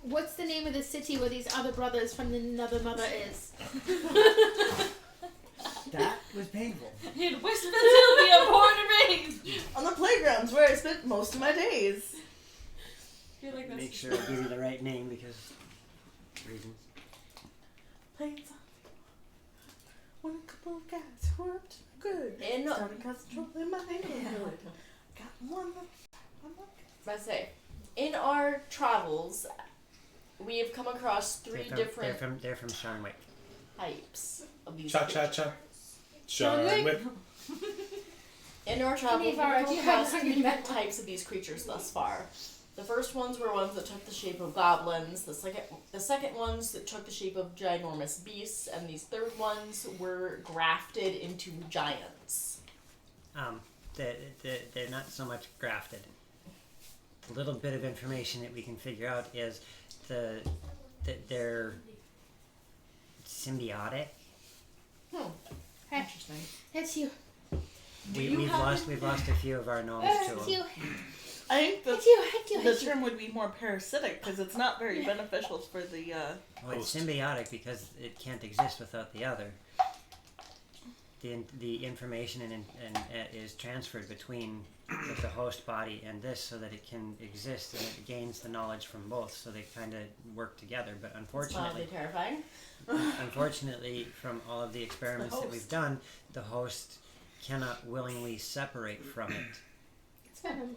what's the name of the city where these other brothers from another mother is? That was painful. In West Philadelphia, born and raised. On the playgrounds where I spent most of my days. Feel like that's Make sure I give you the right name because reasons. Playing something. When a couple of guys who were up to good. Started causing trouble in my neighborhood. Got one. I say, in our travels, we have come across three different They're from Sharnwick. types of these. Cha-cha-cha. Sharnwick? Sharnwick. In our travels, we've Neva, come do you have across three different types of these creatures thus far. The first ones were ones that took the shape of goblins. The second ones that took the shape of ginormous beasts, and these third ones were grafted into giants. They're not so much grafted. The little bit of information that we can figure out is that they're symbiotic. Interesting. That's you. We've lost a few of our gnomes That's to them. you. I think the term would be more parasitic because it's not very beneficial for the. Well, it's symbiotic because it can't exist without the other. The information and is transferred between the host body and this so that it can exist and it gains the knowledge from both, so they kind of work together. But unfortunately, It's terrifying. unfortunately, from all of the experiments that we've done, the host cannot willingly separate from it. It's venom.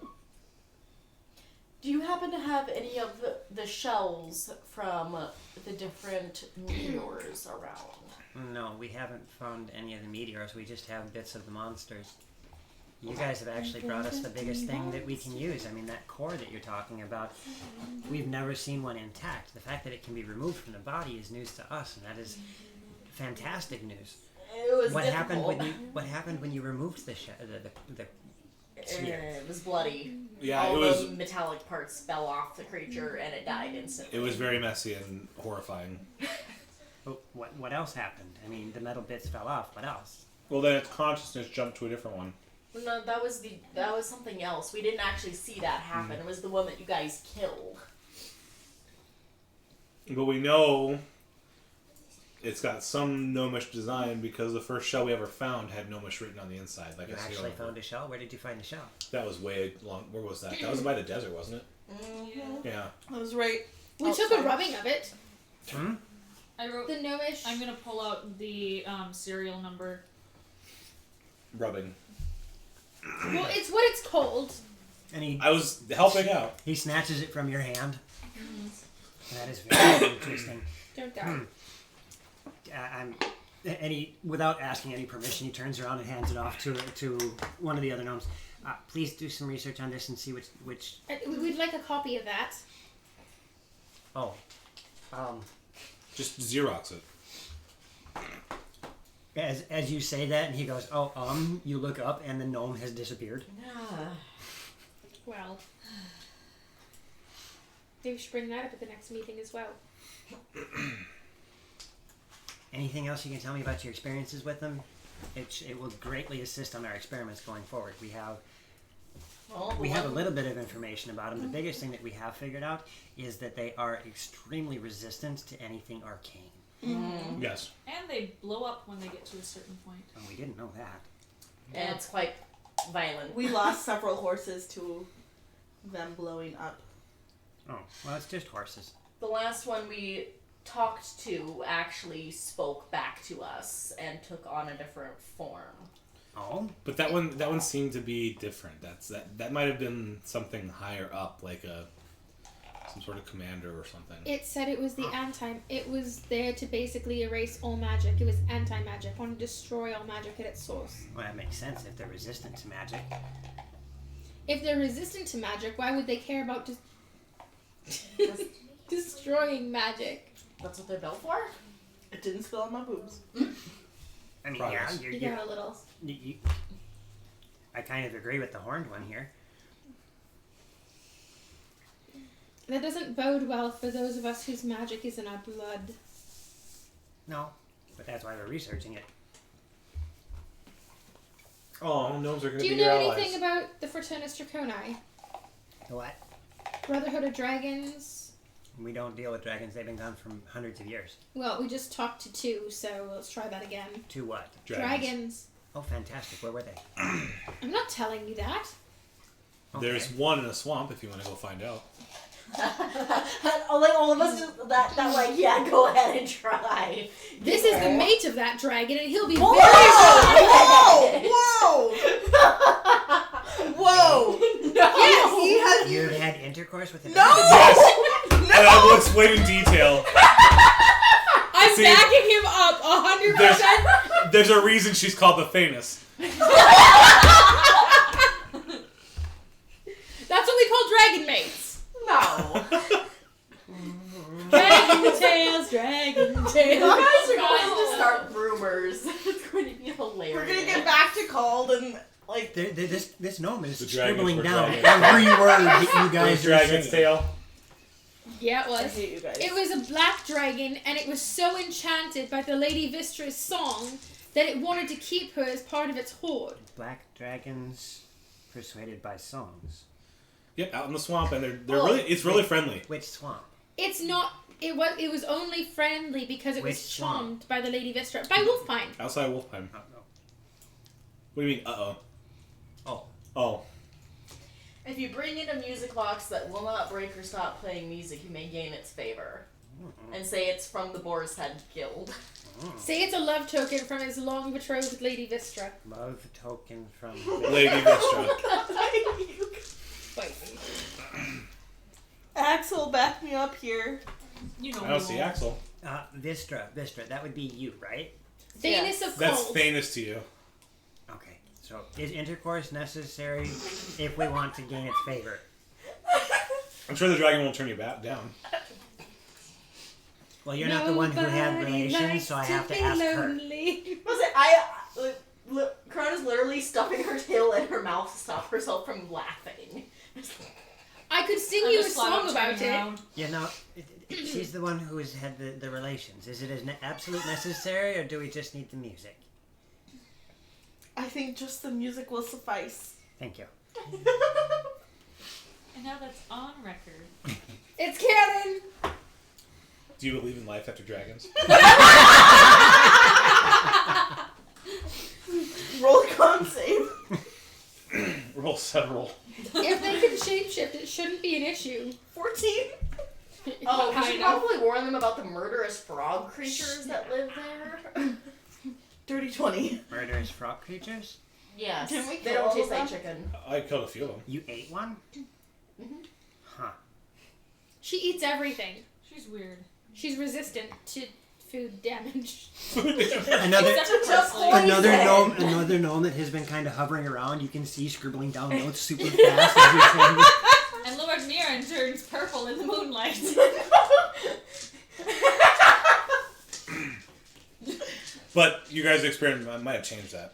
Do you happen to have any of the shells from the different meteors around? No, we haven't found any of the meteors. We just have bits of the monsters. You guys have actually brought us the biggest thing that we can use. I mean, that core that you're talking about, we've never seen one intact. The fact that it can be removed from the body is news to us, and that is fantastic news. It was What difficult. happened when you removed the sphere? It was bloody. Yeah, All it was. the metallic parts fell off the creature and it died instantly. It was very messy and horrifying. Oh, what else happened? I mean, the metal bits fell off. What else? Well, then its consciousness jumped to a different one. No, that was something else. We didn't actually see that happen. It was the one that you guys killed. But we know it's got some gnomish design because the first shell we ever found had gnomish written on the inside. Like You actually found a shell? Where did you find the shell? That was way long. Where was that? That was by the desert, wasn't it? Yeah. That was right. We took a rubbing of it. Hmm? I wrote. The gnomish. I'm gonna pull out the serial number. Rubbing. Well, it's what it's called. And I was helping out. He snatches it from your hand. That is very interesting. Don't die. Without asking any permission, he turns around and hands it off to one of the other gnomes. Please do some research on this and see which. We'd like a copy of that. Oh, Just Xerox it. as you say that, and he goes, you look up, and the gnome has disappeared. Well, maybe we should bring that up at the next meeting as well. Anything else you can tell me about your experiences with them? It will greatly assist on our experiments going forward. We have a little bit of information about them. The biggest thing that we have figured out is that they are extremely resistant to anything arcane. Mm-hmm. Yes. And they blow up when they get to a certain point. Oh, we didn't know that. And it's quite violent. We lost several horses to them blowing up. Oh, well, it's just horses. The last one we talked to actually spoke back to us and took on a different form. Oh, but that one seemed to be different. That might have been something higher up, like some sort of commander or something. It said it was it was there to basically erase all magic. It was anti-magic. Want to destroy all magic at its source. Well, that makes sense if they're resistant to magic. If they're resistant to magic, why would they care about destroying magic? That's what they're built for? It didn't spill on my boobs. I mean, Progress. yeah, You got a little. I kind of agree with the horned one here. That doesn't bode well for those of us whose magic is in our blood. No, but that's why we're researching it. Oh, gnomes are going Do to you be your know allies. anything about the Fraternus Draconi? The what? Brotherhood of Dragons? We don't deal with dragons. They've been gone for hundreds of years. Well, we just talked to two, so let's try that again. To what? Dragons. Oh, fantastic. Where were they? I'm not telling you that. Okay. There's one in a swamp if you want to go find out. Like all of us just yeah, go ahead and try. This is the mate of that dragon, and he'll be Whoa! very Whoa! Yes! He has. You've had intercourse with a No! dragon? Yes! And I will explain in detail. I'm See, backing him up 100%. There's a reason she's called the Thanos. That's what we call dragon mates. No. Dragon tails, dragon You tails. guys are going to start rumors. It's going to be hilarious. We're gonna get back to called and like. This gnome is The dragon scribbling for down dragon. every word that you guys are Dragon's saying. tail. Yeah, it I was. hate you guys. It was a black dragon, and it was so enchanted by the Lady Vistra's song that it wanted to keep her as part of its horde. Black dragons persuaded by songs. Yep, out in the swamp, and it's really friendly. Which swamp? It's not. It was only friendly because it was Which swamp? swamped by the Lady Vistra. By Wolfpine. Outside Wolfheim. Oh, no. What do you mean, uh-oh? Oh. Oh. If you bring in a music box that will not break or stop playing music, you may gain its favor. And say it's from the Boar's Head Guild. Say it's a love token from his long betrothed Lady Vistra. Love token from Lady Vistra. Bite me. Axel, back me up here. You know I don't see Axel. Vistra. That would be you, right? Thanos of That's Cold. Thanos to you. Okay. So, is intercourse necessary if we want to gain its favor? I'm sure the dragon won't turn you down. Well, you're not the one who had Nobody relations, likes so I have to be ask lonely. Corona's literally stuffing her mouth to stop herself from laughing. I could sing I'm you a just flat song out about turning it. around. You know, she's the one who has had the relations. Is it as absolute necessary, or do we just need the music? I think just the music will suffice. Thank you. And now that's on record. It's canon. Do you believe in life after dragons? Roll con save. Roll several. If they can shapeshift, it shouldn't be an issue. 14. Oh, we I should know. probably warn them about the murderous frog creatures that live there. Dirty 20. Murderous frog creatures? Yes. Can we They kill don't all taste of like them? chicken. I killed a few of them. You ate one? Huh. She eats everything. She's weird. She's resistant to food damage. Another gnome that has been kind of hovering around. You can see scribbling down notes super fast as you're saying. And Loromir turns purple in the moonlight. But you guys' experience might have changed that.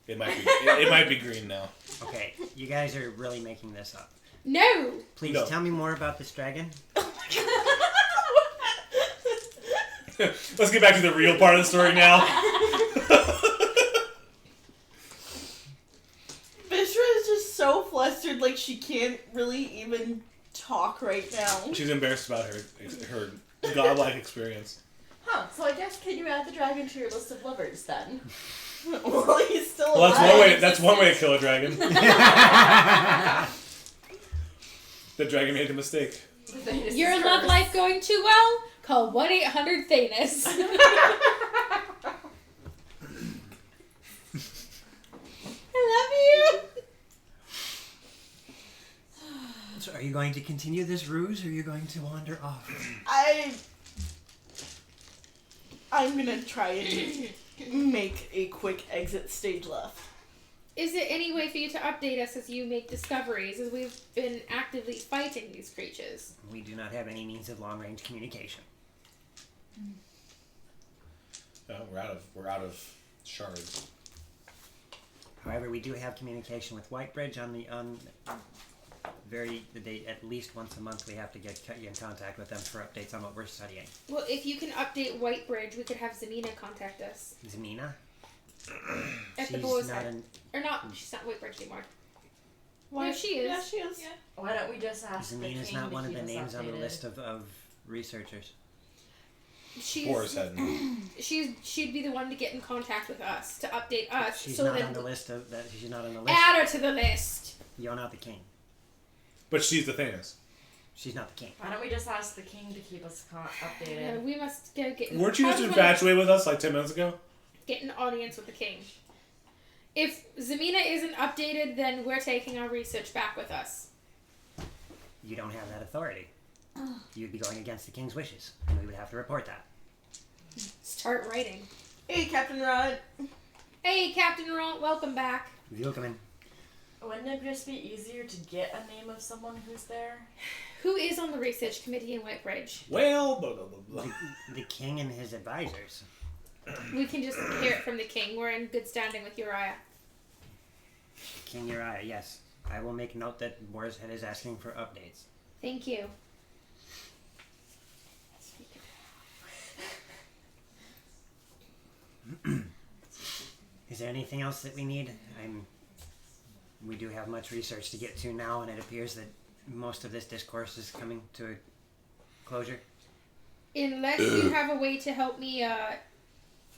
It might be green now. Okay, you guys are really making this up. No! Please No. tell me more about this dragon. Let's get back to the real part of the story now. Vistra is just so flustered, like she can't really even talk right now. She's embarrassed about her godlike experience. Huh, so I guess can you add the dragon to your list of lovers then? Well, he's still Well, alive. that's one way to kill a dragon. The dragon made a mistake. Your love life going too well? Call 1-800-THANOS. I love you. So, are you going to continue this ruse, or are you going to wander off? I'm gonna try and make a quick exit stage left. Is there any way for you to update us as you make discoveries, as we've been actively fighting these creatures? We do not have any means of long-range communication. We're out of shards. However, we do have communication with Whitebridge at least once a month. We have to get in contact with them for updates on what we're studying. Well, if you can update Whitebridge, we could have Zamina contact us. Zamina? At the She's Boar's not Head. an- Or not, she's not Whitebridge anymore. Why? No, she is. Yeah, she is. Yeah. Why don't we just ask the Zamina's king not to one of keep the us names on the updated? list of researchers. Boar's Head. She'd be the one to get in contact with us, to update us. She's so not then on the list of that. She's not on the list. add her to the list. You're not the king. But she's the Thanos. She's not the king. Why don't we just ask the king to keep us updated? No, we must go get. Weren't you just I just wanna infatuated with us like 10 minutes ago? Get an audience with the king. If Zamina isn't updated, then we're taking our research back with us. You don't have that authority. You'd be going against the king's wishes, and we would have to report that. Start writing. Hey, Captain Rod. Hey, Captain Ront, welcome back. Willkommen. Wouldn't it just be easier to get a name of someone who's there? Who is on the research committee in Whitebridge? Well, blah, blah, blah, blah. The king and his advisors. We can just hear it from the king. We're in good standing with Uriah. King Uriah, yes. I will make note that Boar's Head is asking for updates. Thank you. Is there anything else that we need? I'm we do have much research to get to now, and it appears that most of this discourse is coming to a closure. Unless you have a way to help me,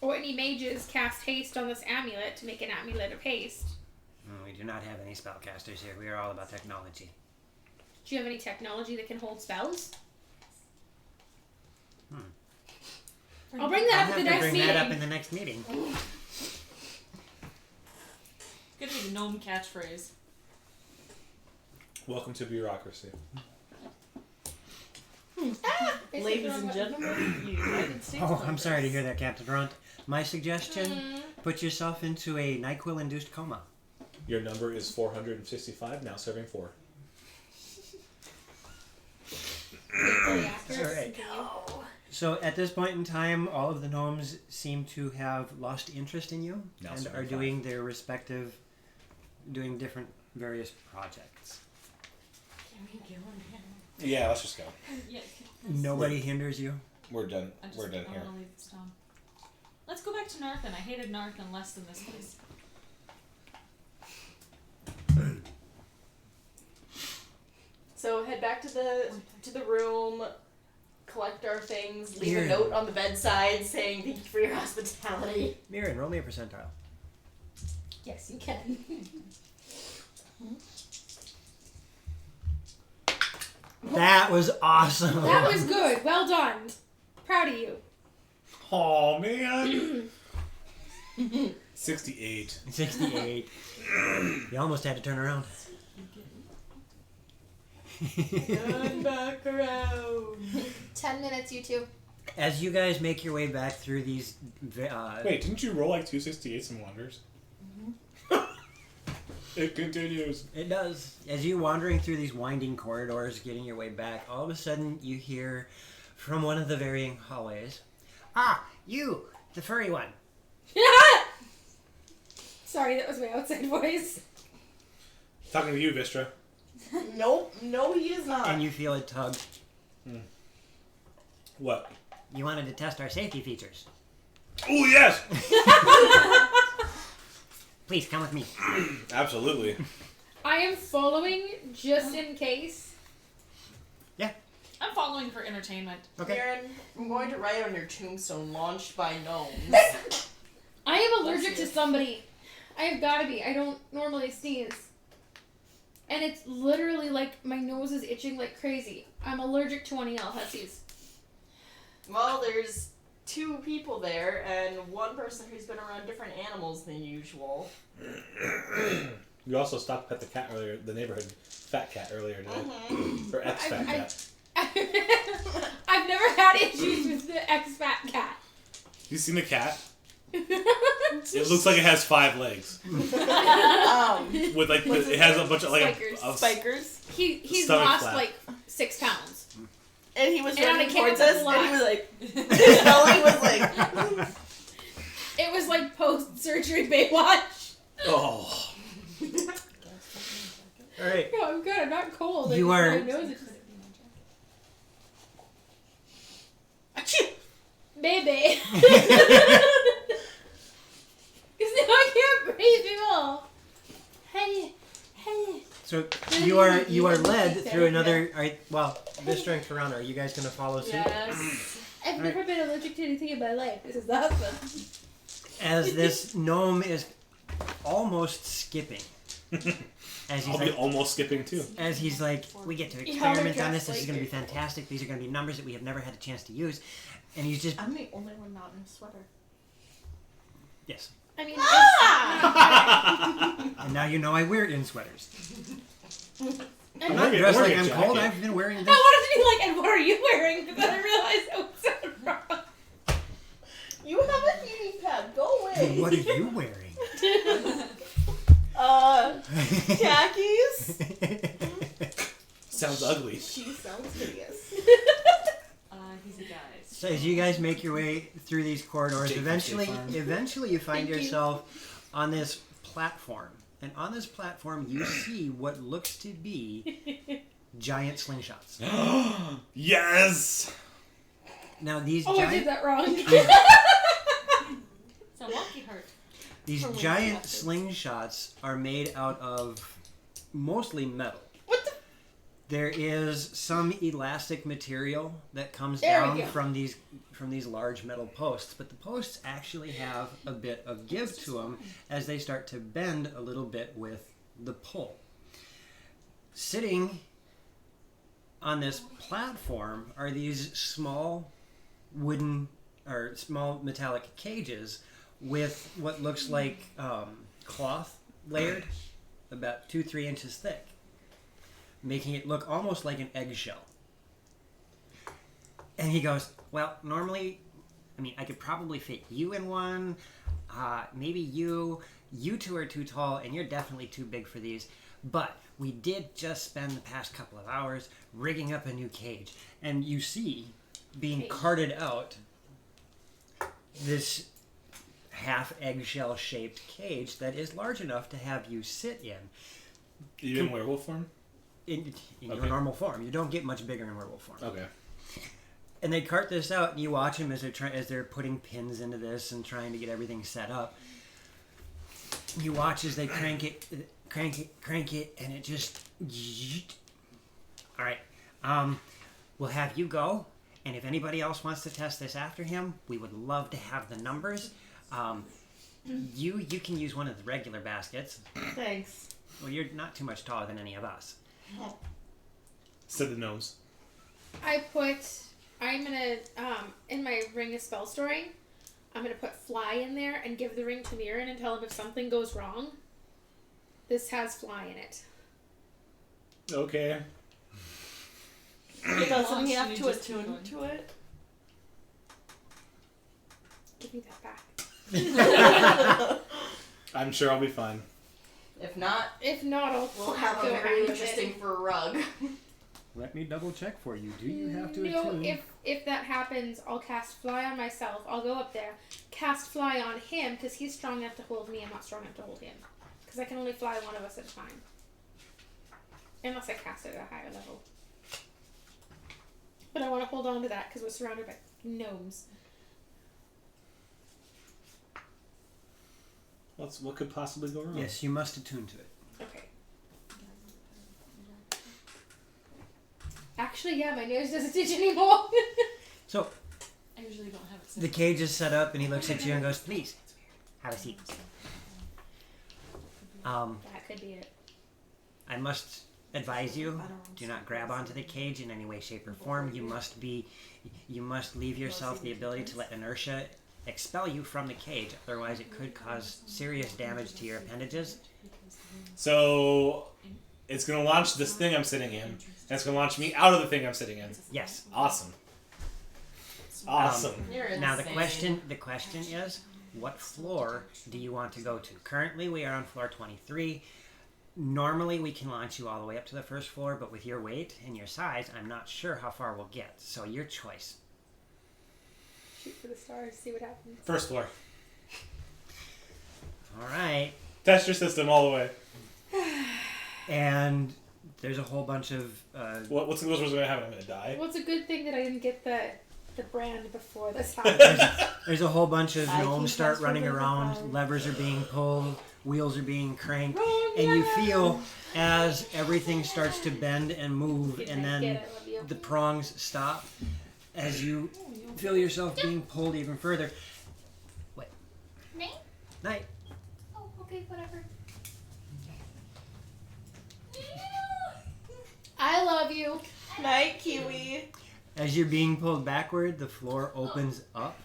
or any mages cast haste on this amulet to make an amulet of haste. We do not have any spellcasters here. We are all about technology. Do you have any technology that can hold spells? I'll bring that up at the next meeting. Bring that up in the next meeting. Could be the gnome catchphrase. Welcome to bureaucracy. Ladies and gentlemen, United States. Oh, I'm sorry to hear that, Captain Runt. My suggestion, put yourself into a NyQuil-induced coma. Your number is 465, now serving 4. Alright. So at this point in time, all of the gnomes seem to have lost interest in you Now and serving are 5. doing their respective, doing different various projects. Can we go now? Yeah, let's just go. Yeah. Nobody hinders you? We're done. We're done I here. want to leave this town. Let's go back to Narthen. I hated Narthen less than this place. So head back to the room, collect our things, leave Here. a note on the bedside saying thank you for your hospitality. Mirren, roll me a percentile. Yes, you can. That was awesome. That was good. Well done. Proud of you. Oh man. 68. 68. You almost had to turn around. Turn back around. 10 minutes, you two. As you guys make your way back through these... Wait, didn't you roll like 268s and wonders? It continues. It does. As you're wandering through these winding corridors, getting your way back, all of a sudden you hear from one of the varying hallways, "Ah, you, the furry one." Sorry, that was my outside voice. Talking to you, Vistra. Nope, no, he is not. And you feel it tug. What? You wanted to test our safety features. Oh, yes! Please, come with me. Absolutely. I am following just in case. I'm following for entertainment. Okay. Karen, I'm going to write on your tombstone, launched by gnomes. I am allergic to somebody. I have gotta be. I don't normally sneeze. And it's literally like my nose is itching like crazy. I'm allergic to one EL hussies. Well, there's 2 people there and one person who's been around different animals than usual. You also stopped at the cat earlier, the neighborhood fat cat earlier today. Or ex-fat cat. I've never had issues with the ex-fat cat. You seen the cat? It looks like it has 5 legs. With like, it has a bunch of like Spikers. He's stomach lost flap. like 6 pounds. And he was And on running a towards kick us, of the and he block. was like, his belly was like, It was like post-surgery Baywatch. Oh. Alright. No, I'm good. I'm not cold. You I are- just, my nose is baby. Because now I can't breathe people. Hey, hey. So you are led through another... Alright, well, this strength around. Are you guys going to follow suit? Yes. I've never been allergic to anything in my life. This is awesome. As this gnome is almost skipping. As he's I'll be almost skipping too. As he's like, we get to experiment on this. This is going to be fantastic. These are going to be numbers that we have never had a chance to use. And he's just... I'm the only one not in a sweater. Yes. I mean, And now you know I wear in sweaters. I'm I'm not wearing dressed a like I'm jacket. cold. I've been wearing I this. wanted to be like, and what are you wearing? But then I realized that would sound wrong. You have a heating pad. Go away. What are you wearing? Khakis. Sounds ugly. She sounds hideous. He's a guy. So as you guys make your way through these corridors, Jake from eventually State Farm. you find Thank you. yourself on this platform. And on this platform, you see what looks to be giant slingshots. Yes! Now these Oh, I did giant that wrong. It's a wonky heart. these giant slingshots are made out of mostly metal. What the? There is some elastic material that comes There we down go. from these large metal posts, but the posts actually have a bit of give to them as they start to bend a little bit with the pull. Sitting on this platform are these small wooden or small metallic cages with what looks like cloth layered about 2-3 inches thick, making it look almost like an eggshell. And he goes, well, normally, I mean, I could probably fit you in one, maybe you two are too tall and you're definitely too big for these, but we did just spend the past couple of hours rigging up a new cage. And you see being carted out this half eggshell shaped cage that is large enough to have you sit in. You in werewolf form? In your normal form. You don't get much bigger in werewolf form. Okay. And they cart this out, and you watch them as they're putting pins into this and trying to get everything set up. You watch as they crank it, and it just... All right. We'll have you go, and if anybody else wants to test this after him, we would love to have the numbers. You can use one of the regular baskets. Thanks. Well, you're not too much taller than any of us. Said the gnomes. I'm gonna, in my ring of spell storing, I'm gonna put fly in there and give the ring to Mirren and tell him if something goes wrong, this has fly in it. Okay. Doesn't he have to attune to it? Give me that back. I'm sure I'll be fine. If not, we'll have a very interesting fur rug. Let me double check for you. Do you have to No, attune? if that happens, I'll cast fly on myself. I'll go up there, cast fly on him because he's strong enough to hold me. I'm not strong enough to hold him because I can only fly one of us at a time, unless I cast it at a higher level. But I want to hold on to that because we're surrounded by gnomes. What could possibly go wrong? Yes, you must attune to it. Okay. Actually, yeah, my nose doesn't itch anymore. So, I usually don't have it. the cage is set up, and he looks at you and goes, "Please, have a seat." That could be it. I must advise you: do not grab onto the cage in any way, shape, or form. You must leave yourself the ability to let inertia expel you from the cage. Otherwise, it could cause serious damage to your appendages. So, it's going to launch this thing I'm sitting in, and it's going to launch me out of the thing I'm sitting in. Yes. Awesome. Awesome. You're Now insane. the question is, what floor do you want to go to? Currently, we are on floor 23. Normally, we can launch you all the way up to the first floor, but with your weight and your size, I'm not sure how far we'll get. So, your choice. Shoot for the stars, see what happens. First floor. All right. Test your system all the way. And there's a whole bunch of... what's the worst going to happen? I'm going to die? Well, it's a good thing that I didn't get the brand before this happened. There's a whole bunch of I gnomes keep start running transferring the around, fire. levers are being pulled, wheels are being cranked, Oh, and you yeah. feel as everything starts to bend and move, and then the prongs stop as you feel yourself being pulled even further. Wait. Night. Oh, okay, whatever. I love you. Night, Kiwi. As you're being pulled backward, the floor opens up,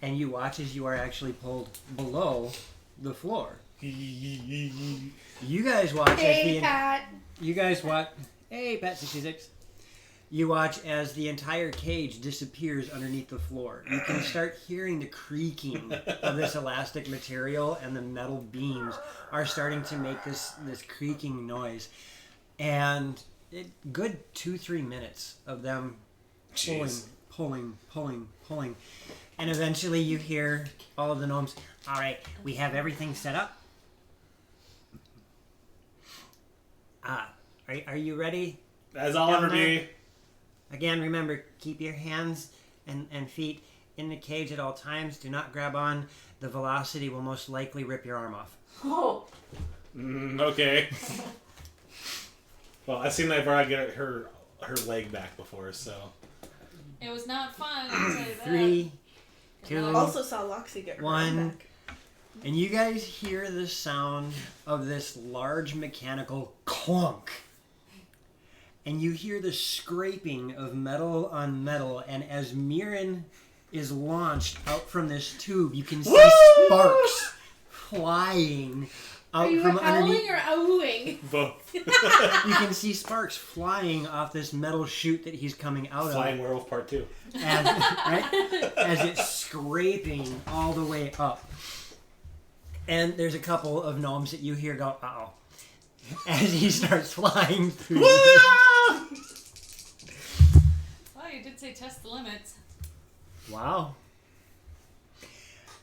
and you watch as you are actually pulled below the floor. You guys watch as Hey, Pat. You guys watch. Hey, Pat 66. You watch as the entire cage disappears underneath the floor. You can start hearing the creaking of this elastic material, and the metal beams are starting to make this creaking noise. And good 2-3 minutes of them pulling. And eventually you hear all of the gnomes, all right, we have everything set up. Are you ready? As I'll ever be. Again, remember, keep your hands and feet in the cage at all times. Do not grab on. The velocity will most likely rip your arm off. Oh. Okay. Well, I've seen that Ivara get her leg back before, so. It was not fun, I'll tell you that. 3, 2, I also saw Loxy get her arm 1. back. And you guys hear the sound of this large mechanical clunk. And you hear the scraping of metal on metal. And as Mirren is launched out from this tube, you can see sparks flying out Are you from howling underneath. or oohing? Both. You can see sparks flying off this metal chute that he's coming out Flying of. Werewolf Part 2. As it's scraping all the way up. And there's a couple of gnomes that you hear go, uh-oh, as he starts flying through. Well, you did say test the limits. Wow.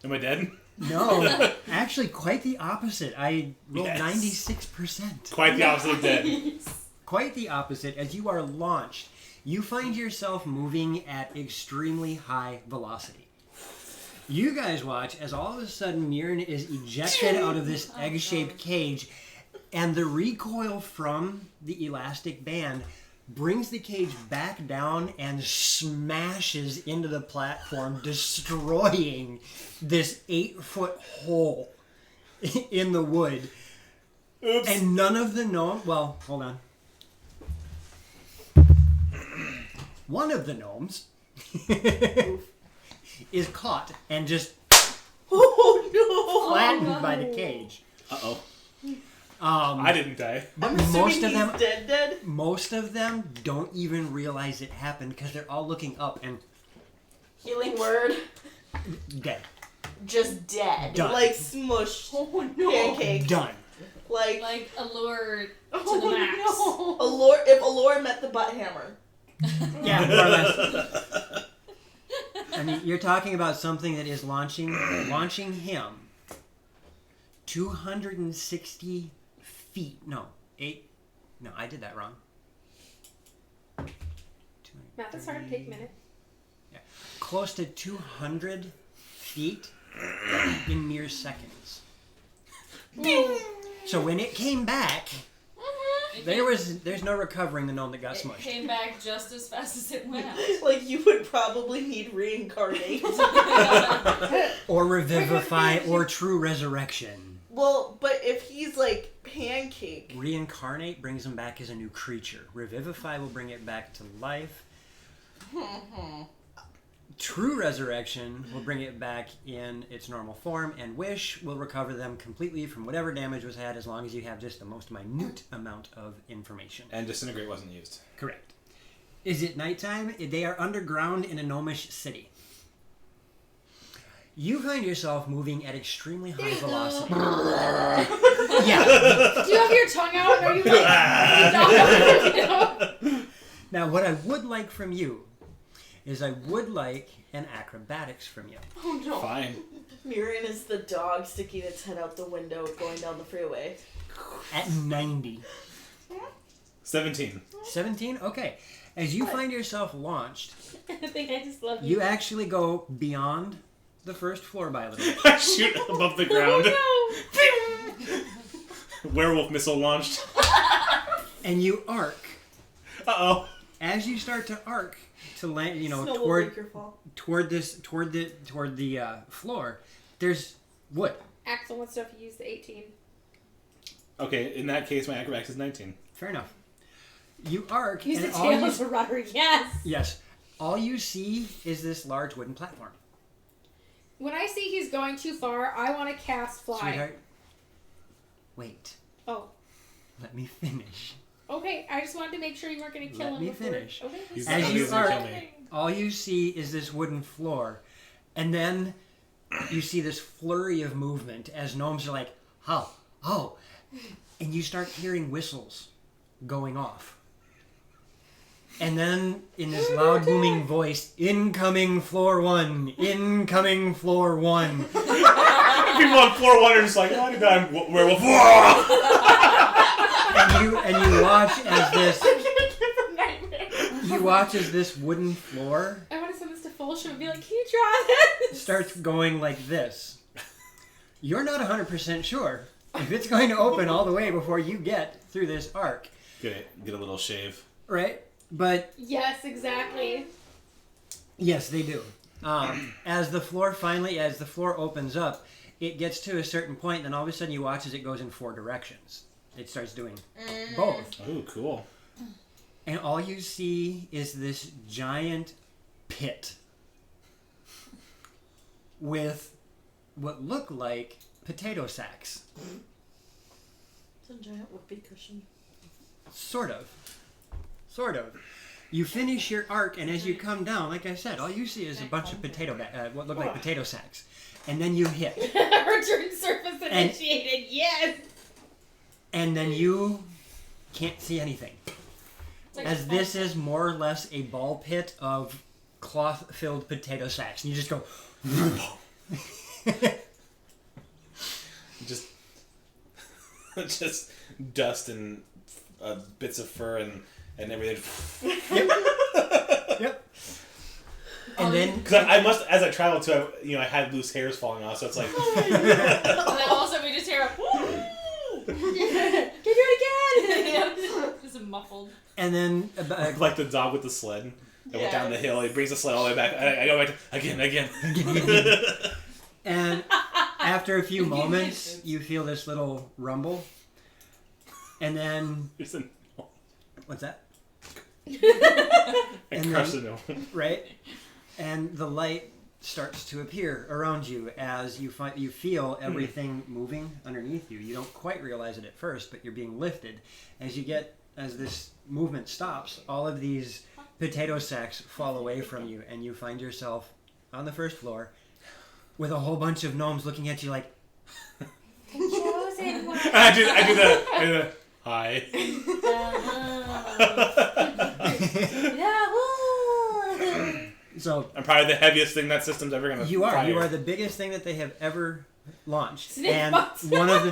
Am I dead? No, actually quite the opposite. I rolled Yes. 96%. Quite the opposite of dead. Quite the opposite. As you are launched, you find yourself moving at extremely high velocity. You guys watch as all of a sudden Mirren is ejected out of this egg-shaped cage, and the recoil from the elastic band brings the cage back down and smashes into the platform, destroying this 8-foot hole in the wood. Oops. And none of the gnomes... Well, hold on. One of the gnomes is caught and just flattened by the cage. Uh-oh. I didn't die. But I'm most assuming of them, he's dead. most of them don't even realize it happened because they're all looking up and Healing word. dead. Just dead. Done. Like smushed pancake. Done. Like allure to oh the max. no. Allure, if Allure met the butt hammer. Yeah, more or less. I mean, you're talking about something that is launching him 260 feet. No, 8. No, I did that wrong. Math is hard. Take a minute. Yeah, close to 200 feet in mere seconds. So when it came back, there's no recovering the gnome that got It smushed. came back just as fast as it went out. Like you would probably need reincarnate. Or revivify, or true resurrection. Well, but if he's like pancake. Reincarnate brings him back as a new creature. Revivify will bring it back to life. True resurrection will bring it back in its normal form, and wish will recover them completely from whatever damage was had, as long as you have just the most minute amount of information. And disintegrate wasn't used. Correct. Is it nighttime? They are underground in a gnomish city. You find yourself moving at extremely high velocity. Yeah. Do you have your tongue out? Or are you like... Now, what I would like from you is I would like an acrobatics from you. Oh no. Fine. Mirren is the dog sticking its head out the window going down the freeway. At 90. 17. 17? Okay. As you find yourself launched, I think I just love you actually go beyond the first floor by a little bit. I shoot above the ground. Oh, Werewolf missile launched. And you arc. Uh-oh. As you start to arc to land, Snow will toward break your fall. toward the floor, there's wood. Axel wants to know if you use the 18. Okay, in that case, my acrobatics is 19. Fair enough. You arc, Use and the all you, tails for rudder. Yes. yes, all you see is this large wooden platform. When I see he's going too far, I want to cast fly. Sweetheart, wait. Oh. Let me finish. Okay, I just wanted to make sure you weren't going to kill Let him me before. finish. Okay. He's As not you gonna arc, kill me. all you see is this wooden floor, and then you see this flurry of movement as gnomes are like, oh, and you start hearing whistles going off. And then, in this loud booming voice, incoming floor 1, incoming floor 1. People on floor 1 are just like, oh, God, werewolf. And you watch as this wooden floor I want to send this to Fulsham. Fulsham and be like, can you draw this? starts going like this. You're not 100% sure if it's going to open all the way before you get through this arc. Get a little shave. Right? But Yes, exactly. yes, they do. As the floor opens up, it gets to a certain point, then all of a sudden you watch as it goes in 4 directions. It starts doing both. Oh, cool. And all you see is this giant pit with what look like potato sacks. It's a giant whoopee cushion. Sort of. You finish your arc, and as you come down, like I said, all you see is a bunch of what look like potato sacks. And then you hit. Return surface initiated, yes! And then you can't see anything. As this is more or less a ball pit of cloth-filled potato sacks. And you just go... just dust and bits of fur and everything. Yep. And then, because I must, as I traveled to, I had loose hairs falling off, so it's like. And then all of a sudden we just hear a. Can you do it again? Just muffled. And then, like the dog with the sled that went down the hill. He brings the sled all the way back. I go back to, again. And after a few moments, you feel this little rumble. And then... What's that? And then, right? And the light starts to appear around you as you feel everything moving underneath you. You don't quite realize it at first, but you're being lifted. As this movement stops, all of these potato sacks fall away from you, and you find yourself on the first floor with a whole bunch of gnomes looking at you like... I do that. Hi. So I'm probably the heaviest thing that system's ever gonna. You are. fire. You are the biggest thing that they have ever launched. Snake And butts. one of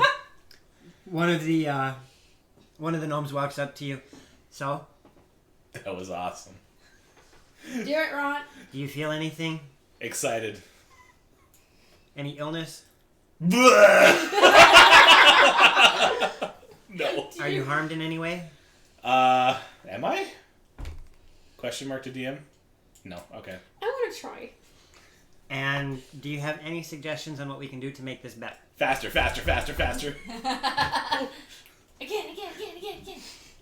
the gnomes walks up to you. So, That was awesome. Do it, Ron. do you feel anything? Excited. Any illness? No. Are you harmed in any way? Am I? Question mark to DM? No. Okay. I want to try. And do you have any suggestions on what we can do to make this better? Faster. Again.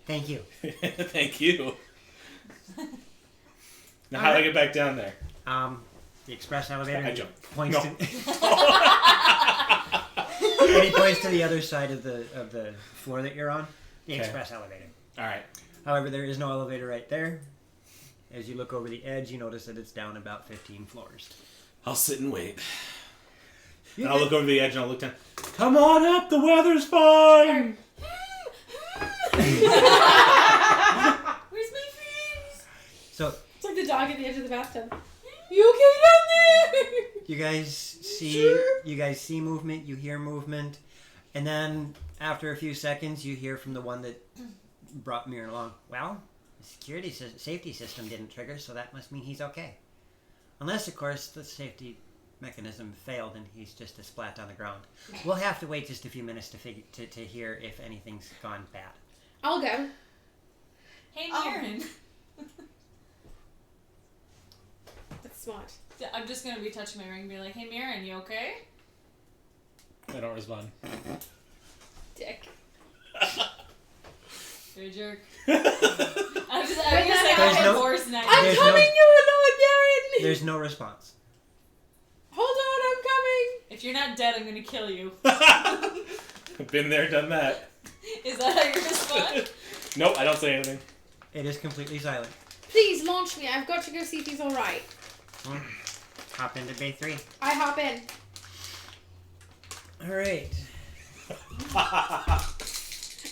Thank you. Thank you. Now how do I get back down there? The express elevator. I jump. Points No. to. And he points to the other side of the floor that you're on. The Okay. express elevator. All right. However, there is no elevator right there. As you look over the edge, you notice that it's down about 15 floors. I'll sit and wait. And I'll look over the edge and I'll look down. Come on up, the weather's fine. Where's my friends? So It's like the dog at the edge of the bathtub. You okay down there? you guys see movement, you hear movement, and then after a few seconds, you hear from the one that brought Mir along. Well, the safety system didn't trigger, so that must mean he's okay. Unless, of course, the safety mechanism failed and he's just a splat on the ground. We'll have to wait just a few minutes to hear if anything's gone bad. I'll go. Hey, Mirren. That's smart. I'm just gonna be touching my ring and be like, hey, Mirren, you okay? I don't respond. Dick. You're a jerk. I'm gonna say There's I'm no- divorced now. I'm There's coming, you Lord Darren! There's no response. Hold on, I'm coming! If you're not dead, I'm gonna kill you. Been there, done that. Is that how you respond? Nope, I don't say anything. It is completely silent. Please launch me. I've got to go see if he's alright. Hop into Bay 3. I hop in. All right.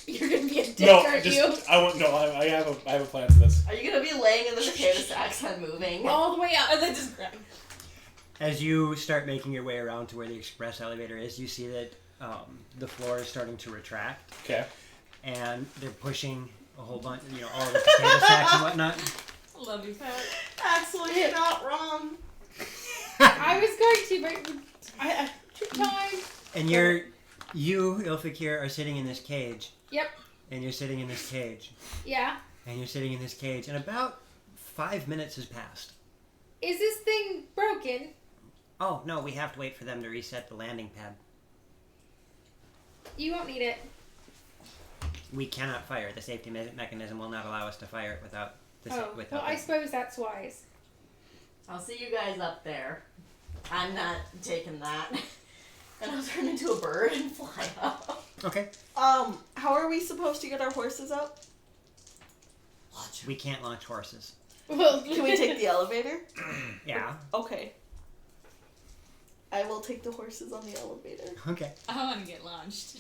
You're gonna be a dick, No, aren't you? I have a plan for this. Are you gonna be laying in the potato sacks unmoving? All the way up. And then just grab. As you start making your way around to where the express elevator is, you see that the floor is starting to retract. Okay. And they're pushing a whole bunch, all the potato sacks and whatnot. Love you, Pat. Axel, you're not wrong. I was going to, but I took time. And you, Ilfikir, are sitting in this cage. Yep. And you're sitting in this cage. Yeah. And you're sitting in this cage. And about 5 minutes has passed. Is this thing broken? Oh, no, we have to wait for them to reset the landing pad. You won't need it. We cannot fire. The safety mechanism will not allow us to fire it without the Well, I suppose that's wise. I'll see you guys up there. I'm not taking that. And I'll turn into a bird and fly up. Okay. How are we supposed to get our horses up? We can't launch horses. Well, Can we take the elevator? Yeah. Okay. I will take the horses on the elevator. Okay. I want to get launched.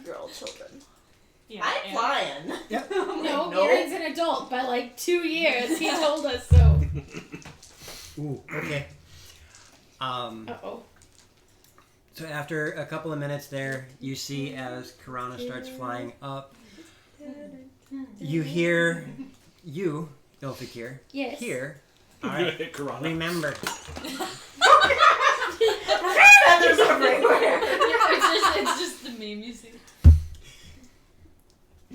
You're all children. Yeah, I'm flying. Yep. No, Nope. Aaron's an adult by like 2 years. He told us so. Ooh, okay. Uh-oh. So after a couple of minutes there, you see as Karana starts flying up, you hear, Ilfikir, Yes. hear, You're gonna hit Karana. remember, Feathers everywhere. It's just the meme you see.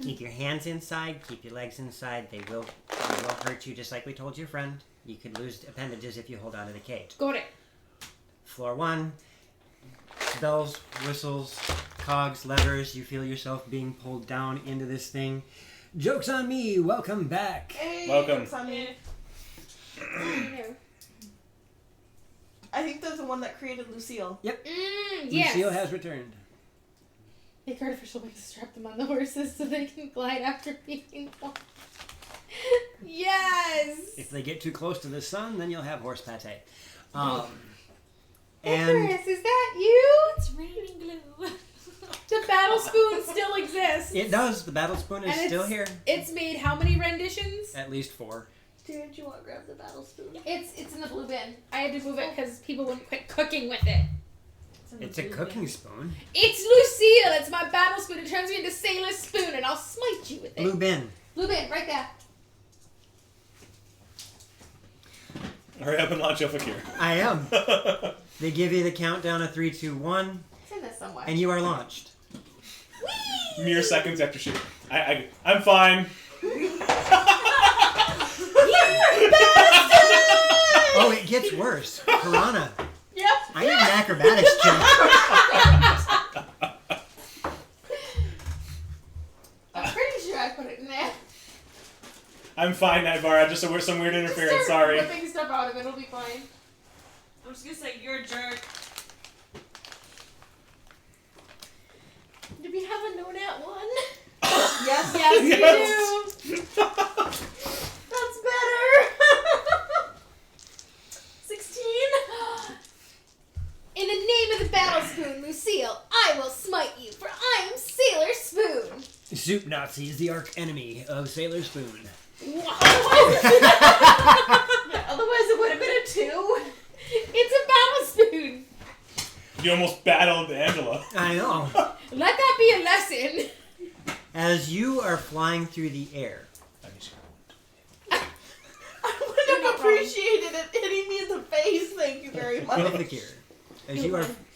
keep your hands inside, keep your legs inside, they will hurt you just like we told your friend. You could lose appendages if you hold on to the cage. Got it. Floor 1, bells, whistles, cogs, levers, you feel yourself being pulled down into this thing. Joke's on me, welcome back. Hey, Welcome. it's on me. I think that's the one that created Lucille. Yes. Lucille has returned. Make artificial wings to strap them on the horses so they can glide after being launched. Yes! If they get too close to the sun, then you'll have horse pate. Icarus, is that you? It's raining glue. The battle spoon still exists. It does. The battle spoon is And still it's- here. It's made how many renditions? At least 4. Did you want to grab the battle spoon? It's in the blue bin. I had to move it because people wouldn't quit cooking with it. It's a cooking spoon. It's Lucille. It's my battle spoon. It turns me into Sailor Spoon, and I'll smite you with it. Blue bin. Blue bin, right there. Hurry up and launch Ilfikir. I am. They give you the countdown of 3, 2, 1, It's in this somewhere. and you are launched. Mere seconds after shooting. I'm fine. Oh, it gets worse. Piranha. Yep. I need an acrobatics check. I'm pretty sure I put it in there. I'm fine, Nightbar. Just some weird interference. Just start Sorry. ripping stuff out of it. It'll be fine. I'm just gonna say you're a jerk. Did we have a no nat 1? Yes. Yes, you do. That's better. 16. In the name of the battle spoon, Lucille, I will smite you, for I am Sailor Spoon. Soup Nazi is the arch enemy of Sailor Spoon. Otherwise it would have been a 2. It's a battle spoon. You almost battled Angela. I know. Let that be a lesson. As you are flying through the air, I would have appreciated it hitting me in the face. Thank you very much. Ilfikir,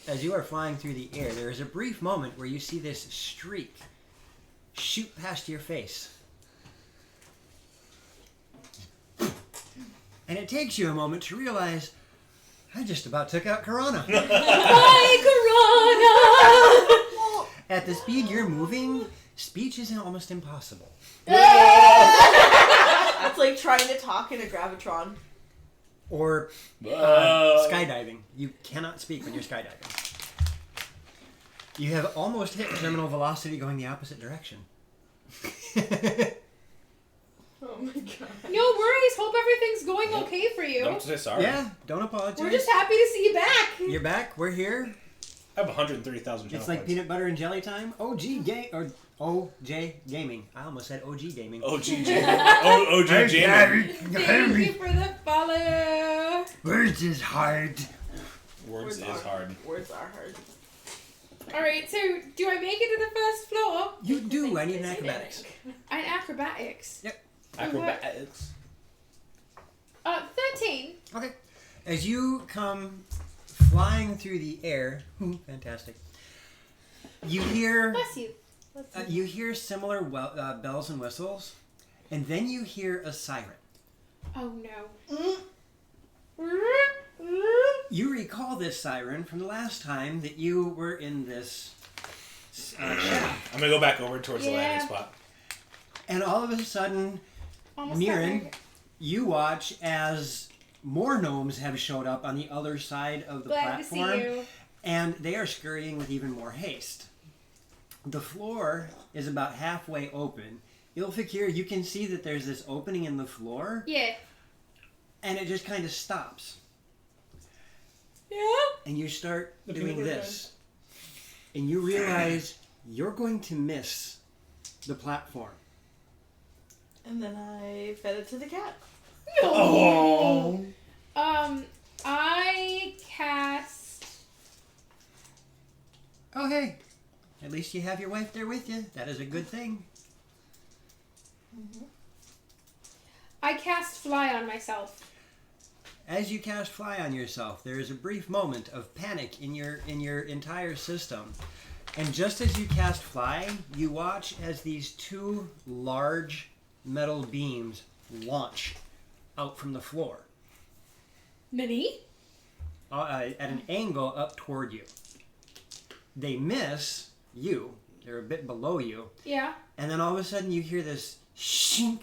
as you are flying through the air, there is a brief moment where you see this streak shoot past your face. And it takes you a moment to realize, I just about took out Karana. Bye, Corona. At the speed you're moving, speech is almost impossible. It's like trying to talk in a gravitron. Or skydiving. You cannot speak when you're skydiving. You have almost hit terminal velocity going the opposite direction. Oh my god. No worries. Hope everything's going okay for you. Don't say sorry. Yeah, don't apologize. We're just happy to see you back. You're back. We're here. I have 130,000 channel It's like points. peanut butter and jelly time. OJ Gaming. I almost said OG Gaming. OG Jamie. OG Jamie. Thank you for the follow. Words is hard. Words is hard. Words are hard. Alright, so do I make it to the first floor? You do. I need an acrobatics. And acrobatics. Yep. Acrobatics. 13. Okay. As you come flying through the air, fantastic. You hear Bless you. you hear similar bells and whistles, and then you hear a siren. Oh no. You recall this siren from the last time that you were in this shaft. I'm gonna go back over towards the Yeah. landing spot. And all of a sudden, Almost Mirren, got there. you watch as more gnomes have showed up on the other side of the Glad to platform, see you. and they are scurrying with even more haste. The floor is about halfway open. Ilfikir, you can see that there's this opening in the floor, Yeah. and it just kind of stops. Yeah. And you start doing this. And you realize you're going to miss the platform. And then I fed it to the cat. No. Oh. I cast. Oh, hey. At least you have your wife there with you. That is a good thing. I cast fly on myself. As you cast fly on yourself, there is a brief moment of panic in your entire system. And just as you cast fly, you watch as these two large metal beams launch out from the floor Mini? at an angle up toward you. They miss you. They're a bit below you. Yeah. And then all of a sudden you hear this shink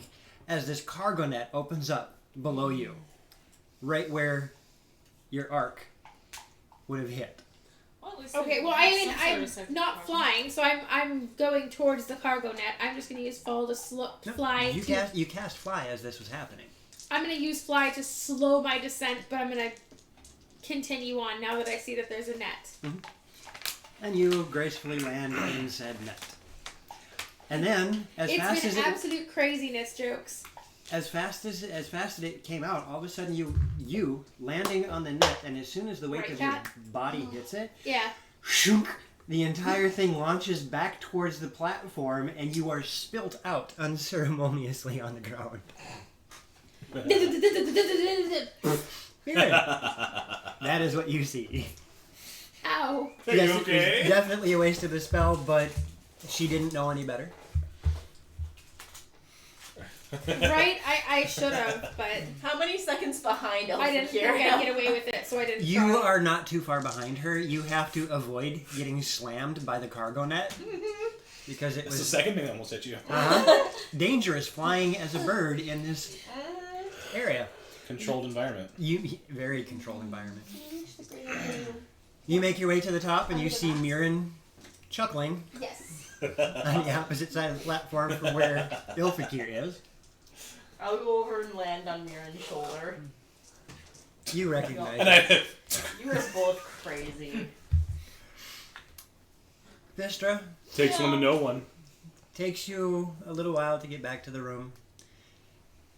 as this cargo net opens up below you. Right where your arc would have hit. Well, at least Okay, they well, have I mean, some sort I'm of safety not precaution. flying, so I'm going towards the cargo net. I'm just going to use fall to fly. You cast fly as this was happening. I'm going to use fly to slow my descent, but I'm going to continue on now that I see that there's a net. And you gracefully land in said net. And then, as It's fast been as it absolute craziness, jokes. as fast as it came out, all of a sudden you landing on the net, and as soon as the weight Right, of your Kat? body hits it, Yeah. shunk, the entire thing launches back towards the platform, and you are spilt out unceremoniously on the ground. Here. That is what you see. Ow. Are Yes, you it okay? was definitely a waste of the spell, but she didn't know any better. Right? I should have, but How many seconds behind I didn't think Elfakir? I'd get away with it, so I didn't You try. are not too far behind her. You have to avoid getting slammed by the cargo net because it It's the was second thing that almost hit you. dangerous flying as a bird in this area. Controlled environment. Very controlled environment. You make your way to the top and you see Mirren chuckling Yes. on the opposite side of the platform from where Ilfikir is. I'll go over and land on Mirren's shoulder. You recognize And it. You are both crazy. Vistra, takes one to know one. takes you a little while to get back to the room.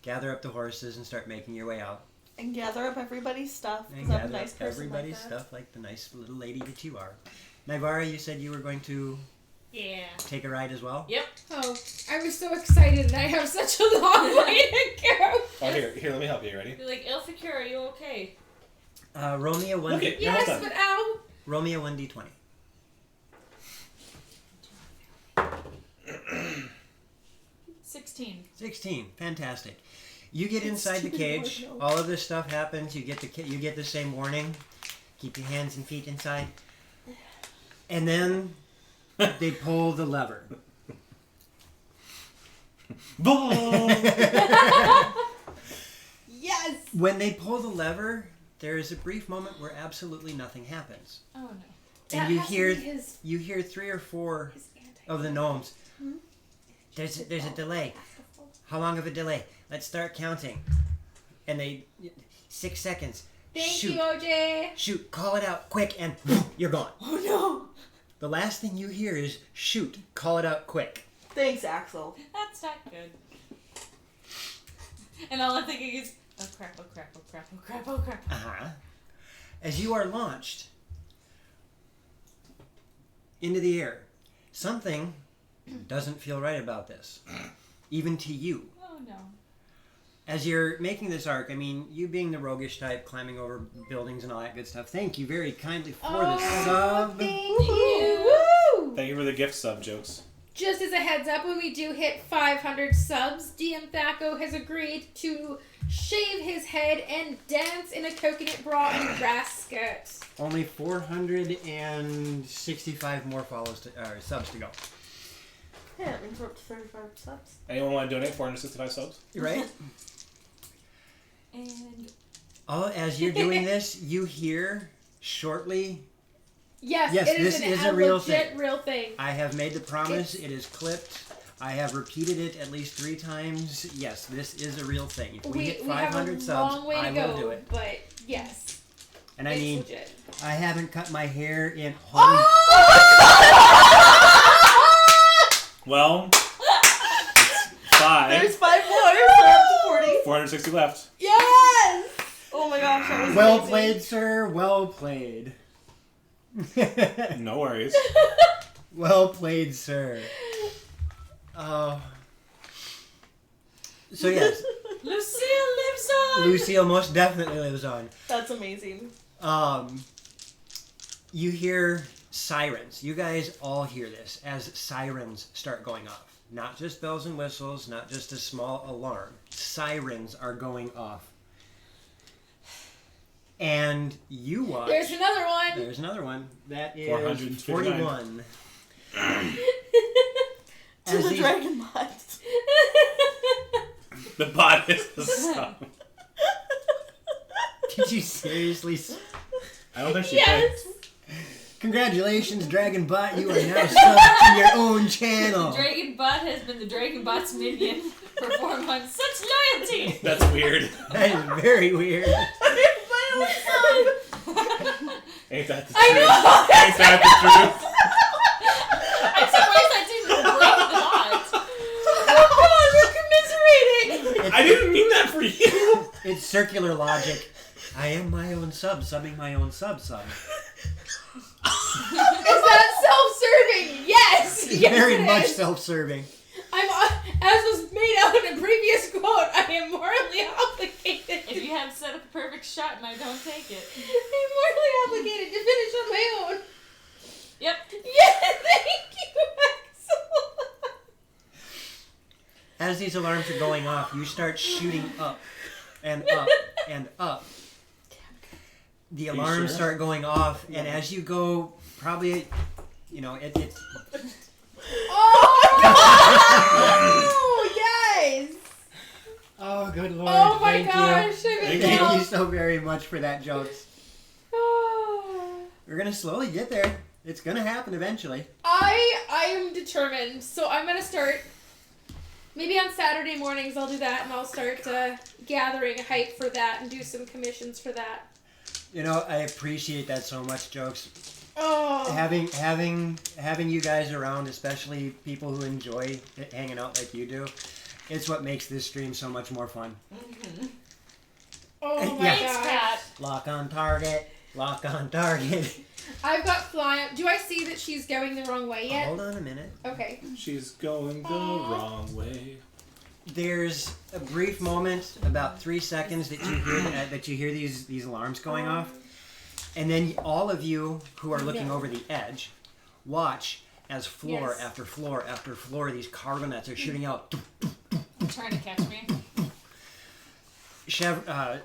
Gather up the horses and start making your way out. And gather up everybody's stuff. And Because I'm a gather nice up person everybody's like that. stuff like the nice little lady that you are. Naivara, you said you were going to Yeah. take a ride as well? Yep. Oh, I was so excited and I have such a long way to go. Oh, here, let me help you. Ready? Be like, Elfikir, are you okay? Roll me a one. Okay. You're Yes, almost but ow. Roll me a 1d20. 16. 16. Fantastic. You get inside the cage. All of this stuff happens. You get the same warning. Keep your hands and feet inside. And then they pull the lever. Yes. When they pull the lever, there is a brief moment where absolutely nothing happens. Oh no. And That you has to hear be his- 3 or 4 his anti- of the gnomes. There's a delay. How long of a delay? Let's start counting. And they 6 seconds. Thank Shoot. you, OJ. Shoot, call it out quick, and you're gone. Oh no. The last thing you hear is shoot, call it out quick. Thanks, Axel. That's not good. And all I'm thinking is, oh crap, oh crap, oh crap, oh crap, oh crap. Uh-huh. As you are launched into the air, something doesn't feel right about this, even to you. Oh no. As you're making this arc, I mean, you being the roguish type, climbing over buildings and all that good stuff, thank you very kindly for the sub. Thank you. Woo! Thank you for the gift sub jokes. Just as a heads up, when we do hit 500 subs, DM Thaco has agreed to shave his head and dance in a coconut bra and grass skirt. Only 465 more subs to go. Yeah, it means we're up to 35 subs. Anyone want to donate 465 subs? Right? And As you're doing this, you hear shortly, Yes, Yes, it is this an is a real legit thing. real thing. I have made the promise, it is clipped. I have repeated it at least 3 times. Yes, this is a real thing. If we hit 500 have a subs, long way to I go, will do it. But yes, And I it's mean, legit. I haven't cut my hair in holy. Well, it's 5. There's 5 more, so we're up to 40. 460 left. Yes! Oh my gosh, that was Well amazing. played, sir. Well played. No worries. Well played, sir. So yes, Lucille lives on. Lucille most definitely lives on. That's amazing. You hear sirens. You guys all hear this as sirens start going off. Not just bells and whistles, not just a small alarm. Sirens are going off. And you watch. There's another one. There's another one. That is 459. 41. To As the these- dragon bot. The bot is the sub. Did you seriously? I don't think she Yes. Congratulations, Dragon Bot. You are now subbed to your own channel. The Dragon Bot has been the Dragon Bot's minion for 4 months. Such loyalty! did. That's weird. That is very weird. My own sub. Ain't that the I truth? know. Ain't that the truth? I'm surprised that didn't break the bot. Oh God, we're commiserating. I didn't mean that for you. It's circular logic. I am my own sub, subbing my own sub. Is that self-serving? Yes. It's Yes, very it much is. self-serving. As was made out in a previous quote, I am morally obligated. If you have set up a perfect shot and I don't take it. I'm morally obligated to finish on my own. Yep. Yeah, thank you, Axel. As these alarms are going off, you start shooting up and up and up. The you alarms sure? start going off, and as you go, probably, it's... Oh, yes. Oh, good lord. Oh my thank gosh. You. I'm in Thank love. you so very much for that, jokes. Oh. We're gonna slowly get there. It's gonna happen eventually. I am determined, so I'm gonna start. Maybe on Saturday mornings I'll do that, and I'll start gathering hype for that and do some commissions for that. I appreciate that so much, jokes. Oh. Having you guys around, especially people who enjoy hanging out like you do, it's what makes this stream so much more fun. Mm-hmm. Oh my Yeah. Thanks, gosh. Pat. Lock on target. Lock on target. I've got fly. Do I see that she's going the wrong way yet? Hold on a minute. Okay. She's going the wrong way. There's a brief moment, about 3 seconds, that you hear these alarms going off, and then all of you who are looking over the edge watch as floor Yes. after floor after floor these cargo nets are shooting out. Trying to catch me.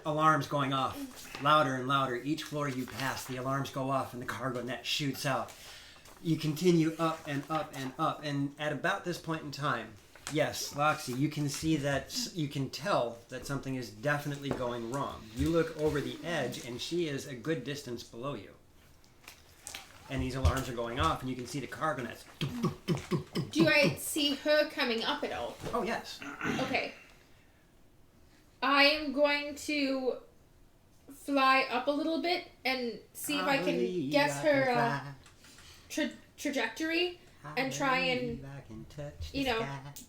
Alarms going off louder and louder. Each floor you pass, the alarms go off and the cargo net shoots out. You continue up and up and up, and at about this point in time, yes, Loxy, you can see that, you can tell that something is definitely going wrong. You look over the edge and she is a good distance below you. And these alarms are going off and you can see the cargo nets. Do I see her coming up at all? Oh, yes. Okay. I am going to fly up a little bit and see if I can guess her trajectory and try and,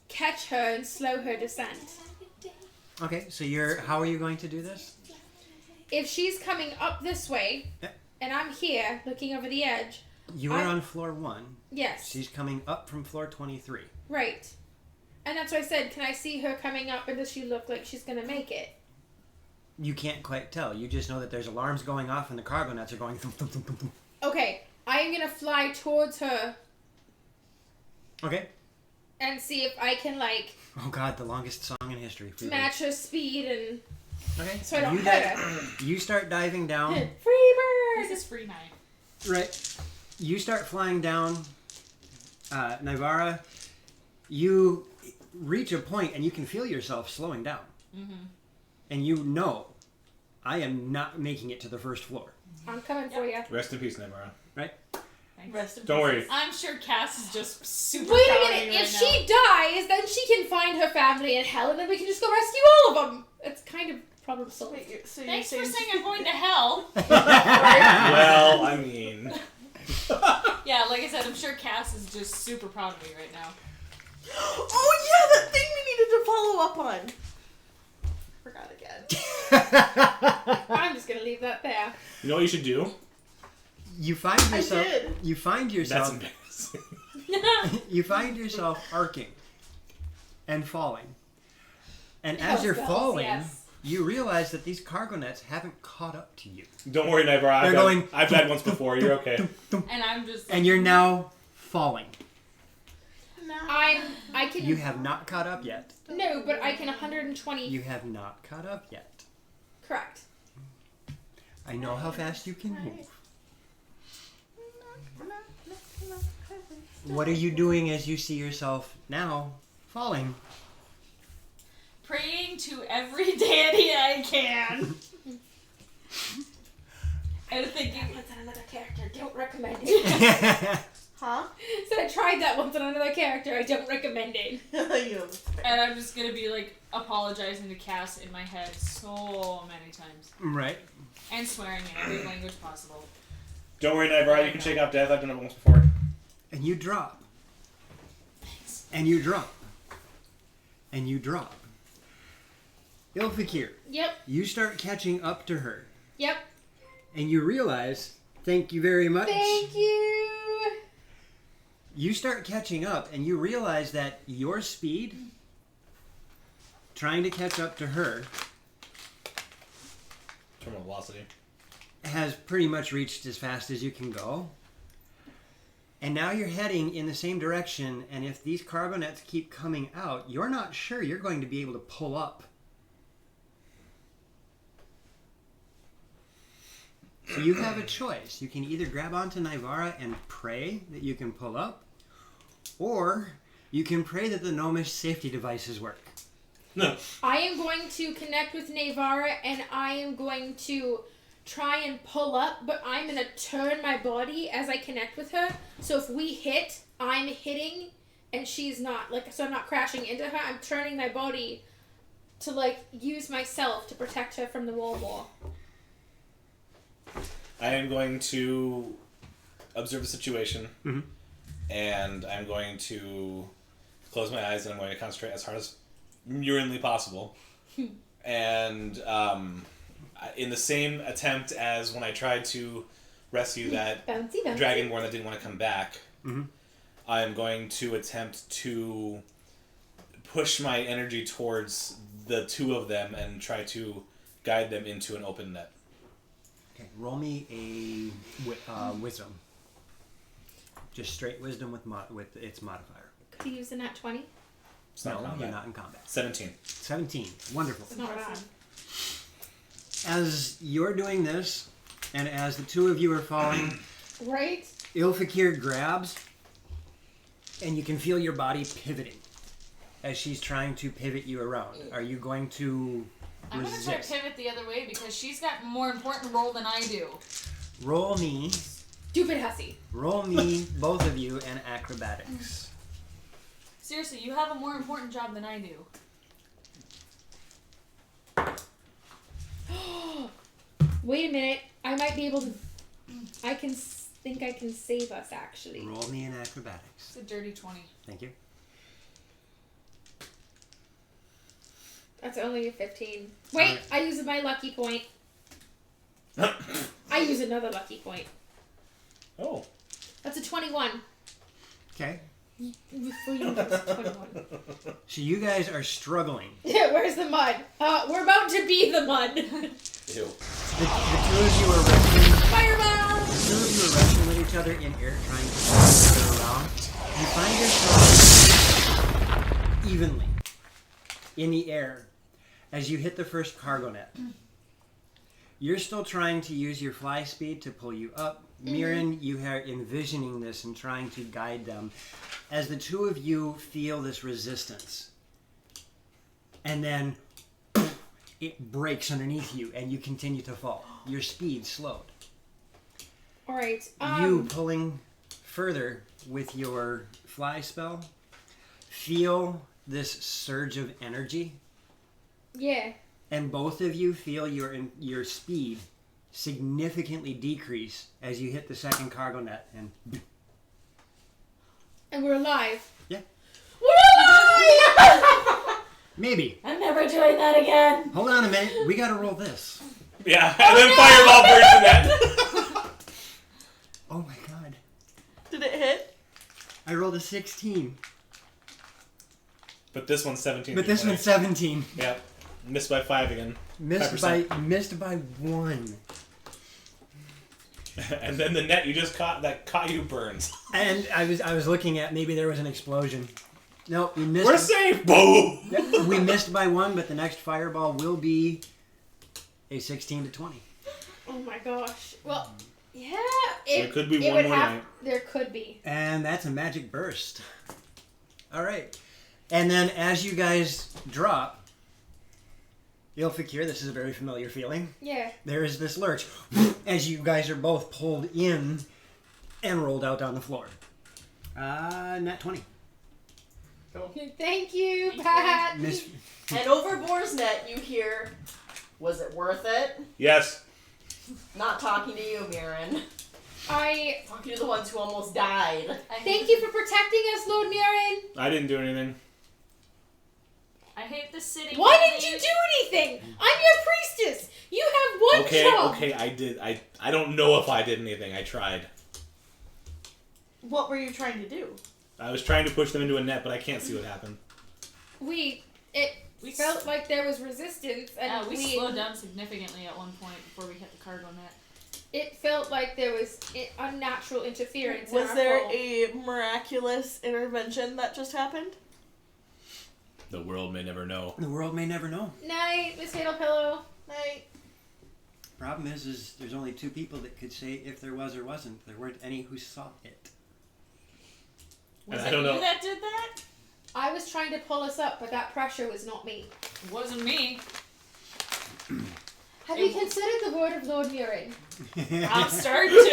catch her and slow her descent. Okay, so how are you going to do this? If she's coming up this way, and I'm here looking over the edge. You are on floor 1. Yes. She's coming up from floor 23. Right. And that's why I said, can I see her coming up, and does she look like she's gonna make it? You can't quite tell. You just know that there's alarms going off and the cargo nets are going thump, thump, thump, thump, thump. Okay, I am gonna fly towards her Okay. and see if I can, like, Oh god, the longest song in history. Freebird. match her speed and Okay. so I don't you hurt her. You start diving down. Freebird! This is free night. Right. You start flying down. Nivara, you reach a point and you can feel yourself slowing down. Mm-hmm. And you know, I am not making it to the first floor. I'm coming for you. Rest in peace, Nymara. Right? Rest in Don't worry. I'm sure Cass is just super Wait a proud of minute, you if right she dies, then she can find her family in hell, and then we can just go rescue all of them. It's kind of problem solved. Wait, so now. you're Thanks for saying saying I'm going to hell. Well, I mean. Yeah, like I said, I'm sure Cass is just super proud of me right now. Oh yeah, that thing we needed to follow up on. Forgot again. I'm just gonna leave that there. You know what you should do? You find yourself. I did. You find yourself. That's embarrassing. You find yourself arcing and falling. And as Hell you're spells, falling, yes. you realize that these cargo nets haven't caught up to you. Don't worry, Nybara. They're going- I've died once before. You're okay. And I'm just. And you're now falling. I can. You have not caught up yet. No, but I can 120. You have not caught up yet. Correct. I know how fast you can move. What are you doing as you see yourself now falling? praying to every deity I can. And thinking. That once on another character. Don't recommend it. Huh? So I tried that once on another character. I don't recommend it. And I'm just gonna be like apologizing to Cass in my head so many times. Right. And swearing in every language possible. Don't worry, Nybara, you can shake off death. I've done it once before. And you drop. Thanks. And you drop. And you drop. Ilfikir, Yep. you start catching up to her. Yep. And you realize, thank you very much. Thank you. You start catching up and you realize that your speed, trying to catch up to her, Terminal velocity. has pretty much reached as fast as you can go. And now you're heading in the same direction, and if these cargo nets keep coming out, you're not sure you're going to be able to pull up. So you have a choice. You can either grab onto Nivara and pray that you can pull up, or you can pray that the gnomish safety devices work. No. I am going to connect with Navara and I am going to try and pull up, but I'm going to turn my body as I connect with her. So if we hit, I'm hitting and she's not. Like, so I'm not crashing into her. I'm turning my body to, like, use myself to protect her from the wall. I am going to observe the situation, Mhm. and I'm going to close my eyes, and I'm going to concentrate as hard as humanly possible. And in the same attempt as when I tried to rescue that Bouncy, bouncy. dragonborn that didn't want to come back, Mhm. I'm going to attempt to push my energy towards the two of them and try to guide them into an open net. Okay, roll me a wisdom. Just straight wisdom with its modifier. Could you use the nat 20? It's not No, combat. you're not in combat. 17. 17. Wonderful. It's not bad. As you're doing this, and as the two of you are falling, Right? Ilfikir grabs, and you can feel your body pivoting as she's trying to pivot you around. Are you going to I'm gonna try to resist? pivot the other way because she's got a more important role than I do. Roll me, Stupid hussy. both of you, an acrobatics. Seriously, you have a more important job than I do. Wait a minute. I might be able to. I can think I can save us actually. Roll me an acrobatics. It's a dirty 20. Thank you. That's only a 15. Wait, Alright. I used my lucky point. I use another lucky point. Oh. That's a 21. Okay. For you, just 21. So you guys are struggling. Yeah, where's the mud? We're about to be the mud. Ew. The two of you are wrestling. Fireball! The two of you are wrestling with each other in air, trying to pull each other around. You find yourself evenly in the air as you hit the first cargo net. You're still trying to use your fly speed to pull you up. Mirren, you are envisioning this and trying to guide them. As the two of you feel this resistance, and then it breaks underneath you, and you continue to fall. Your speed slowed. All right. You pulling further with your fly spell, feel this surge of energy, Yeah. and both of you feel your speed significantly decrease as you hit the second cargo net, And we're alive. Yeah. We're alive! Maybe. I'm never doing that again. Hold on a minute. We gotta roll this. Yeah, and then fireball burst in that. Oh my god. Did it hit? I rolled a 16. But this one's 17. But this one's 17. Yeah. Missed by 5 again. Missed 5%. by 1. And then the net you just caught you burns. And I was looking at maybe there was an explosion. No, we missed. We're safe! Boom! We missed by 1, but the next fireball will be a 16 to 20. Oh my gosh. Well, yeah. There could be one would more night. There could be. And that's a magic burst. All right. And then as you guys drop, Ilfikir, this is a very familiar feeling. Yeah. There is this lurch as you guys are both pulled in and rolled out on the floor. Nat 20. Thank you, Pat. Miss. And over Boar's net, you hear, was it worth it? Yes. Not talking to you, Mirren. Talking to the ones who almost died. Thank you for protecting us, Lord Mirren. I didn't do anything. I hate the city. Why didn't you do anything? I'm your priestess. You have one job. Okay, I did. I don't know if I did anything. I tried. What were you trying to do? I was trying to push them into a net, but I can't see what happened. We felt like there was resistance, and we slowed down significantly at one point before we hit the cargo net. It felt like there was unnatural interference. Was there a miraculous intervention that just happened? The world may never know. The world may never know. Night, Miss Fatal Pillow. Night. Problem is there's only 2 people that could say if there was or wasn't. There weren't any who saw it. Was I it don't you know. that did that? I was trying to pull us up, but that pressure was not me. It wasn't me. Have you considered the word of Lord Mirren? I'm starting to.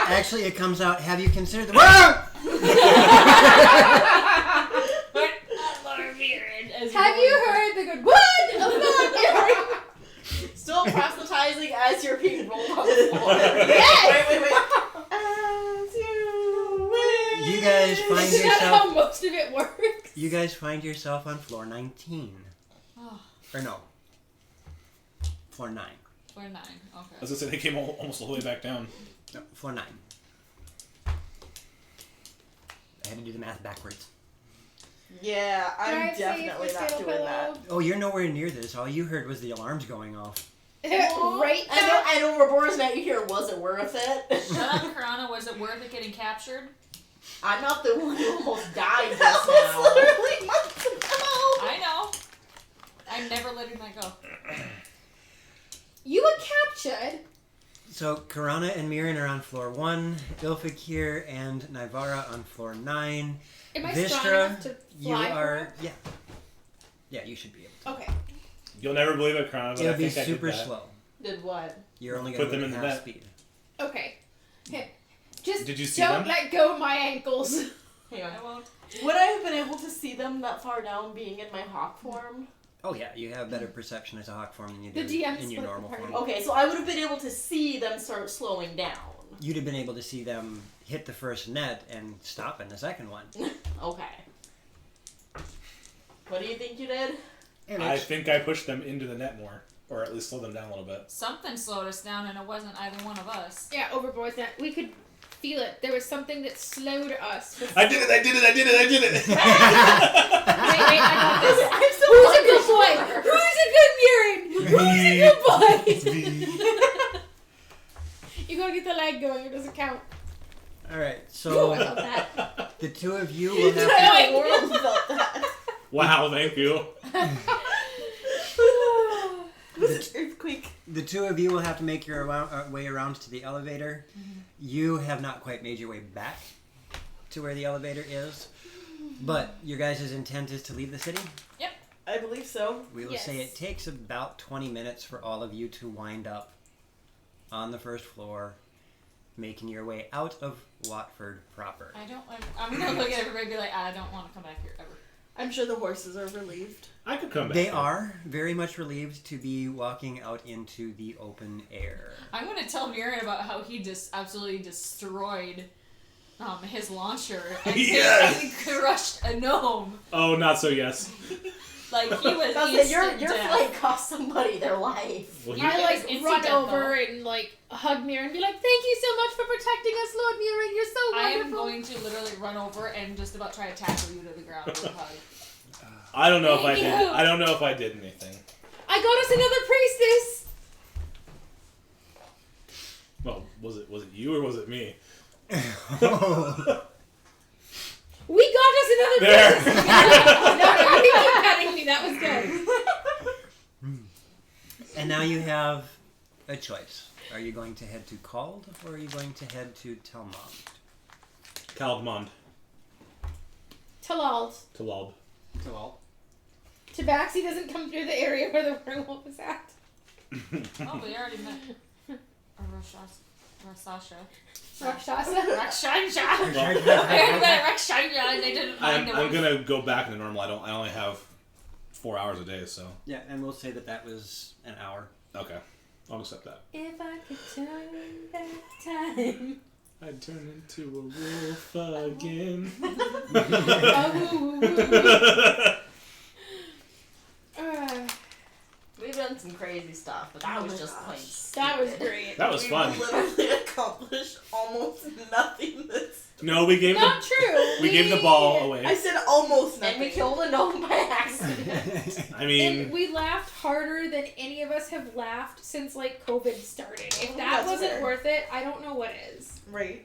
Actually, it comes out. Have you considered the word? But Lord Mirren. Have you heard the good word of Lord Mirren? Still proselytizing as you're being rolled on the floor. Yes! Wait. You guys find Is that yourself. how most of it works? You guys find yourself on floor 19. Oh. Or no. Floor 9. Floor 9. Okay. I was gonna say they came almost all the way back down. No, floor 9. I had to do the math backwards. Yeah, I'm Drive safe, definitely Miss not Fatal doing Pillow. that. Oh, you're nowhere near this. All you heard was the alarms going off. Right? And over Boar's net, you hear, was it worth it? Shut up, Karana. Was it worth it getting captured? I'm not the one who almost died just That was now. literally months ago. I know. I'm never letting that go. You were captured. So, Karana and Mirren are on floor 1. Ilfikir and Naivara on floor 9. Am I Vistra, strong enough to you fly are. her? Yeah. Yeah, you should be able to. Okay. You'll never believe it, Chrono, but It'll I be think super I did that. slow. Did what? You're only Put going to them go in the half net. speed. Okay. Just Did you see don't them? let go of my ankles. Hang on. I won't. Would I have been able to see them that far down being in my hawk form? Oh yeah, you have better perception as a hawk form than you The do DM in your split normal the party. form. Okay, so I would have been able to see them start slowing down. You'd have been able to see them hit the first net and stop in the second one. Okay. What do you think you did? I think I pushed them into the net more, or at least slowed them down a little bit. Something slowed us down, and it wasn't either one of us. Yeah, overboard that. We could feel it. There was something that slowed us. I did it! Wait, I got this. I'm so Who's a good boy? unsure. Who's a good Murray? Who's a good boy? You gotta get the leg going. It doesn't count. All right, Oh, so I love that. the two of you will have to. The world felt that. Wow, thank you. It was an earthquake. The two of you will have to make your way around to the elevator. You have not quite made your way back to where the elevator is, but your guys' intent is to leave the city. I believe so. We will Yes. say it takes about 20 minutes for all of you to wind up on the first floor, making your way out of Watford proper. I'm gonna look at everybody and be like, I don't want to come back here ever. I'm sure the horses are relieved. I could come back. They there. are very much relieved to be walking out into the open air. I'm gonna tell Mirren about how he just absolutely destroyed his launcher and Yes! he crushed a gnome. Oh, not so yes. Like he was Your instant your death. flight cost somebody their life. Well, he- I It was like instant run death, over though. and like hug Mirren and be like, "Thank you so much for protecting us, Lord Mirren. You're so I am wonderful." going to literally run over and just about try to tackle you to the ground with a hug. I don't know if I Thank did. you. I don't know if I did anything. I got us another priestess. Well, was it you or was it me? We got us another There. priestess. No, you keep patting me. That was good. And now you have a choice. Are you going to head to Cald or are you going to head to Telmond? Caldmond. Talald. Talald. Talald. Tabaxi doesn't come through the area where the werewolf is at. Oh, we already met Rasasha. Rakshasa. Rakshasha. I Well, heard that Rakshasha and they didn't find I'm him. gonna go back to normal. I only have 4 hours a day, so yeah, and we'll say that was an hour. okay, I'll accept that. If I could turn back time. I'd turn into a wolf again. We've done some crazy stuff, but that was just plain That was stupid. great. That was We fun. literally accomplished almost nothing. No, we gave Not true. we gave the ball I away. said almost nothing. And we killed a gnome by accident. I mean, And we laughed harder than any of us have laughed since like COVID started. If that That's wasn't fair. worth it, I don't know what is. Right.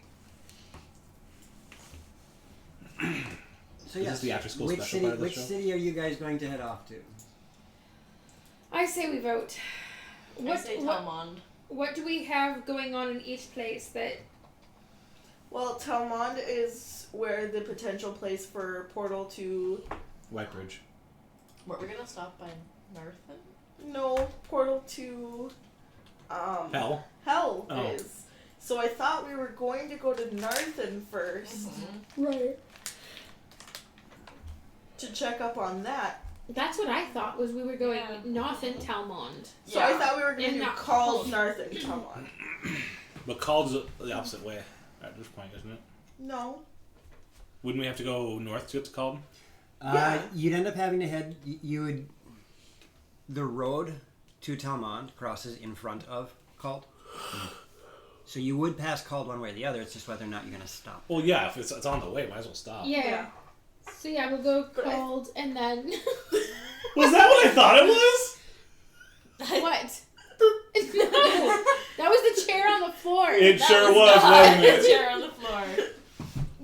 So Is yes, this the after-school which special city, part of the which show? city are you guys going to head off to? I say we vote. I say Telmond. What do we have going on in each place that Well, Telmond is where the potential place for portal to Whitebridge. Were we gonna stop by Narthen? portal to Hell. Hell Oh. is. So I thought we were going to go to Narthen first Right. to check up on that. That's what I thought was we were going Yeah. north in Telmond. So I thought we were going And to do not called Cald. Narthen Telmond. But Cald's the opposite way at this point, isn't it? No. Wouldn't we have to go north to get to Cald? Yeah. You'd end up having to head. You would. The road to Telmond crosses in front of Cald. So you would pass Cald one way or the other. It's just whether or not you're going to stop. Well, yeah. If it's on the way, might as well stop. Yeah. So yeah, we'll go But I- cold and then Was that what I thought it was? what? No, that was the chair on the floor. It That sure was, not wasn't the it? chair on the floor.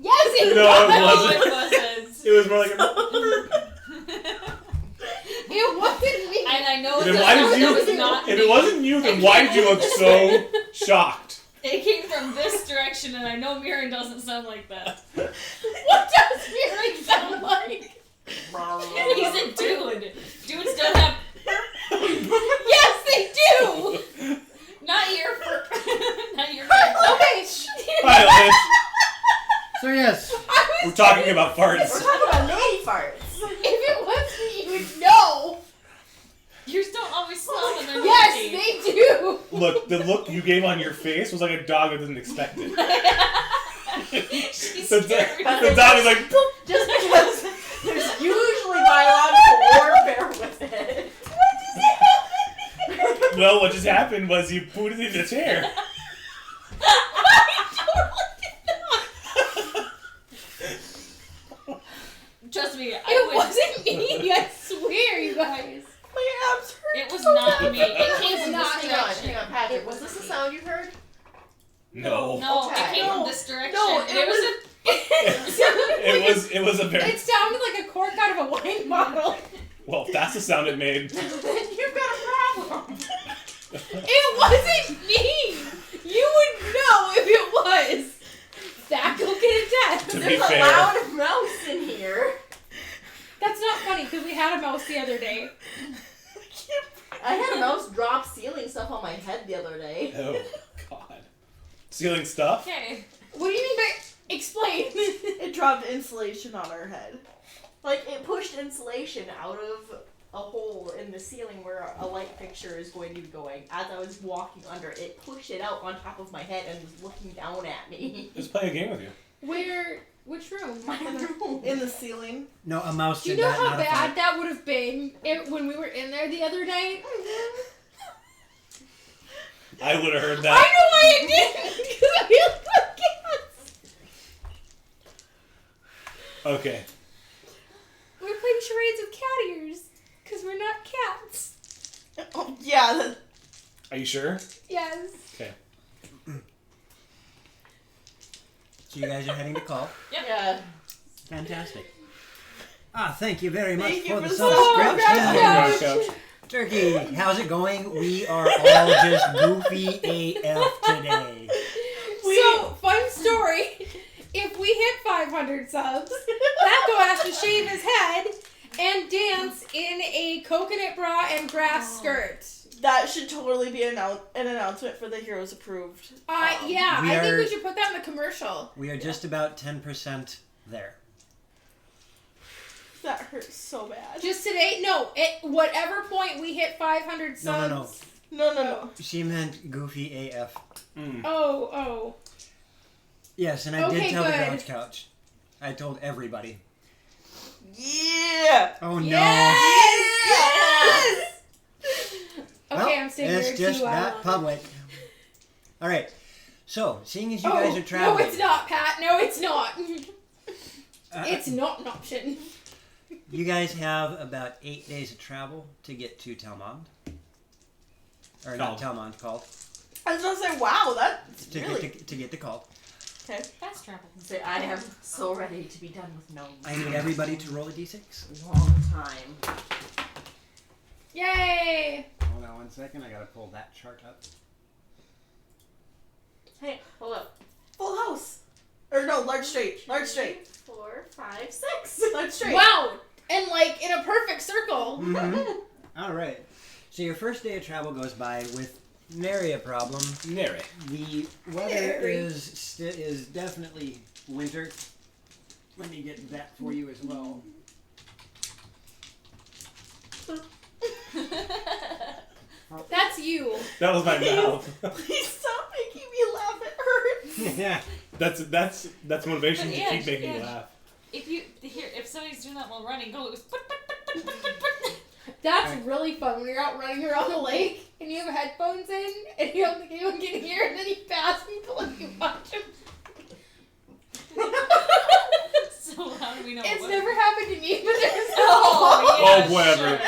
Yes, it No, was. it No, wasn't. it wasn't. It was more like a... It wasn't me. And I know Then that why did that was you... not If me. it wasn't you, then why did you look so shocked? It came from this direction, and I know Mirren doesn't sound like that. What does Mirren sound like? He's a dude. Dudes don't have. Yes, they do. Not your. Not your. Okay. Hi, Liz. So yes, We're talking about We're farts. talking about mini farts. If it was me, you would know. Yours don't always smell when they're Yes, empty. they do. Look, the look you gave on your face was like a dog that didn't expect it. She's The, scared. the dog is like, Just because there's usually biological warfare with it. well, what just happened was you pooted in the chair. No. No, Okay. it came from this direction. No, it was a. It was a very. It sounded like a cork out of a wine bottle. Well, that's the sound it made. Then you've got a problem. It wasn't me. You would know if it was. Faculty test. To be There's a fair. loud mouse in here. That's not funny because we had a mouse the other day. I had a mouse drop ceiling stuff on my head the other day. Oh, God. Ceiling stuff? Okay. What do you mean by explain? It dropped insulation on her head. Like, it pushed insulation out of a hole in the ceiling where a light fixture is going to be going. As I was walking under, it pushed it out on top of my head and was looking down at me. Just playing a game with you. Where? Which room? My room. In the ceiling. No, a mouse Do you did know that, how not a bad fly. that would have been when we were in there the other night? I would have heard I that. know why it didn't! Because I feel like cats. Okay. We're playing charades with cat ears. Because we're not cats. Oh, yeah. That, Are you sure? Yes. Okay. So you guys are heading to call. Yep. Yeah. Fantastic. Thank you very much Thank you for the for the subscription. subscription. Coach. Turkey, how's it going? We are all just goofy AF today. So, fun story. If we hit 500 subs, Paco has to shave his head and dance in a coconut bra and grass skirt. that should totally be an announcement for the Heroes Approved. Yeah, We I think are- we should put that in the commercial. We are just about 10% there. That hurts so bad. Just today? No, at whatever point we hit 500 subs. No. She meant goofy AF. Oh. Yes, and I Okay, did tell the good. Grouch Couch. I told everybody. Yeah. Oh no. Yes! Well, Okay, I'm staying it's here just too. that public. All right. So, seeing as you guys are No, traveling, it's not, Pat. No, it's not. uh, It's not an option. you guys have about 8 days of travel to get to Telmond. Or not Telmond, called. I was gonna say, wow, that's To really get to get the call. okay. Fast travel. Say, I am so ready to be done with gnomes. I need everybody to roll a d6. Long time. Yay! Hold on 1 second. I gotta pull that chart up. Hey, hold up. Full house. Or no, large straight. Large straight. 4, 5, 6. Large straight. Wow! And like in a perfect circle. Mm-hmm. All right. So your first day of travel goes by with nary a problem. Nary. The weather Nary. is definitely winter. Let me get that for you as well. That's you. That was my mouth. Please stop making me laugh. It hurts. Yeah. That's motivation But to yeah, keep making you yeah. laugh. If somebody's doing that while running, go. It goes. But. That's really fun when you're out running around the lake and you have headphones in and you don't think anyone can hear and then you pass people and you watch them. So how do we know? It's what? never happened to me, but there's Oh, yeah, whatever.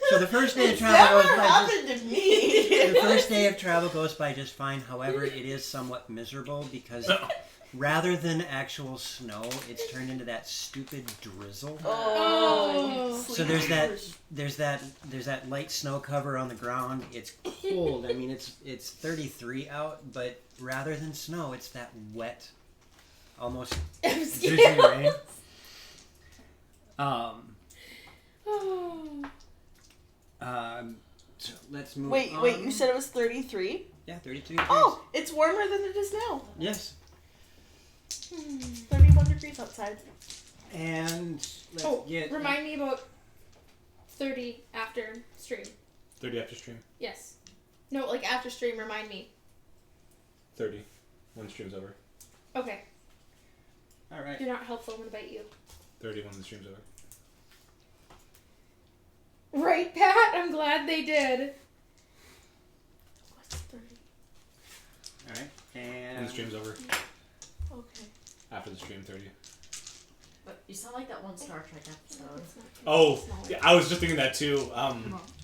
So the first day of It's travel never goes by happened to me. the first day of travel goes by just fine. However, it is somewhat miserable because rather than actual snow, it's turned into that stupid drizzle. Oh. So there's that light snow cover on the ground. It's cold. I mean, it's 33 out, but rather than snow, it's that wet, almost drizzly rain. So let's move. Wait, on. you said it was 33? Yeah, 32. Oh, it's warmer than it is now. Yes. 31 degrees outside. And let's get. remind me about 30 after stream. 30 after stream. Yes. No, like after stream, remind me. 30 when the stream's over. Okay. All right. You're not helpful, I'm gonna bite you. 30 when the stream's over. Right, Pat? I'm glad they did. What's 30? All right. When And the stream's over. Okay. After the stream, 30. You sound like that one Star Trek episode. Oh, yeah, I was just thinking that too.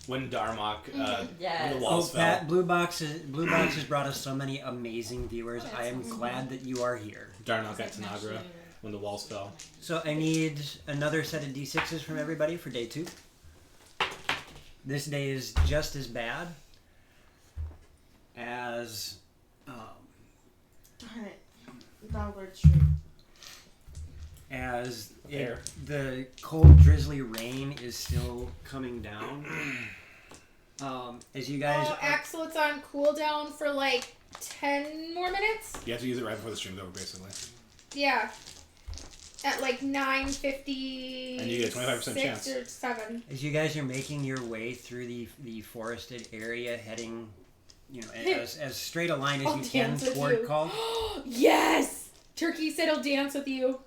When Darmok, Yes. when the walls fell. Pat, Blue Box has brought us so many amazing viewers. I am glad that you are here. Darmok at Tanagra, when the walls fell. So I need another set of D6s from everybody for day 2. This day is just as bad as Darn it. Downward street. as Air. the cold, drizzly rain is still coming down. As you guys, Oh, Axel, it's on cooldown for like 10 more minutes. You have to use it right before the stream's over, basically. Yeah. At like 9:50. And you get a 25% chance. Or 7. as you guys are making your way through the forested area, heading, as straight a line as I'll you can dance with toward you. Call. Yes! Turkey said he'll dance with you.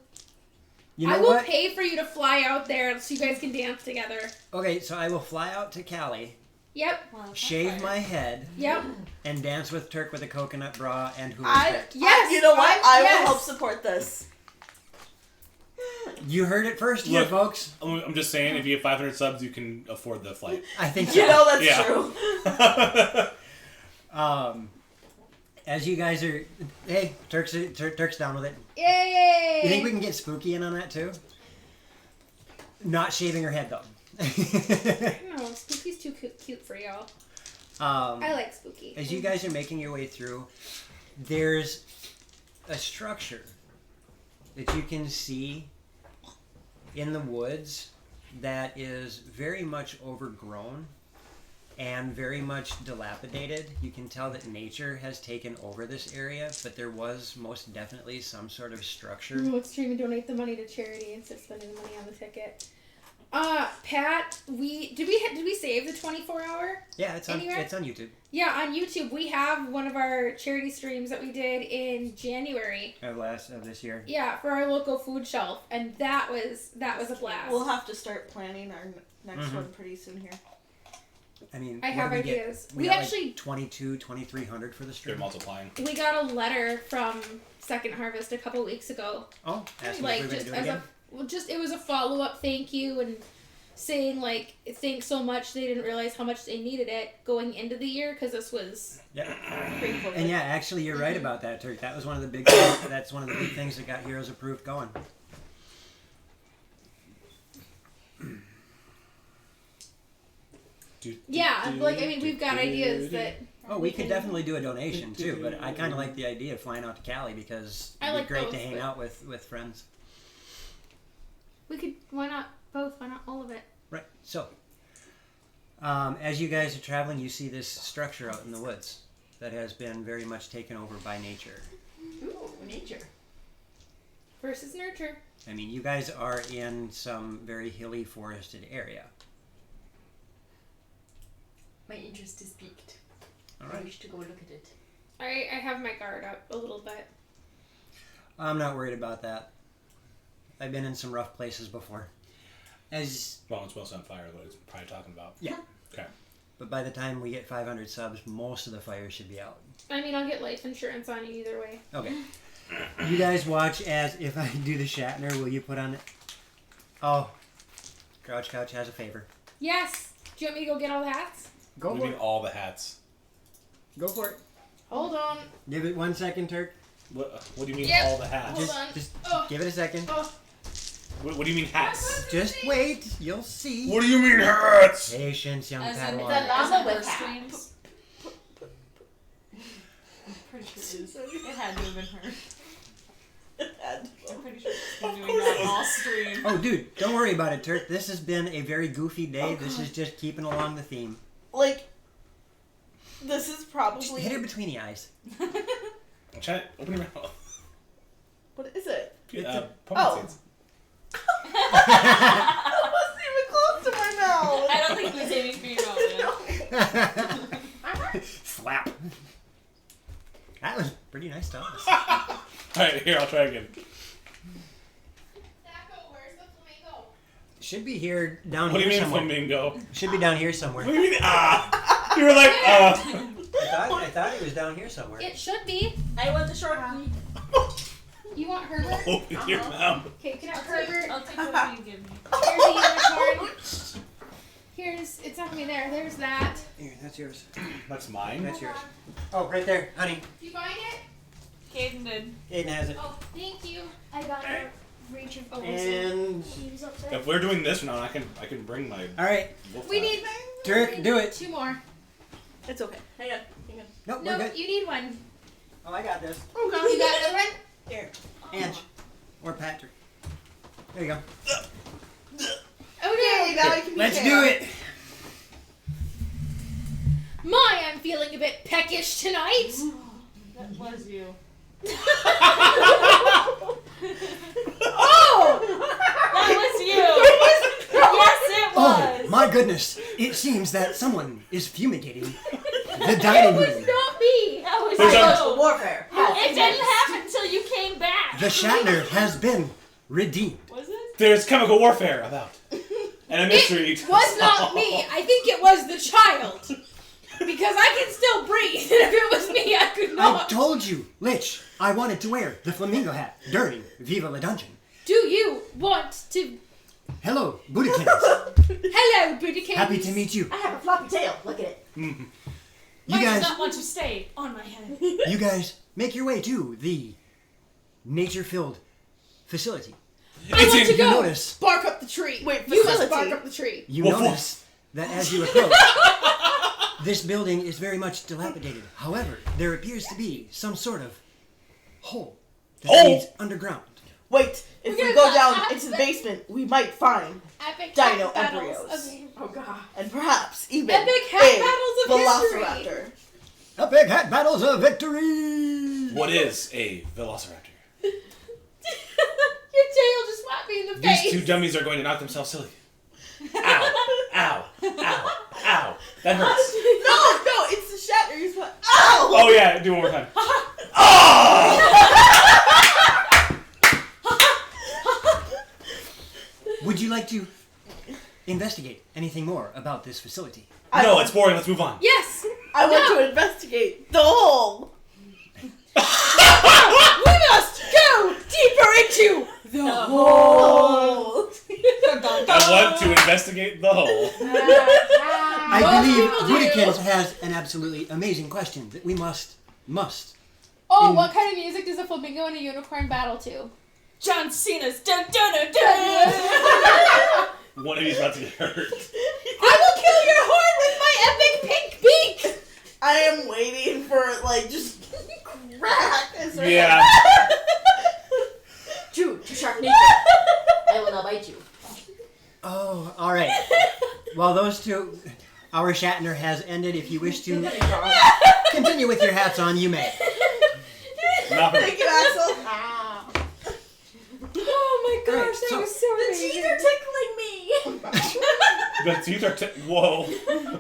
You know I will what? pay for you to fly out there so you guys can dance together. Okay, so I will fly out to Cali, Yep. shave my head, Yep. and dance with Turk with a coconut bra and hula stick. Yes. You know what? I yes. will help support this. You heard it first here, Look, folks. I'm just saying, if you have 500 subs, you can afford the flight. I think so. You know that's Yeah. true. As you guys are, hey, Turk's down with it. Yay! You think we can get Spooky in on that too? Not shaving her head though. No, Spooky's too cute for y'all. I I like Spooky. As you guys are making your way through, there's a structure that you can see in the woods that is very much overgrown and very much dilapidated. You can tell that nature has taken over this area, but there was most definitely some sort of structure. We'll stream and donate the money to charity instead of spending the money on the ticket. Pat, did we save the 24-hour? Yeah, it's on Anywhere? it's on YouTube. Yeah, on YouTube we have one of our charity streams that we did in January. Of this year. Yeah, for our local food shelf, and that was a blast. We'll have to start planning our next Mhm. one pretty soon here. I mean, I what have did we get? ideas. We We got actually- like 2,300 for the They're stream. multiplying. We got a letter from Second Harvest a couple weeks ago. Oh, asking Like if we're going to just do it as again. it was a follow up thank you and saying like thanks so much. They didn't realize how much they needed it going into the year because this was Yeah. pre-COVID. And yeah, actually, you're right about that, Turk. That was one of the big. That's one of the big things that got Heroes Approved going. Yeah, like I mean, we've got ideas that. Oh, we could definitely do a donation too, but I kind of like the idea of flying out to Cali because I it'd be like great both, to hang but- out with friends. We could. Why not both? Why not all of it? Right. So, as you guys are traveling, you see this structure out in the woods that has been very much taken over by nature. Ooh, nature. Versus nurture. I mean, you guys are in some very hilly, forested area. My interest is piqued. All I right. wish to go look at it. I have my guard up a little bit. I'm not worried about that. I've been in some rough places before. Well, it's mostly on fire, what it's probably talking about. Yeah. Okay. But by the time we get 500 subs, most of the fires should be out. I mean, I'll get life insurance on you either way. Okay. You guys watch as if I do the Shatner, will you put on it? Oh. Crouch Couch has a favor. Yes. Do you want me to go get all the hats? Go We for need it. all the hats. Go for it. Hold on. Give it 1 second, Turk. What do you mean Yep. all the hats? Hold on. Just Oh. give it a second. Oh. What do you mean hats? Just wait. You'll see. What do you mean hats? Patience, young As in, Padawan. llama as in with her hat. streams. I'm pretty sure it had to have been her. I'm pretty sure she's been doing that all stream. Oh, dude, don't worry about it, Turk. This has been a very goofy day. This is just keeping along the theme. Like, this is Just probably. hit her between the eyes. I'm trying to open your mouth. What is it? Pumpkin Oh. seeds. That wasn't even close to my mouth. I don't think he was aiming for your mouth yet. Slap. That was pretty nice to us. Alright, here, I'll try again. Where's the flamingo? Should be here down What do here you mean somewhere. flamingo? Should be down here somewhere. What do you mean You were like, I thought it was down here somewhere. It should be. I want the short You want Herbert? Open your mouth. Okay, can I have Herbert? I'll take whatever you give me. Here's the unicorn. Here's, it's not gonna be there. There's that. Here, that's yours. That's mine. That's yours. Oh, right there, honey. Did you find it? Caden did. Aiden has it. Oh, thank you. I got a reach of And She was upset. If we're doing this now, I can bring my. all right, wolf We out. need Dirk, do it. 2 more. It's okay. Hang on. Nope, No, we're good. you need one. Oh, I got this. Oh god. You got another one? Here, Ange or Patrick. There you go. Okay, now I can be Let's fair. do it. I'm feeling a bit peckish tonight. That was you. Oh! That was you! Yes, it was! Oh, my goodness. It seems that someone is fumigating the dining It was room. not me. That was There's you! Warfare. It didn't happen until you came back! The Shatner has been redeemed. Was it? There's chemical warfare about. And a mystery. It was not me. I think it was the child. Because I can still breathe. And if it was me, I could I not. told you, Lich, I wanted to wear the flamingo hat during Viva la Dungeon. Do you want to... Hello, Buddhikins. Hello, Buddhikins. Happy to meet you. I have a floppy tail. Look at it. You Mine guys, does not want to stay on my head. you guys, make your way to the nature-filled facility. I want to You go. notice, Bark up the tree. Wait, You must facility. bark up the tree. you Woof, woof. notice that as you approach, this building is very much dilapidated. However, there appears to be some sort of hole that Hole? leads underground. Wait, if We're we gonna go go down up into the the- basement, we might find Epic Dino hat battles embryos. of- Oh god. and perhaps even Epic hat a battles of history. velociraptor. Epic hat battles of victory! What is a velociraptor? Your tail just slapped me in the face. These two dummies are going to knock themselves silly. Ow! Ow! Ow! Ow! That hurts. No, it's the Shatner. He's like, ow! Oh yeah, do it one more time. Would you like to investigate anything more about this facility? No, it's boring. Let's move on. Yes. I want to investigate the hole. We must go deeper into the hole. I want to investigate the hole. I Most believe people do. Buddhikins has an absolutely amazing question that we must. Oh, what kind of music does a flamingo and a unicorn battle to? John Cena's dun dun dun dun! One of you's about to get hurt. I will kill your horn with my epic pink beak. I am waiting for it, like, just crack. As we're Yeah. True to shark nature. I will not bite you. Oh, all right. While those two, our Shatner has ended. If you wish to continue with your hats on, you may. Not for me. Thank you, Axel. Oh my gosh, Alright, that so- was so amazing. Teeth are tickling me. The teeth are. Whoa.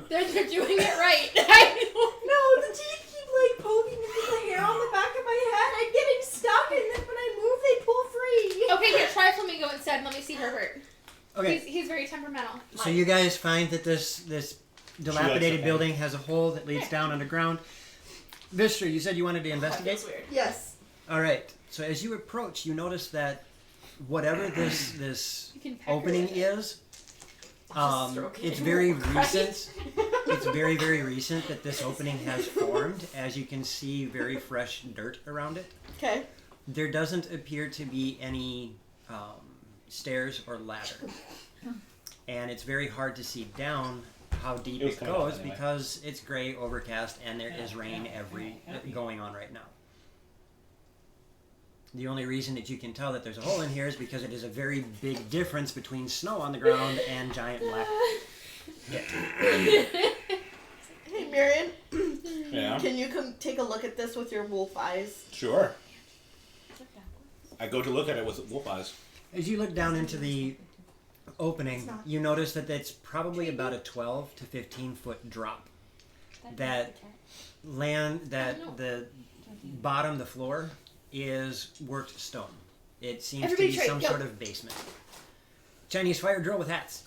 They're doing it right. No, the teeth keep like poking into the hair on the back of my head. I'm getting stuck, and then when I move, they pull free. Okay, here, try flamingo instead. Let me see Herbert. Okay. He's very temperamental. So you guys find that this dilapidated okay. building has a hole that leads down underground. Vistra, you said you wanted to investigate? That's weird. Yes. All right. So as you approach, you notice that whatever this You can peck her opening with it. is, stroke it. it's very Right. recent. It's very, very recent that this opening has formed. As you can see, very fresh dirt around it. Okay. There doesn't appear to be any stairs or ladder. And it's very hard to see down how deep It was it coming up goes anyway. because it's gray, overcast, and there is rain going on right now. The only reason that you can tell that there's a hole in here is because it is a very big difference between snow on the ground and giant black. Hey, Marion, Yeah. can you come take a look at this with your wolf eyes? Sure. I go to look at it with wolf eyes. As you look down into the opening, you notice that it's probably about a 12 to 15 foot drop. That the bottom, the floor, is worked stone. It seems Everybody to be trade, some go. sort of basement. Chinese fire drill with hats.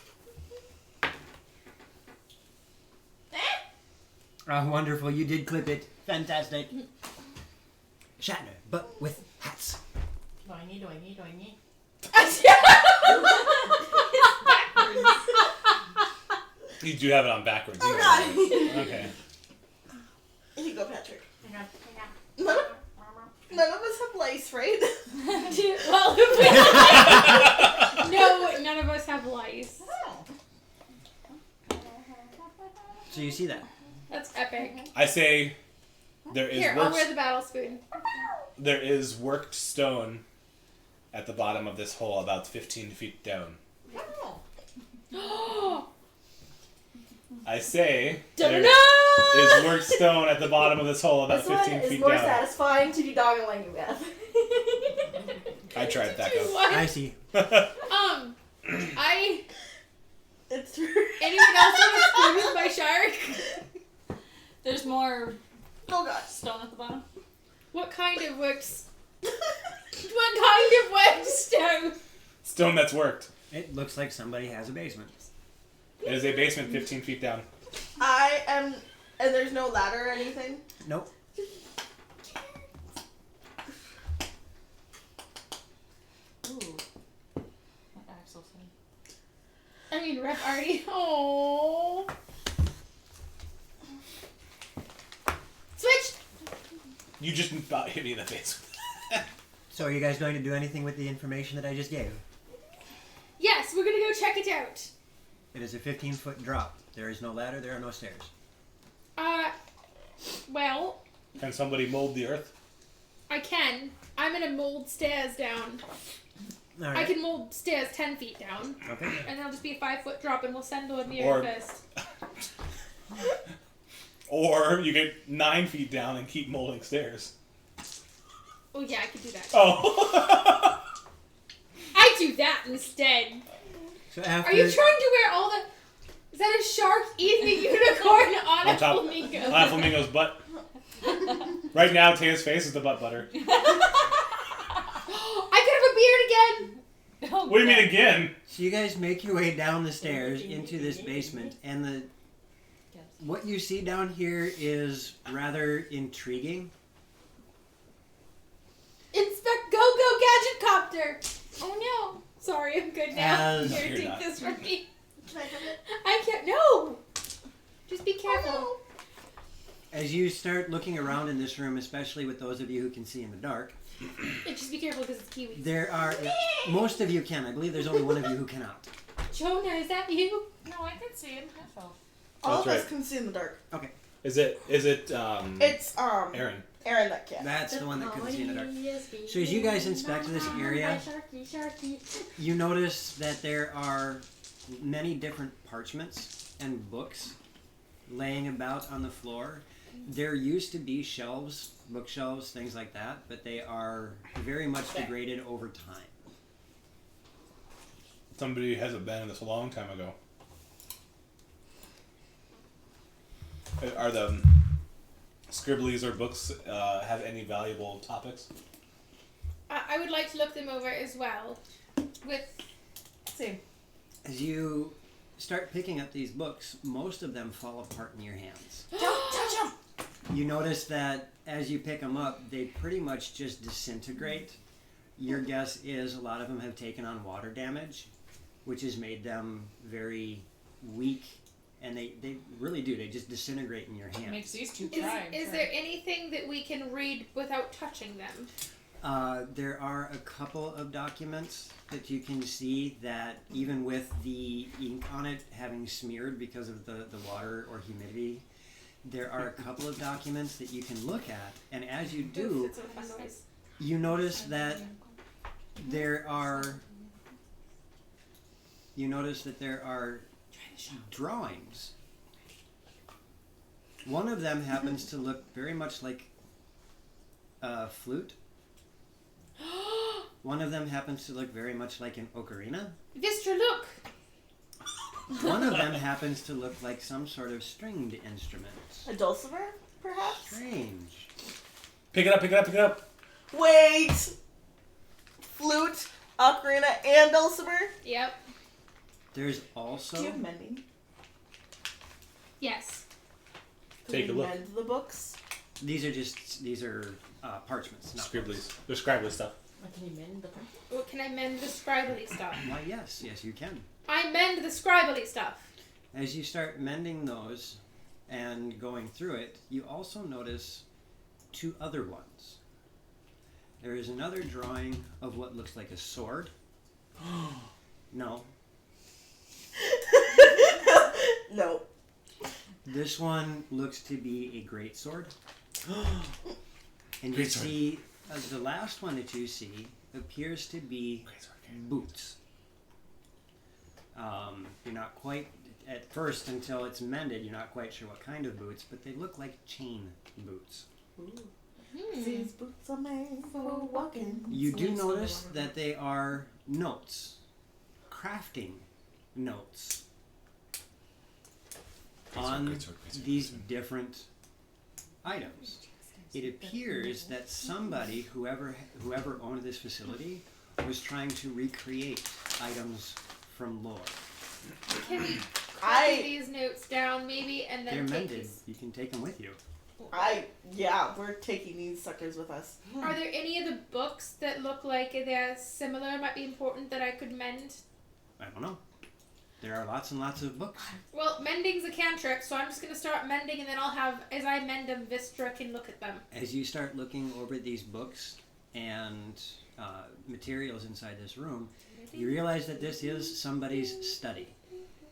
Wonderful, you did clip it. Fantastic. Shatner, but with hats. Doingy, doingy, doingy. You do have it on backwards. Oh, you know God. that. Okay. Here you go, Patrick. Hang on. None of us have lice, right? Well, no, none of us have lice. So you see that? That's epic. I say there is Here, I'll wear the battle spoon. there is worked stone at the bottom of this hole, about 15 feet down. I say there is worked stone at the bottom of this hole, about This one 15 is feet more down. satisfying to be doggling you with. I tried that go. What? I see. It's true. Anyone else want to spoon with my shark? There's more Oh god. stone at the bottom. What kind of works? What kind of works stone? Stone that's worked. It looks like somebody has a basement. It is a basement 15 feet down. I am, and there's no ladder or anything. Nope. Ooh. What Axel said. I mean, Rep already. Oh. Switch. You just about hit me in the face. So are you guys going to do anything with the information that I just gave? Yes, we're gonna go check it out. It is a 15-foot drop. There is no ladder. There are no stairs. Well, Can somebody mold the earth? I can. I'm gonna mold stairs down. All right. I can mold stairs 10 feet down. Okay. And that'll just be a 5-foot drop, and we'll send Loromir Or- first. Or you get 9 feet down and keep molding stairs. Oh yeah, I could do that. Oh. I do that instead. So after Are you trying to wear all the? Is that a shark eating a unicorn on a On top. flamingo? On a flamingo's butt. Right now, Taya's face is the butt butter. I could have a beard again. Oh, What do you mean again? So you guys make your way down the stairs into this basement, and what you see down here is rather intriguing. Inspect Go Gadget Copter. Oh no. Sorry, I'm good now. As- Here, You're take not. this from me. Can I have it? I can't. No. Just be careful. As you start looking around in this room, especially with those of you who can see in the dark, And just be careful because it's kiwis. there are most of you can. I believe there's only one of you who cannot. Jonah, is that you? No, I can see him. I fell. All of That's us right. can see in the dark. Is it It's Aaron? Aaron that can. That's the one that couldn't see in the dark. So as you guys inspect this area, you notice that there are many different parchments and books laying about on the floor. There used to be shelves, bookshelves, things like that, but they are very much degraded over time. Somebody hasn't been in this a long time ago. Are the scribblies or books have any valuable topics? I would like to look them over as well. With Same. As you start picking up these books, most of them fall apart in your hands. Don't touch him! You notice that as you pick them up, they pretty much just disintegrate. Your guess is a lot of them have taken on water damage, which has made them very weak, and they really do. They just disintegrate in your hands. Makes these two cry. is there anything that we can read without touching them? There are a couple of documents that you can see that even with the ink on it having smeared because of the water or humidity, there are a couple of documents that you can look at, and as you do, It's a fun noise. you notice that there are drawings. One of them happens to look very much like a flute. One of them happens to look very much like an ocarina. Vistra, look! One of them happens to look like some sort of stringed instrument. A dulcimer, perhaps? Strange. Pick it up, pick it up, pick it up. Wait! Flute, ocarina, and dulcimer? Yep. There's Do you also have mending? Yes. Could Take we a look. mend the books? these are parchments, not Scribblies. They're scribbly stuff. Can you mend the Well, can I mend the scribbly stuff? Why, yes, you can. I mend the scribbly stuff. As you start mending those and going through it, you also notice two other ones. There is another drawing of what looks like a sword. No. No. This one looks to be a great sword. And you Great sword. see, the last one that you see appears to be boots. You're not quite, at first, until it's mended, you're not quite sure what kind of boots, but they look like chain boots. These boots are made for walking. You do notice that they are notes, crafting notes, on these different items. It appears that somebody, whoever owned this facility, was trying to recreate items from lore. Can we copy these notes down, maybe, and then They're take mended. these? You can take them with you. We're taking these suckers with us. Are there any of the books that look like they're similar, might be important, that I could mend? I don't know. There are lots and lots of books. Well, mending's a cantrip, so I'm just going to start mending, and then I'll have, as I mend them, Vistra can look at them. As you start looking over these books and materials inside this room, you realize that this is somebody's study.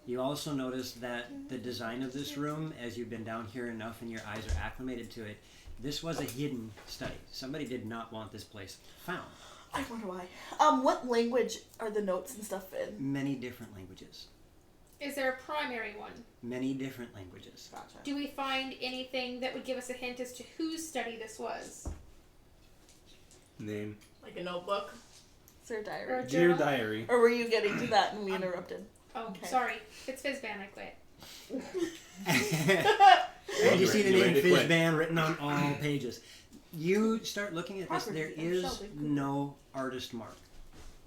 You also notice that the design of this room, as you've been down here enough and your eyes are acclimated to it, this was a hidden study. Somebody did not want this place found. I wonder why. What language are the notes and stuff in? Many different languages. Is there a primary one? Many different languages. Gotcha. Do we find anything that would give us a hint as to whose study this was? Name. Like a notebook? Is there a diary? Or a Dear journal? diary. Or were you getting to that and we interrupted? Oh, Okay. sorry. If it's Fizzban, I quit. And you see the You name ready to quit? Fizzban written on all pages. You start looking at this. Property There of is Shelby. no artist mark.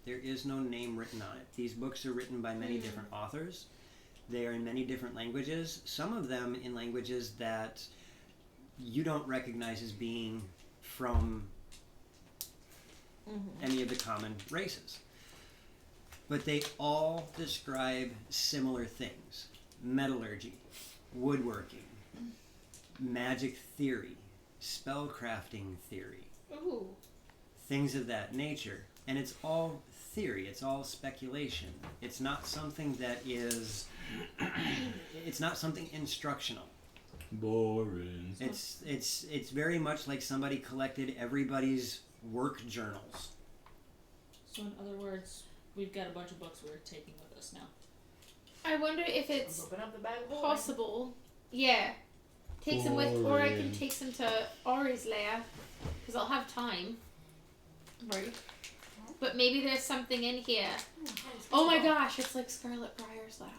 There is no name written on it. These books are written by many different authors. They are in many different languages. Some of them in languages that you don't recognize as being from any of the common races. But they all describe similar things. Metallurgy, woodworking, magic theory, spellcrafting theory, Ooh. things of that nature. And it's all theory, it's all speculation. It's not something that is, it's not something instructional. Boring. It's very much like somebody collected everybody's work journals. So in other words, we've got a bunch of books we're taking with us now. I wonder if it's Open up the bag of holding. possible. Yeah. Take some with, or I can take some to Ari's lair, because I'll have time. Right. But maybe there's something in here. Oh my gosh, it's like Scarlet Briar's lab.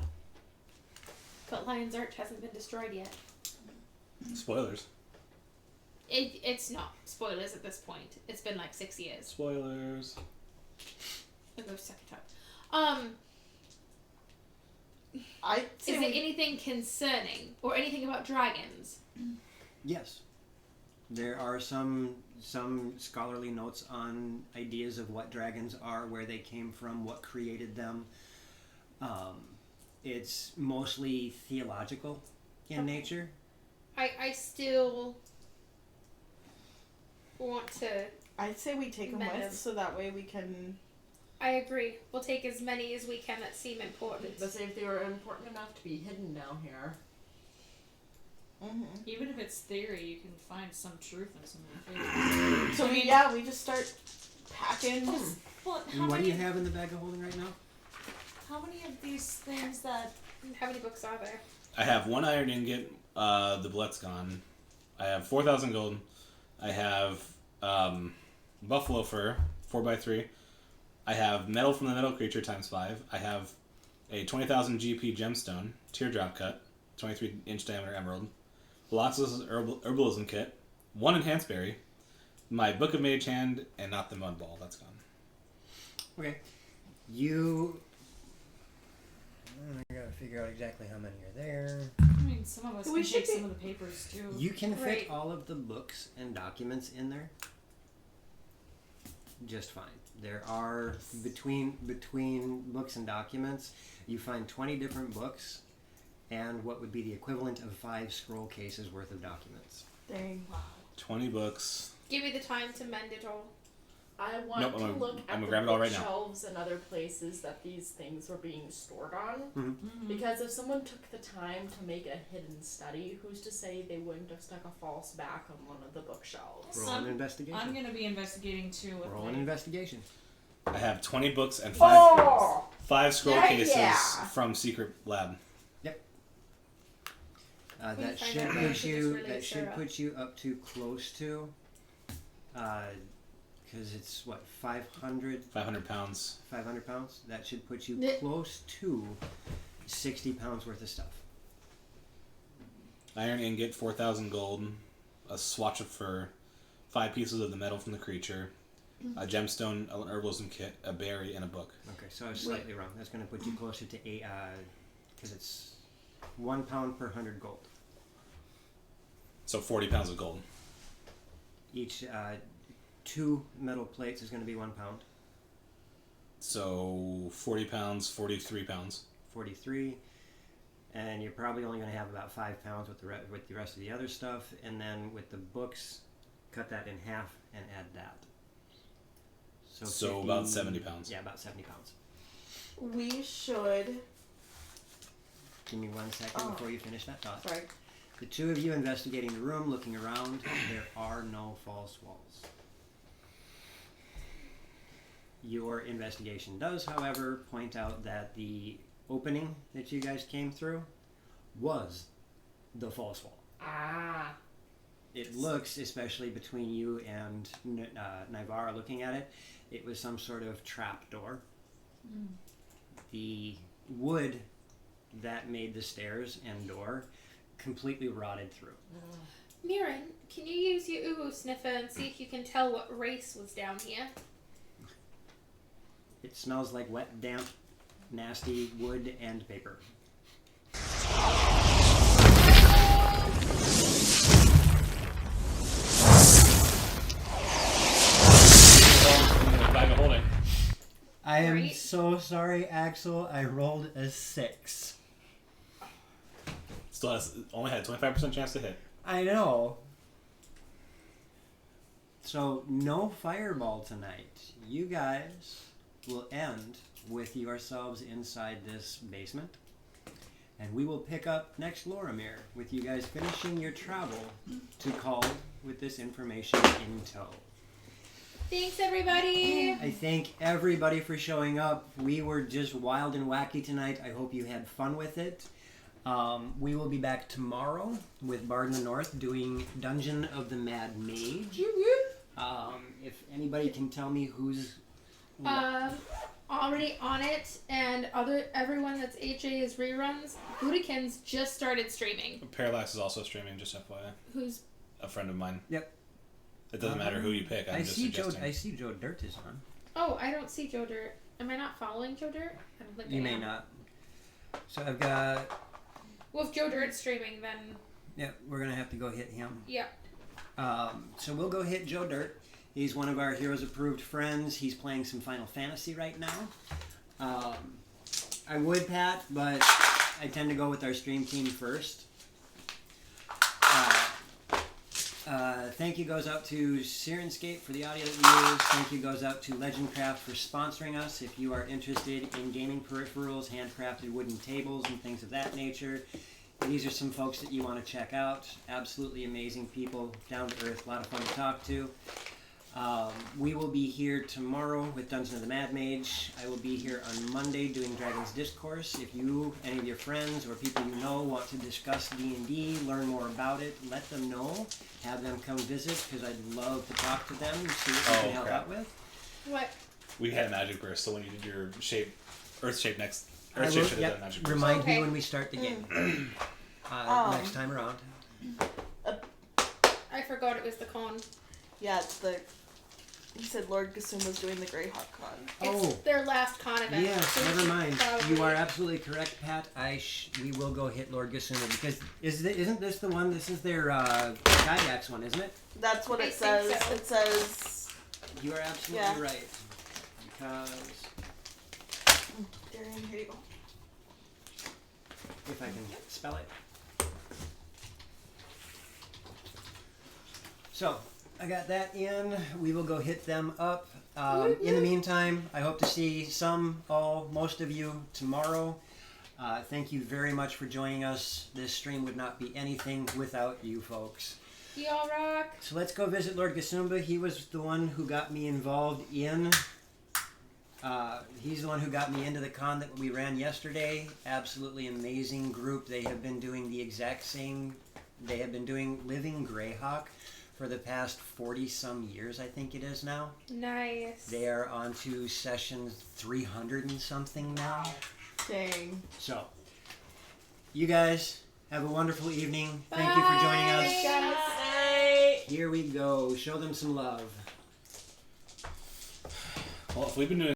But Lion's Arch hasn't been destroyed yet. Spoilers. It's not spoilers at this point. It's been like 6 years. Spoilers. I'll go suck it up. I'd say Is it anything concerning or anything about dragons? Yes. There are some scholarly notes on ideas of what dragons are, where they came from, what created them. It's mostly theological in nature. I still want to. I'd say we take them Mend 'em. with so that way we can. I agree. We'll take as many as we can that seem important. But say if they were important enough to be hidden down here. Even if it's theory, you can find some truth in some of the things. So we just start packing. Well, And what do you have in the bag of holding right now? How many of these things that... How many books are there? I have 1 iron ingot. The bullet's gone. I have 4,000 gold. I have buffalo fur, 4x3. I have metal from the metal creature ×5. I have a 20,000 GP gemstone, teardrop cut, 23-inch diameter emerald. Velocious herbalism kit, 1 enhanced berry, my book of mage hand, and not the mud ball. That's gone. Okay. You... I gotta figure out exactly how many are there. I mean, some of us We can should take be- some of the papers, too. You can fit Right. all of the books and documents in there. just fine. There are between books and documents, you find 20 different books, and what would be the equivalent of 5 scroll cases worth of documents. Dang. Wow. 20 books. Give me the time to mend it all. I want Nope, to I'm look at gonna the grab it all right now. bookshelves and other places that these things were being stored on. Mm-hmm. Because if someone took the time to make a hidden study, who's to say they wouldn't have stuck a false back on one of the bookshelves? Roll an investigation. I'm gonna be investigating too. With Roll an investigation. I have 20 books and 5 scroll Yeah, cases yeah. from Secret Lab. That find should out, put just you. release That should her up. put you up to close to. Because it's what 500 pounds. 500 pounds. That should put you Th- close to 60 pounds worth of stuff. Iron ingot, 4,000 gold. A swatch of fur. 5 pieces of the metal from the creature. A gemstone, an herbalism kit, a berry, and a book. Okay, so I was slightly wrong. That's going to put you closer to 8. Because it's 1 pound per 100 gold. So 40 pounds of gold. Each 2 metal plates is going to be 1 pound. So 40 pounds, 43 pounds. 43. And you're probably only going to have about 5 pounds with the rest of the other stuff. And then with the books, cut that in half and add that. So about 70 pounds. Yeah, about 70 pounds. We should. Give me 1 second before you finish that thought. Sorry. The 2 of you investigating the room, looking around, there are no false walls. Your investigation does, however, point out that the opening that you guys came through was the false wall. Ah. It looks, especially between you and Naivara looking at it, it was some sort of trap door. The wood that made the stairs and door completely rotted through. Mirren, can you use your uwu sniffer and see if you can tell what race was down here? It smells like wet, damp, nasty wood and paper. Bag of holding. I am Right? so sorry, Axel. I rolled a 6. Still has only had a 25% chance to hit. I know. So, no fireball tonight. You guys will end with yourselves inside this basement. And we will pick up next Loromir with you guys finishing your travel to Call with this information in tow. Thanks, everybody! I thank everybody for showing up. We were just wild and wacky tonight. I hope you had fun with it. We will be back tomorrow with Bard in the North doing Dungeon of the Mad Mage. If anybody can tell me who's... Already on it, and everyone that's HA's reruns, Bootykins just started streaming. Parallax is also streaming, just FYI. Who's... A friend of mine. Yep. It doesn't matter who you pick. I'm just suggesting. I see Joe Dirt is on. Oh, I don't see Joe Dirt. Am I not following Joe Dirt? I don't think You I may am. not. So I've got... Well, if Joe Dirt's streaming, then... Yeah, we're going to have to go hit him. Yeah. So we'll go hit Joe Dirt. He's one of our Heroes Approved friends. He's playing some Final Fantasy right now. I would, Pat, but I tend to go with our stream team first. Thank you goes out to Syrinscape for the audio that we use. Thank you goes out to Legendcraft for sponsoring us. If you are interested in gaming peripherals, handcrafted wooden tables, and things of that nature, these are some folks that you want to check out. Absolutely amazing people, down to earth, a lot of fun to talk to. We will be here tomorrow with Dungeon of the Mad Mage. I will be here on Monday doing Dragon's Discourse. If you, any of your friends, or people you know want to discuss D&D, learn more about it, let them know. Have them come visit, because I'd love to talk to them, see what we can help out with. What? We had a magic burst, so when you did your shape, Earth shape next, I Earth will, shape should have done magic burst. remind Okay. me when we start the game. Next time around. I forgot it was the con. Yeah, it's the. He said Lord Gasum was doing the Greyhawk Con. It's their last con event. Yes, so never mind. probably- You are absolutely correct, Pat. We will go hit Lord Gasuma because isn't this the one? This is their Gygax one, isn't it? That's what I it think says. so. It says You are absolutely Yeah. right. Because Darian, here you go. if I can spell it. So, I got that in. We will go hit them up. In the meantime, I hope to see most of you tomorrow. Thank you very much for joining us. This stream would not be anything without you folks. Y'all rock. So let's go visit Lord Gasumba. He was the one who got me involved in. He's the one who got me into the con that we ran yesterday. Absolutely amazing group. They have been doing the exact same. They have been doing Living Greyhawk for the past 40-some years, I think it is now. Nice. They are on to session 300 and something now. Dang. So, you guys have a wonderful evening. Thank you for joining us. Bye. Here we go. Show them some love. Well, if we've been doing